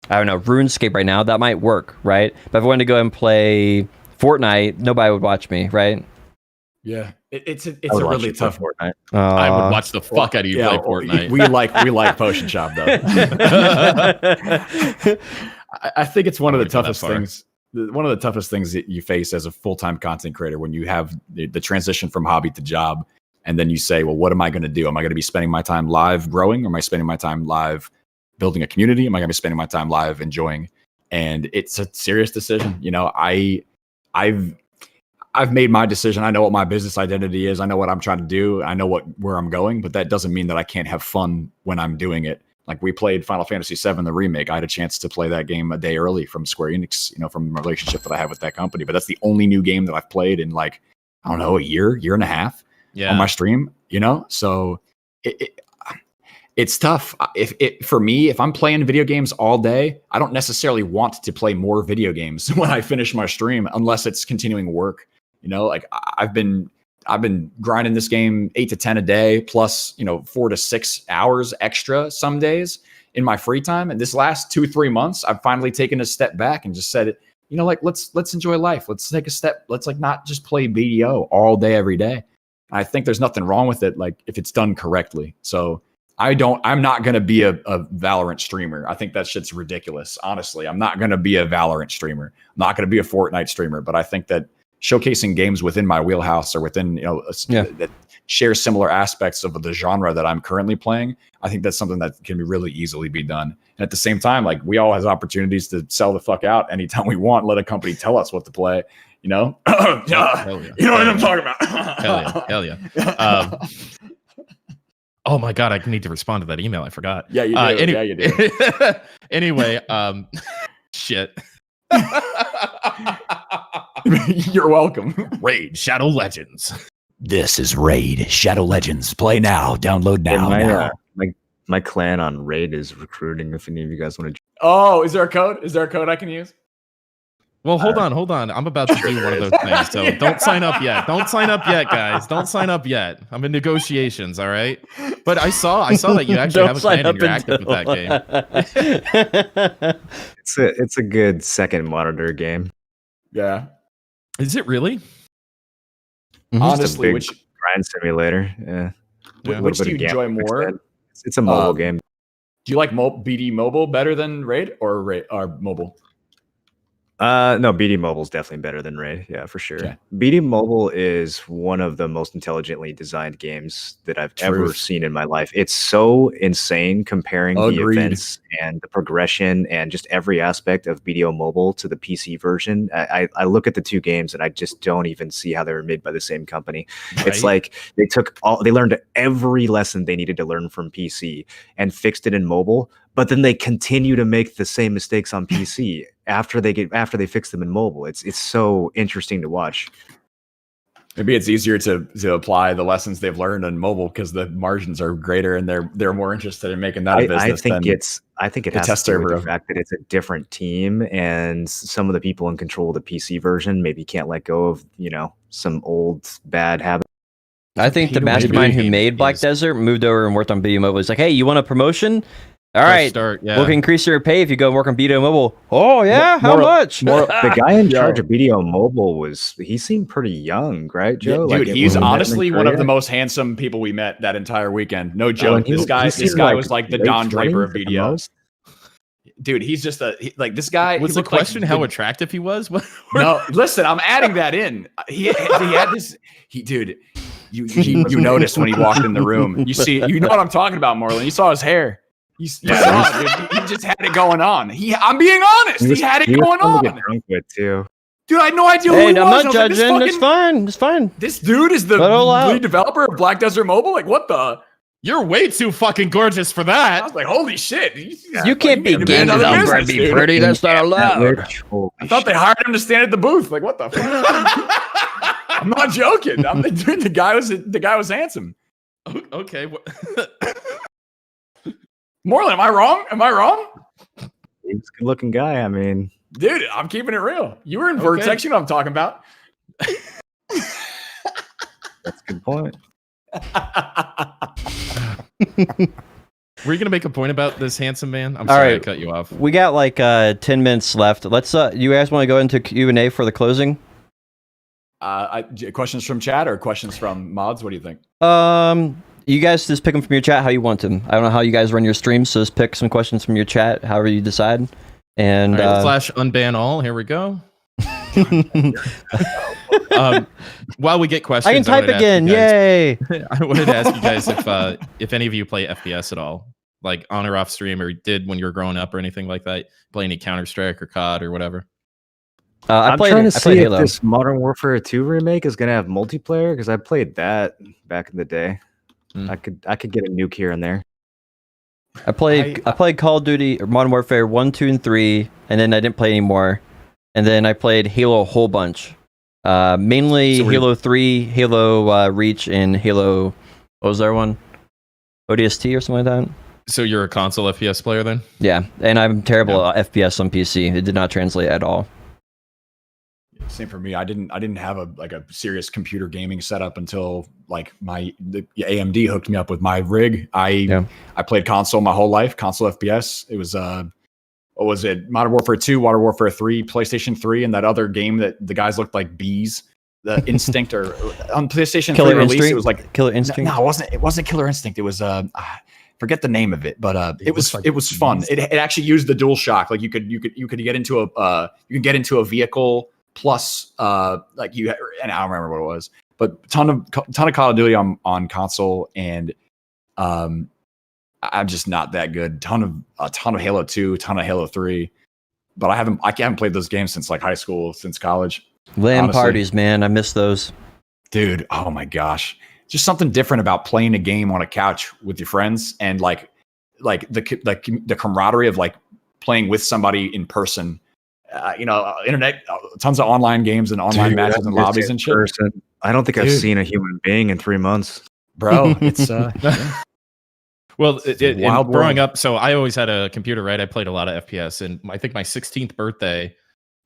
I don't know, RuneScape right now, that might work, right? But if I wanted to go and play Fortnite, nobody would watch me, right? Yeah, it's a really tough Fortnite. I would watch the fuck out of you play Fortnite. We like Potion Shop though. I think it's one of the toughest things. One of the toughest things that you face as a full-time content creator, when you have the transition from hobby to job, and then you say, well, what am I going to do? Am I going to be spending my time live growing? Or am I spending my time live building a community? Am I going to be spending my time live enjoying? and it's a serious decision. You know, I've made my decision. I know what my business identity is. I know what I'm trying to do. I know where I'm going, but that doesn't mean that I can't have fun when I'm doing it. Like we played Final Fantasy VII, the remake. I had a chance to play that game a day early from Square Enix, you know, from the relationship that I have with that company. But that's the only new game that I've played in like, I don't know, a year and a half on my stream, you know? So it's tough. For me, if I'm playing video games all day, I don't necessarily want to play more video games when I finish my stream, unless it's continuing work. You know, like I've been grinding this game 8 to 10 a day, plus, you know, 4 to 6 hours extra some days in my free time. And this last 2-3 months, I've finally taken a step back and just said, you know, like let's enjoy life. Let's take a step. Let's like not just play BDO all day, every day. I think there's nothing wrong with it, like if it's done correctly. So I'm not going to be a Valorant streamer. I think that shit's ridiculous. Honestly, I'm not going to be a Valorant streamer. I'm not going to be a Fortnite streamer, but I think that showcasing games within my wheelhouse or within, you know, that share similar aspects of the genre that I'm currently playing, I think that's something that can be really easily be done. And at the same time, like we all have opportunities to sell the fuck out anytime we want. Let a company tell us what to play, you know? You know what I'm talking about? Hell yeah. Oh my God, I need to respond to that email. I forgot. Yeah, you do. Yeah, you do. Anyway, shit. You're welcome. Raid Shadow Legends. This is Raid Shadow Legends. Play now. Download now. My clan on Raid is recruiting. If any of you guys want to. Oh, is there a code? Is there a code I can use? Well, hold on. I'm about to do one of those things. So don't sign up yet. Don't sign up yet, guys. Don't sign up yet. I'm in negotiations. All right. But I saw that you actually have a clan and you're active with that game. It's a good second monitor game. Yeah. Is it really? Honestly, which grind simulator? Yeah. Which do you enjoy more? It's a mobile game. Do you like BD Mobile better than Raid or mobile? No, BD Mobile is definitely better than Raid. Yeah, for sure. Okay. BD Mobile is one of the most intelligently designed games that I've ever seen in my life. It's so insane comparing the events and the progression and just every aspect of BDO Mobile to the PC version. I look at the two games and I just don't even see how they were made by the same company. Right? It's like they learned every lesson they needed to learn from PC and fixed it in mobile, but then they continue to make the same mistakes on PC after they fix them in mobile. It's so interesting to watch. Maybe it's easier to apply the lessons they've learned on mobile because the margins are greater and they're more interested in making that a business. I think it has to do with the fact that it's a different team and some of the people in control of the PC version maybe can't let go of, you know, some old bad habits. I think the mastermind who made Black Desert moved over and worked on BDO Mobile. It's like, hey, you want a promotion? All right, we'll increase your pay if you go work on BDO Mobile. Oh yeah, how much? The guy in charge of BDO Mobile he seemed pretty young, right, Joe? Yeah, dude, he's honestly one of the most handsome people we met that entire weekend. No joke. This guy was like the Don Draper of BDO. Dude, he's just this guy. Was the question how attractive he was? No, listen, I'm adding that in. He had this. Dude, you noticed when he walked in the room. You know what I'm talking about, Marlon. You saw his hair. You saw it, dude. He just had it going on. I'm being honest. He had it going on. Get drunk with too. Dude, I had no idea who he was. I'm not judging. It's fine. It's fine. This dude is the lead developer of Black Desert Mobile. Like, what the? You're way too fucking gorgeous for that. I was like, holy shit. You can't be a game developer and be pretty. That's not allowed. I thought they hired him to stand at the booth. Like, what the fuck? I'm not joking. The guy was handsome. Okay. Moreland, am I wrong? He's a good looking guy. I mean, dude, I'm keeping it real. You were in Vertex, you know what I'm talking about. That's a good point. Were you gonna make a point about this handsome man? I'm sorry I cut you off. We got like 10 minutes left. Let's you guys want to go into Q&A for the closing? Questions from chat or questions from mods? What do you think? You guys just pick them from your chat how you want them. I don't know how you guys run your streams, so just pick some questions from your chat, however you decide. And slash unban all. Here we go. While we get questions, I can type again. Yay! I wanted to ask you guys if any of you play FPS at all. like on or off stream, or did when you were growing up, or anything like that? Play any Counter-Strike or COD or whatever? I'm trying to see if Halo. this Modern Warfare 2 remake is going to have multiplayer, because I played that back in the day. I could get a nuke here and there. I played Call of Duty or Modern Warfare 1, 2, and 3, and then I didn't play anymore. And then I played Halo a whole bunch. Mainly Halo 3, Halo Reach, and Halo... What was our one? ODST or something like that? So you're a console FPS player then? Yeah, and I'm terrible at FPS on PC. It did not translate at all. Same for me. I didn't have a serious computer gaming setup until like the AMD hooked me up with my rig. I played console my whole life, console FPS. It was what was it? Modern Warfare 2, Modern Warfare 3, PlayStation 3, and that other game that the guys looked like bees. The Instinct, or on PlayStation 3 release, it was like Killer Instinct. No, it wasn't Killer Instinct. It was forget the name of it, but it was fun. It actually used the DualShock. Like you could get into a vehicle plus like you, and I don't remember what it was, but ton of Call of Duty on console, and I'm just not that good. A ton of Halo 2, ton of Halo 3, but I haven't played those games since like high school, since college. LAN parties, man, I miss those. Dude, oh my gosh. Just something different about playing a game on a couch with your friends, and like the camaraderie of like playing with somebody in person. Internet, tons of online games and online matches and lobbies and shit. I don't think I've seen a human being in 3 months, bro. It's well, growing up, so I always had a computer, right? I played a lot of FPS, and I think my 16th birthday,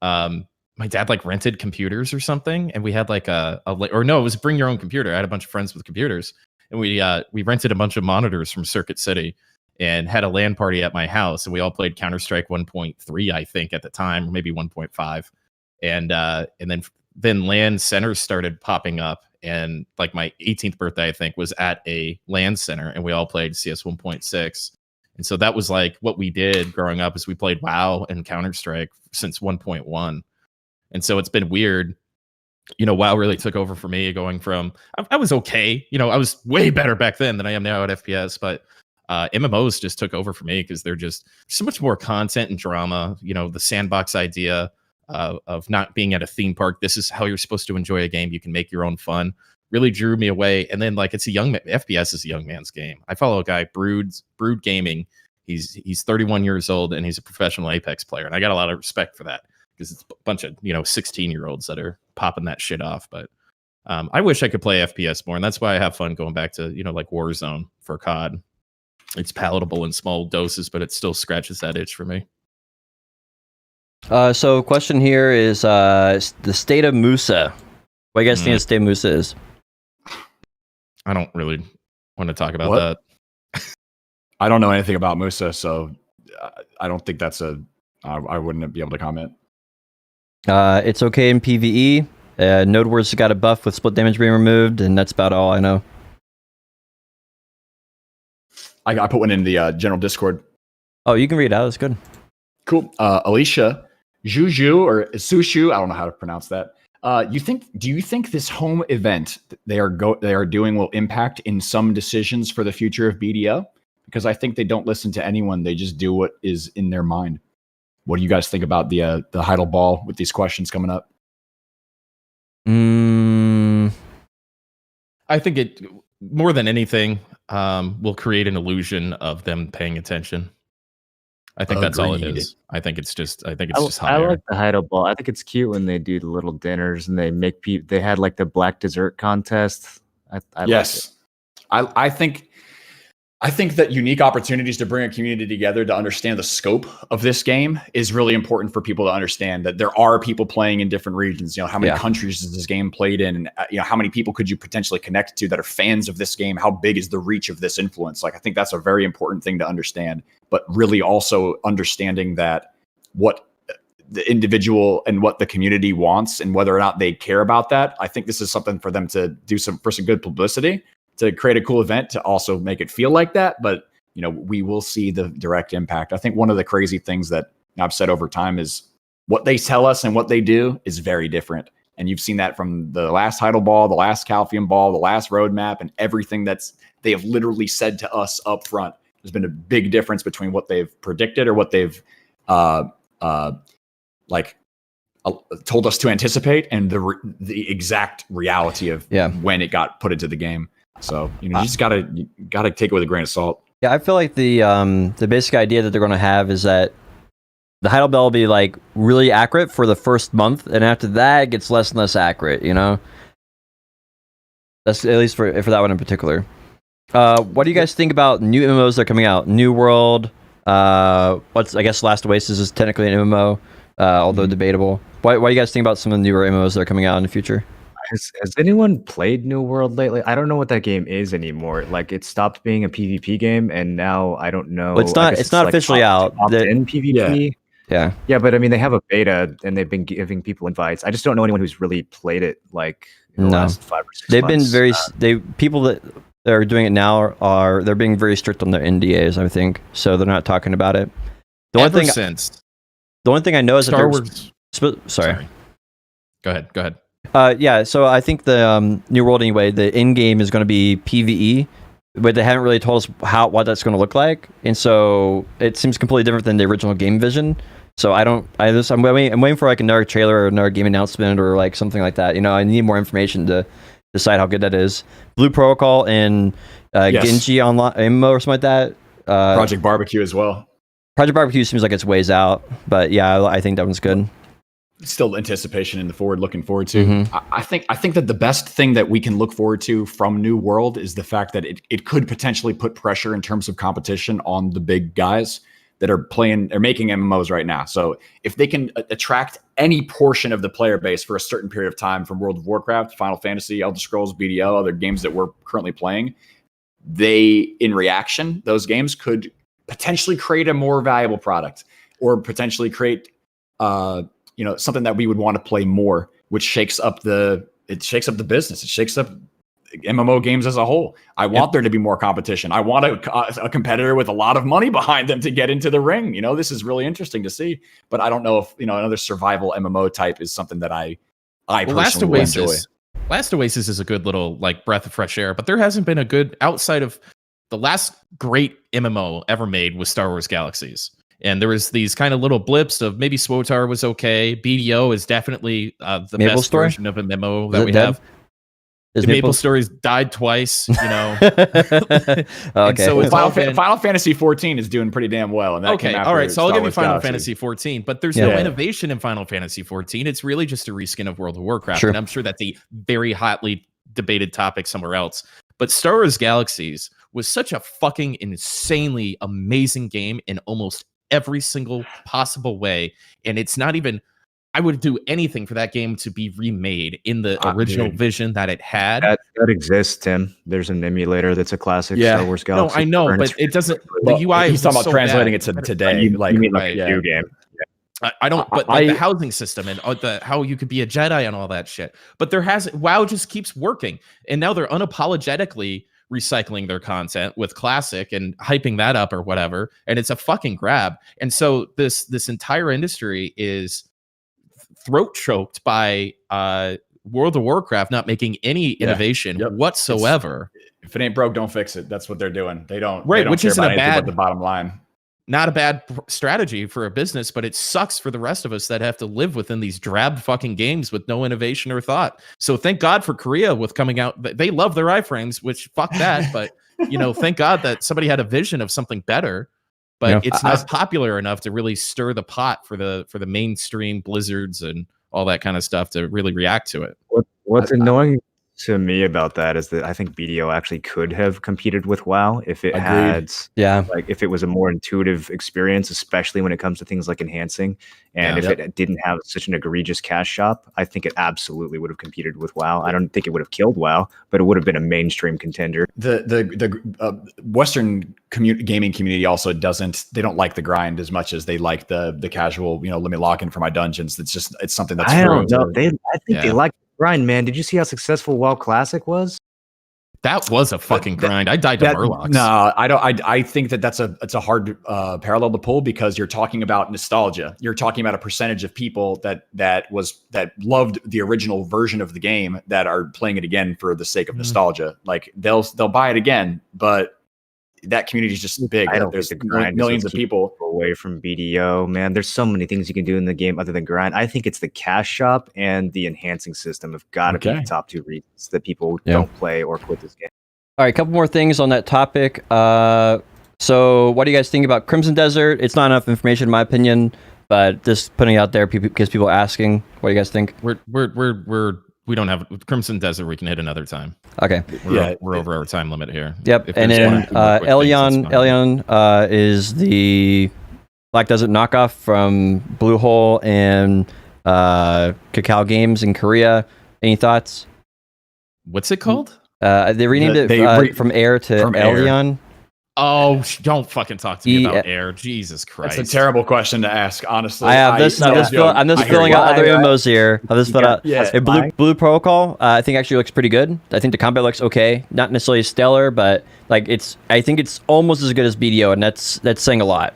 my dad like rented computers or something, and we had like it was bring your own computer. I had a bunch of friends with computers, and we rented a bunch of monitors from Circuit City and had a LAN party at my house, and we all played Counter-Strike 1.3, I think at the time, or maybe 1.5, and then LAN centers started popping up, and like my 18th birthday, I think, was at a LAN center, and we all played CS 1.6. And so that was like what we did growing up, is we played WoW and Counter-Strike since 1.1. And so it's been weird. WoW really took over for me, going from, I was okay. I was way better back then than I am now at FPS, but MMOs just took over for me because they're just so much more content and drama. The sandbox idea of not being at a theme park. This is how you're supposed to enjoy a game. You can make your own fun. Really drew me away. And then like FPS is a young man's game. I follow a guy, Brood Gaming. He's 31 years old, and he's a professional Apex player. And I got a lot of respect for that, because it's a bunch of 16-year-olds that are popping that shit off. But I wish I could play FPS more, and that's why I have fun going back to like Warzone for COD. It's palatable in small doses, but it still scratches that itch for me. So question here is the state of Musa. What do you guys think the state of Musa is? I don't really want to talk about that. I don't know anything about Musa, so I don't think I wouldn't be able to comment. It's okay in PvE. Node Wars got a buff with split damage being removed, and that's about all I know. I put one in the general Discord. Oh, you can read it out. That's good. Cool. Alicia, Juju or Sushu, I don't know how to pronounce that. Do you think this home event they are doing will impact in some decisions for the future of BDO? Because I think they don't listen to anyone. They just do what is in their mind. What do you guys think about the Heidel Ball with these questions coming up? I think it, more than anything, will create an illusion of them paying attention. I think that's all it is. I think it's just hot I air. like the Heidel Ball. I think it's cute when they do the little dinners and they make people. They had like the black dessert contest. Yes, like it. I think that unique opportunities to bring a community together to understand the scope of this game is really important for people to understand that there are people playing in different regions. How many countries is this game played in? And how many people could you potentially connect to that are fans of this game? How big is the reach of this influence? Like, I think that's a very important thing to understand, but really also understanding that what the individual and what the community wants and whether or not they care about that. I think this is something for them to do for some good publicity, to create a cool event, to also make it feel like that. But, we will see the direct impact. I think one of the crazy things that I've said over time is what they tell us and what they do is very different. And you've seen that from the last Heidel Ball, the last Calcium Ball, the last roadmap, and everything they have literally said to us up front There's been a big difference between what they've predicted or what they've told us to anticipate and the exact reality of when it got put into the game. So you just gotta take it with a grain of salt. Yeah, I feel like the basic idea that they're going to have is that the Heidel Bell will be like really accurate for the first month, and after that, it gets less and less accurate. That's at least for that one in particular. What do you guys think about new MMOs that are coming out? New World. I guess Last Oasis is technically an MMO, although debatable. What do you guys think about some of the newer MMOs that are coming out in the future? Has anyone played New World lately? I don't know what that game is anymore. Like, it stopped being a PvP game, and now I don't know. Well, it's not officially out. In PvP. Yeah, but I mean, they have a beta, and they've been giving people invites. I just don't know anyone who's really played it like in the last 5 or 6 They've months. been people that are doing it now they're being very strict on their NDAs, I think, so they're not talking about it. The only thing I know is Star Wars. Sorry. Go ahead. Yeah, so I think the New World anyway, the in game is going to be PvE, but they haven't really told us what that's going to look like, and so it seems completely different than the original game vision. So I'm waiting for like another trailer or another game announcement or like something like that. I need more information to decide how good that is. Blue Protocol and Genji Online MMO or something like that. Project Barbecue as well. Project Barbecue seems like it's ways out, but yeah, I think that one's good. Still anticipation in the looking forward to. I think that the best thing that we can look forward to from New World is the fact that it could potentially put pressure in terms of competition on the big guys that are making MMOs right now. So if they can attract any portion of the player base for a certain period of time from World of Warcraft, Final Fantasy, Elder Scrolls, BDO, other games that we're currently playing, in reaction, those games could potentially create a more valuable product or potentially create something that we would want to play more, which shakes up the business. It shakes up MMO games as a whole. I want there to be more competition. I want a competitor with a lot of money behind them to get into the ring. This is really interesting to see, but I don't know if another survival MMO type is something that I personally enjoy. Last Oasis is a good little like breath of fresh air, but there hasn't been a good outside of the last great MMO ever made was Star Wars Galaxies. And there was these kind of little blips of maybe SWTOR was okay. BDO is definitely the best version of a MMO that we have. The Maple Story's died twice, Okay. So Final Fantasy 14 is doing pretty damn well. And that okay, all right. So I'll give you Final Fantasy 14, but there's no innovation in Final Fantasy 14. It's really just a reskin of World of Warcraft. Sure. And I'm sure that's a very hotly debated topic somewhere else. But Star Wars Galaxies was such a fucking insanely amazing game in almost every single possible way. And it's not even... I would do anything for that game to be remade in the original vision that it had. That exists, Tim. There's an emulator that's a classic Star Wars Galaxy. No, I know, but it doesn't. The UI. He's talking about translating it to today. You mean a new game? I don't. But the housing system and how you could be a Jedi and all that shit. But WoW just keeps working, and now they're unapologetically recycling their content with classic and hyping that up or whatever, and it's a fucking grab. And so this entire industry is throat choked by World of Warcraft not making any innovation whatsoever. If it ain't broke, don't fix it. That's what they're doing. They don't which care isn't about a bad, but the bottom line. Not a bad strategy for a business, but it sucks for the rest of us that have to live within these drab fucking games with no innovation or thought. So thank God for Korea with coming out. They love their iframes, which fuck that. But thank God that somebody had a vision of something better. But it's not popular enough to really stir the pot for the mainstream Blizzards and all that kind of stuff to really react to it. What's annoying to me about that is that I think BDO actually could have competed with WoW if it had, if it was a more intuitive experience, especially when it comes to things like enhancing. And if it didn't have such an egregious cash shop, I think it absolutely would have competed with WoW. I don't think it would have killed WoW, but it would have been a mainstream contender. The Western gaming community also they don't like the grind as much as they like the casual, let me log in for my dungeons. It's something that's I don't know. I think they like grind, man. Did you see how successful WoW Classic was? That was a fucking grind. I died to Murlocs. No, I don't. I think that's a hard parallel to pull because you're talking about nostalgia. You're talking about a percentage of people that loved the original version of the game that are playing it again for the sake of nostalgia. Like they'll buy it again, but that community is just big. I don't There's think the grind millions is of what's keeping people. away from BDO. Man, there's so many things you can do in the game other than grind. I think it's the cash shop and the enhancing system have got to be Okay. the top 2 reasons that people Yeah. don't play or quit this game. All right, a couple more things on that topic. So what do you guys think about Crimson Desert? It's not enough information in my opinion, but just putting it out there because people are asking. What do you guys think? We don't have Crimson Desert. We can hit another time. Okay. We're over our time limit here. Yep. If And there's then one or two more quick things, that's fine. Elion is the Black Desert knockoff from Bluehole and Kakao Games in Korea. Any thoughts? What's it called? They renamed it from Air to from Air. Elion. Oh, don't fucking talk to me about Air. Jesus Christ. That's a terrible question to ask, honestly. I have this. I'm just filling out other MMOs here. I'll just fill out. Yeah. Blue Protocol. I think actually looks pretty good. I think the combat looks okay. Not necessarily stellar, but like I think it's almost as good as BDO, and that's saying a lot.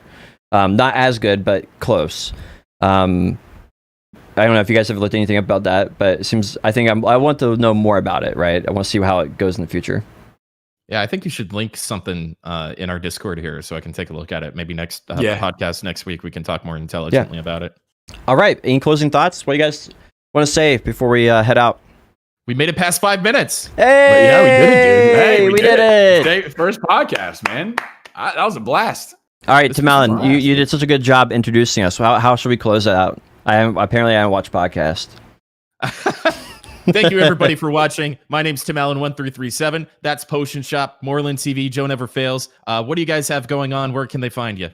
Not as good, but close. I don't know if you guys have looked at anything about that, but it seems. I want to know more about it. Right. I want to see how it goes in the future. Yeah, I think you should link something in our Discord here so I can take a look at it. Maybe next podcast next week we can talk more intelligently about it. All right. Any closing thoughts? What do you guys want to say before we head out? We made it past 5 minutes. Hey, Yeah, we did it, dude. Hey, we did it. Today, first podcast, man. That was a blast. All right, This Tim was Allen, a you did such a good job introducing us. How should we close that out? I haven't watched podcast. Thank you, everybody, for watching. My name's Tim Allen 1337. That's Potion Shop, Moreland TV, Joe Never Fails. What do you guys have going on? Where can they find you?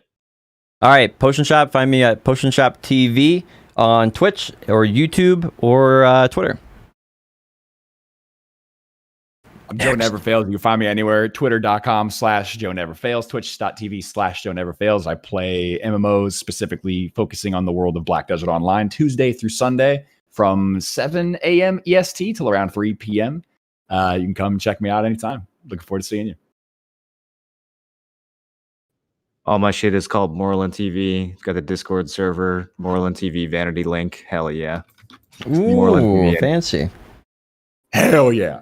All right, Potion Shop. Find me at Potion Shop TV on Twitch or YouTube or Twitter. I'm Joe Never Fails. You can find me anywhere. Twitter.com/Joe Never Fails. Twitch.tv/Joe Never Fails. I play MMOs, specifically focusing on the world of Black Desert Online, Tuesday through Sunday from 7 a.m. EST till around 3 p.m. You can come check me out anytime. Looking forward to seeing you. All my shit is called Moreland TV. It's got the Discord server, Moreland TV vanity link. Hell yeah. Ooh, fancy. Hell yeah.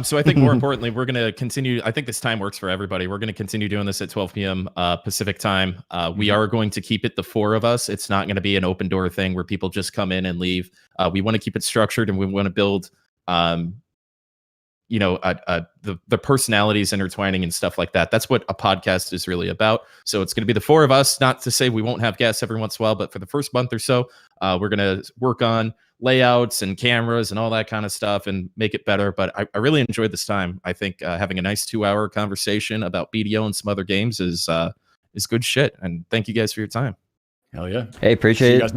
So I think more importantly, we're going to continue. I think this time works for everybody. We're going to continue doing this at 12 p.m. Pacific time. We are going to keep it the 4 of us. It's not going to be an open door thing where people just come in and leave. We want to keep it structured, and we want to build, the personalities intertwining and stuff like that. That's what a podcast is really about. So it's going to be the 4 of us. Not to say we won't have guests every once in a while, but for the first month or so, we're going to work on layouts and cameras and all that kind of stuff and make it better. But I really enjoyed this time. I think having a nice 2-hour conversation about BDO and some other games is good shit. And thank you guys for your time. Hell yeah. Hey, appreciate it. See you guys next